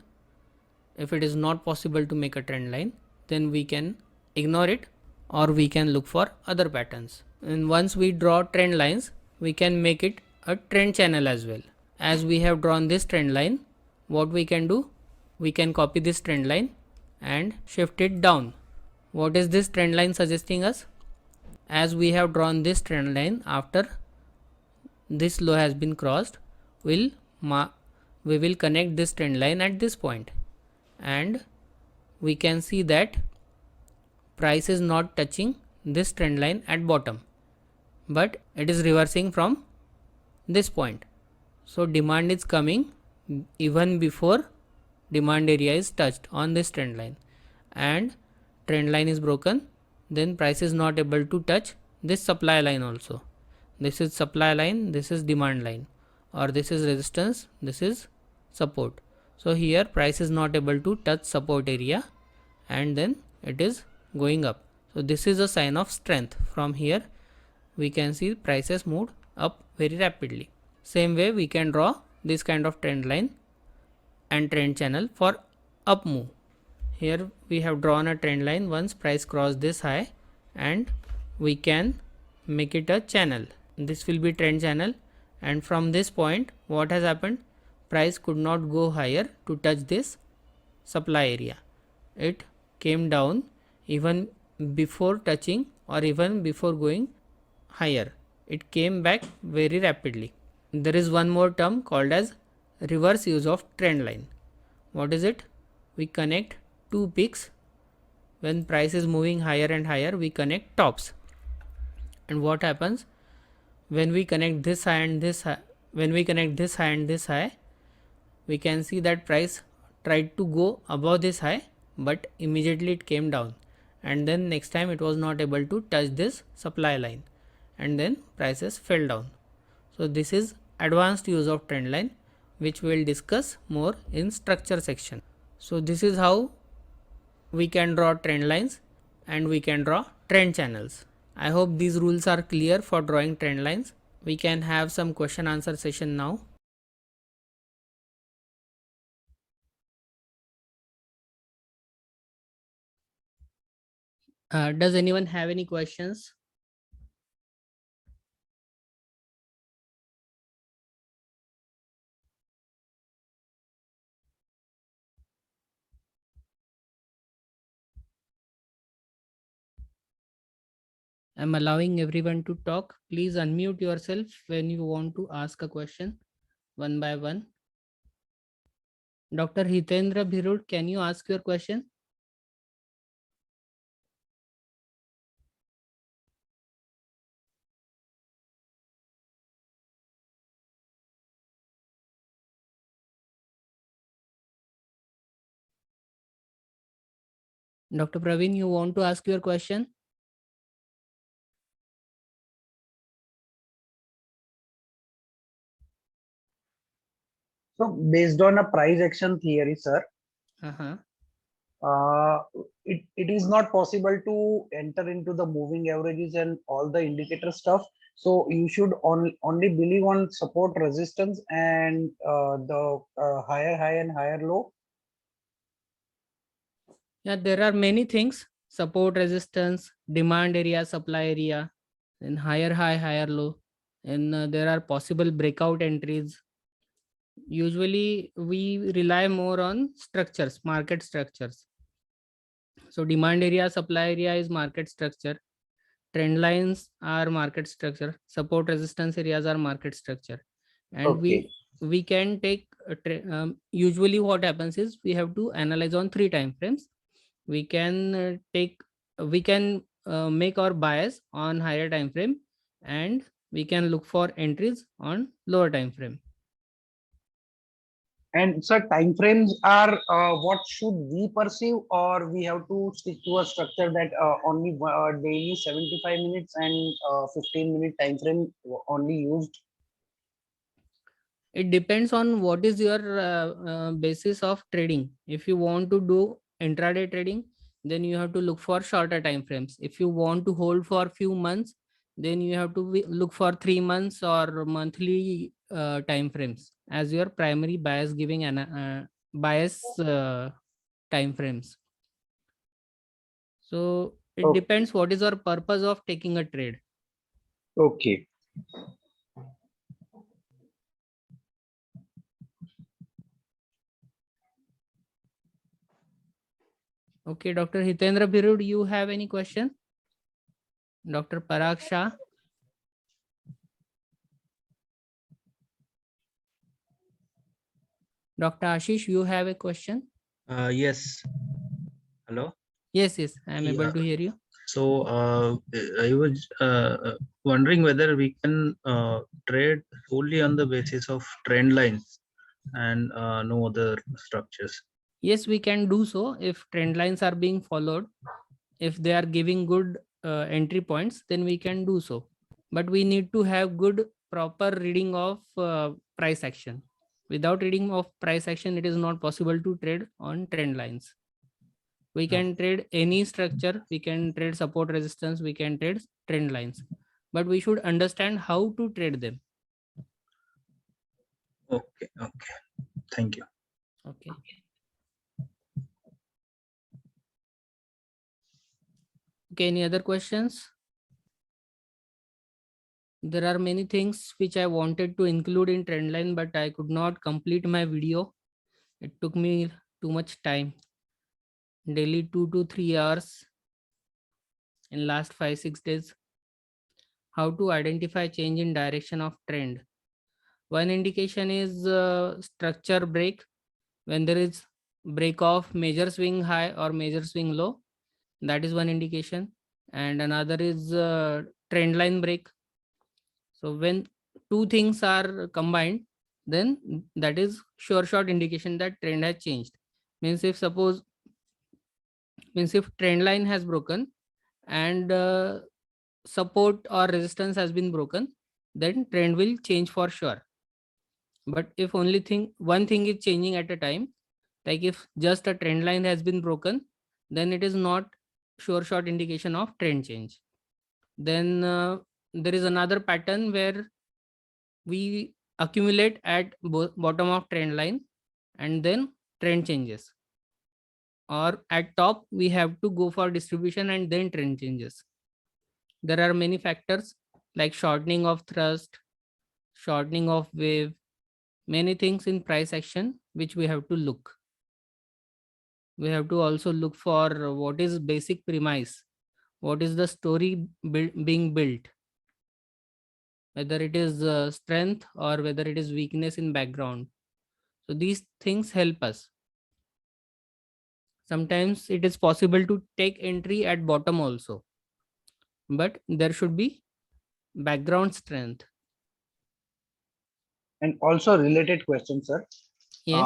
If it is not possible to make a trend line, then we can ignore it or we can look for other patterns. And once we draw trend lines, we can make it a trend channel as well. As we have drawn this trend line, what we can do? We can copy this trend line and shift it down What is this trend line suggesting us? As we have drawn this trend line, after this low has been crossed, we will connect this trend line at this point, and we can see that price is not touching this trend line at bottom, but it is reversing from this point. So demand is coming even before demand area is touched on this trend line, and trend line is broken, then price is not able to touch this supply line also. This is supply line, this is demand line, or this is resistance, this is support. So here price is not able to touch support area, and then it is going up. So this is a sign of strength. From here we can see prices moved up very rapidly. Same way we can draw this kind of trend line and trend channel for up move. Here we have drawn a trend line once price crossed this high, and we can make it a channel. This will be trend channel, and from this point what has happened, price could not go higher to touch this supply area. It came down even before touching or even before going higher. It came back very rapidly. There is one more term called as reverse use of trend line. What is it? We connect two peaks. When price is moving higher and higher, we connect tops. And what happens when we connect this high and this high? When we connect this high and this high, we can see that price tried to go above this high, but immediately it came down, and then next time it was not able to touch this supply line, and then prices fell down. So this is advanced use of trend line, which we will discuss more in structure section. So this is how we can draw trend lines and we can draw trend channels. I hope these rules are clear for drawing trend lines. We can have some question answer session now. Does anyone have any questions? I'm allowing everyone to talk. Please unmute yourself when you want to ask a question one by one. Dr. Hitendra Bhirud, can you ask your question? Dr. Praveen, you want to ask your question? So based on a price action theory, sir, Uh-huh. it is not possible to enter into the moving averages and all the indicator stuff. So you should only believe on support, resistance, and the higher high and higher low. Yeah, there are many things: support, resistance, demand area, supply area, and higher high, higher low. And there are possible breakout entries. Usually we rely more on structures, market structures. So demand area, supply area is market structure. Trend lines are market structure. Support resistance areas are market structure. And Okay. we can take usually what happens is we have to analyze on 3 time frames. We can make our bias on higher time frame, and we can look for entries on lower time frame. And sir, time frames are what should we perceive, or we have to stick to a structure that only daily 75 minutes and 15-minute time frame only used? It depends on what is your basis of trading. If you want to do intraday trading, then you have to look for shorter time frames. If you want to hold for few months, then you have to look for 3 months or monthly time frames as your primary bias giving bias time frames. So it Okay. depends what is your purpose of taking a trade. Okay. Okay, Dr. Hitendra Birud, you have any question? Dr. Parag Shah? Dr. Ashish, you have a question? Yes. Hello. Yes, I am able Yeah. to hear you. So I was wondering whether we can trade solely on the basis of trend lines and no other structures. Yes, we can do so if trend lines are being followed. If they are giving good entry points, then we can do so. But we need to have good proper reading of price action. Without reading of price action, it is not possible to trade on trend lines. We can trade any structure, we can trade support resistance, we can trade trend lines, but we should understand how to trade them. Okay. Okay. Thank you. Okay. Okay, any other questions? There are many things which I wanted to include in trendline, but I could not complete my video. It took me too much time. Daily 2 to 3 hours in last 5-6 days. How to identify change in direction of trend. One indication is structure break. When there is break of major swing high or major swing low, that is one indication. And another is trend line break. So when two things are combined, then that is sure shot indication that trend has changed. Means if trend line has broken and support or resistance has been broken, then trend will change for sure. But if one thing is changing at a time, like if just a trend line has been broken, then it is not sure shot indication of trend change. Then there is another pattern where we accumulate at bottom of trend line and then trend changes, or at top we have to go for distribution and then trend changes. There are many factors like shortening of thrust, shortening of wave, many things in price action which we have to look. We have to also look for what is basic premise, what is the story being built, whether it is strength or whether it is weakness in background. So these things help us. Sometimes it is possible to take entry at bottom also, but there should be background strength. And also related question, sir. Yes.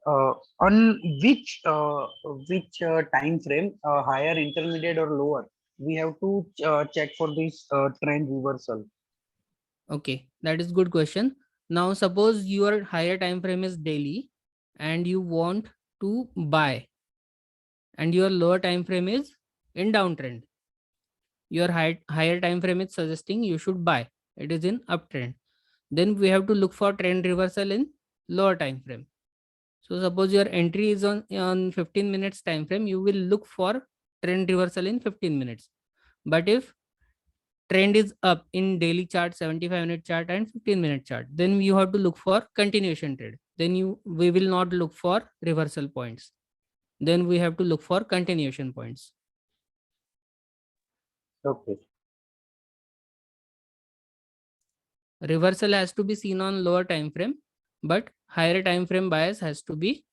On which time frame, higher, intermediate, or lower, we have to check for this trend reversal. Okay, that is good question. Now suppose your higher time frame is daily and you want to buy, and your lower time frame is in downtrend. Your higher time frame is suggesting you should buy, it is in uptrend. Then we have to look for trend reversal in lower time frame. So suppose your entry is on 15 minutes time frame, you will look for trend reversal in 15 minutes. But if trend is up in daily chart, 75-minute chart and 15-minute chart, then you have to look for continuation trade. Then we will not look for reversal points. Then we have to look for continuation points. Okay. Reversal has to be seen on lower time frame, but higher time frame bias has to be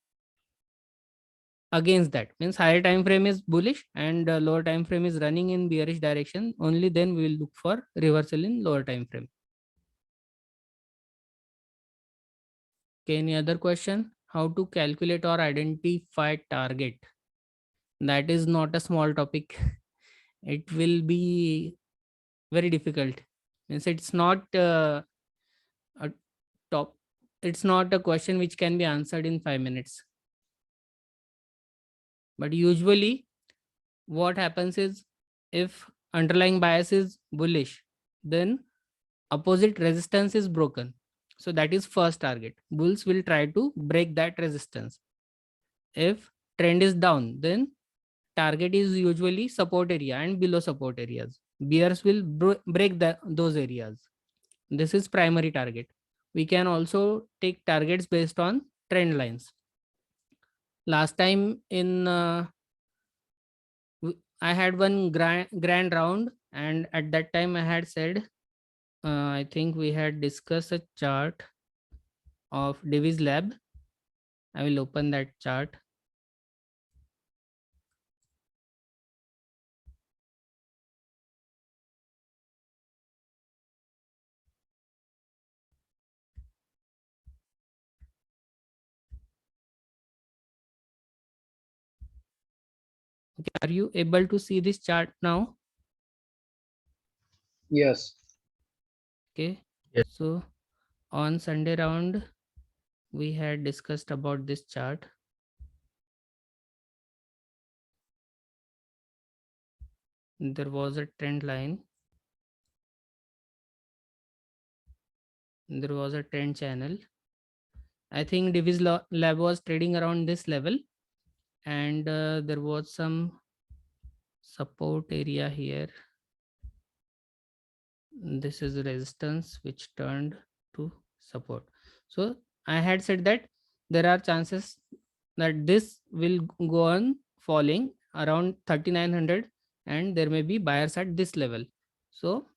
against that. Means higher time frame is bullish and lower time frame is running in bearish direction. Only then we will look for reversal in lower time frame. Okay, any other question? How to calculate or identify target? That is not a small topic. It will be very difficult. Means it's not a top. It's not a question which can be answered in 5 minutes. But usually what happens is, if underlying bias is bullish, then opposite resistance is broken. So that is first target. Bulls will try to break that resistance. If trend is down, then target is usually support area and below support areas. Bears will break those areas. This is primary target. We can also take targets based on trend lines. Last time in I had one grand round, and at that time I had said, I think we had discussed a chart of Davis lab. I will open that chart. Okay, are you able to see this chart now? Yes. Okay. Yes. So on Sunday round, we had discussed about this chart. There was a trend line. There was a trend channel. I think Davis lab was trading around this level, and there was some support area here. This is resistance which turned to support. So I had said that there are chances that this will go on falling around 3900, and there may be buyers at this level. So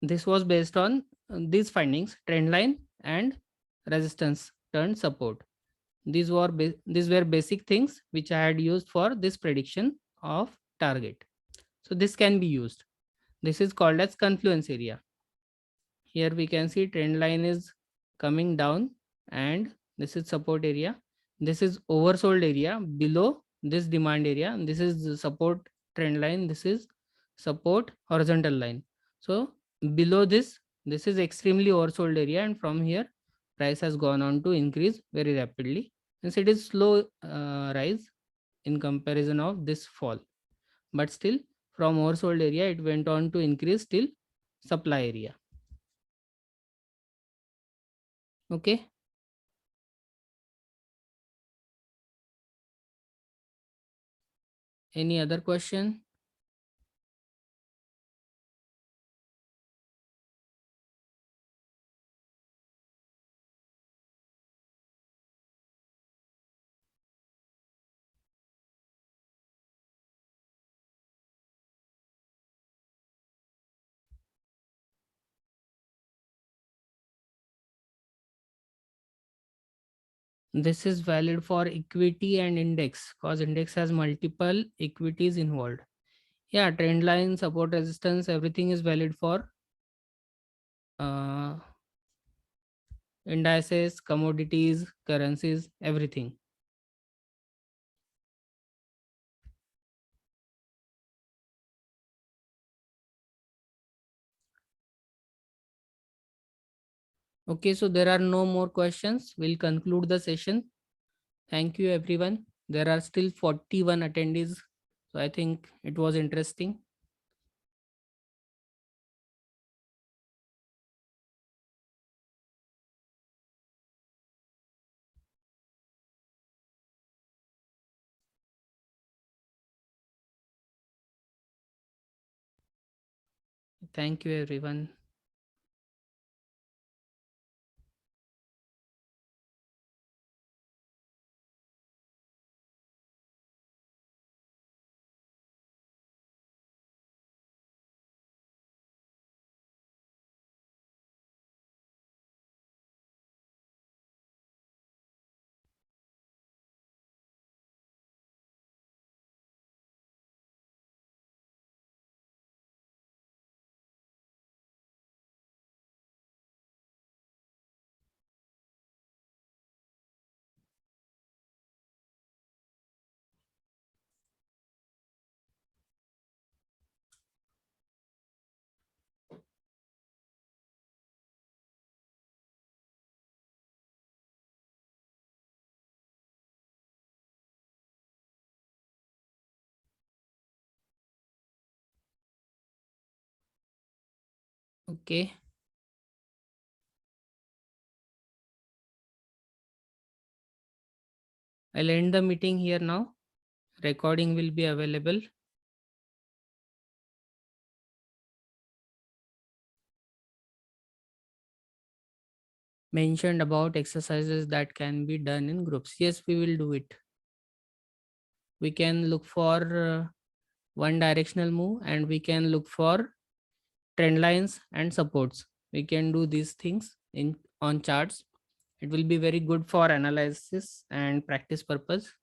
this was based on these findings: trend line and resistance turned support. These were basic things which I had used for this prediction of target. So this can be used. This is called as confluence area. Here we can see trend line is coming down, and this is support area. This is oversold area below this demand area. This is the support trend line. This is support horizontal line. So below this is extremely oversold area, and from here price has gone on to increase very rapidly. Since it is slow rise in comparison of this fall, but still from oversold area it went on to increase till supply area. Okay. Any other question? This is valid for equity and index, because index has multiple equities involved. Yeah, trend line, support, resistance, everything is valid for uh, indices, commodities, currencies, everything. Okay, so there are no more questions. We'll conclude the session. Thank you, everyone. There are still 41 attendees, so I think it was interesting. Thank you, everyone. Okay. I'll end the meeting here now. Recording will be available. Mentioned about exercises that can be done in groups. Yes, we will do it. we can look for one directional move, and we can look for trend lines and supports. We can do these things in on charts. It will be very good for analysis and practice purpose.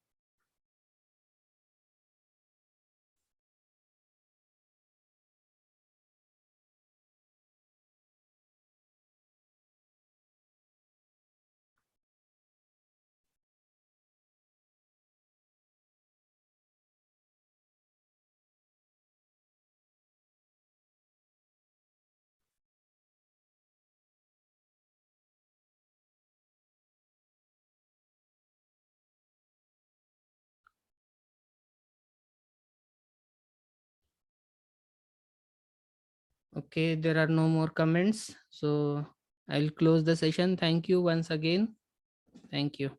Okay, there are no more comments, so I'll close the session. Thank you once again. Thank you.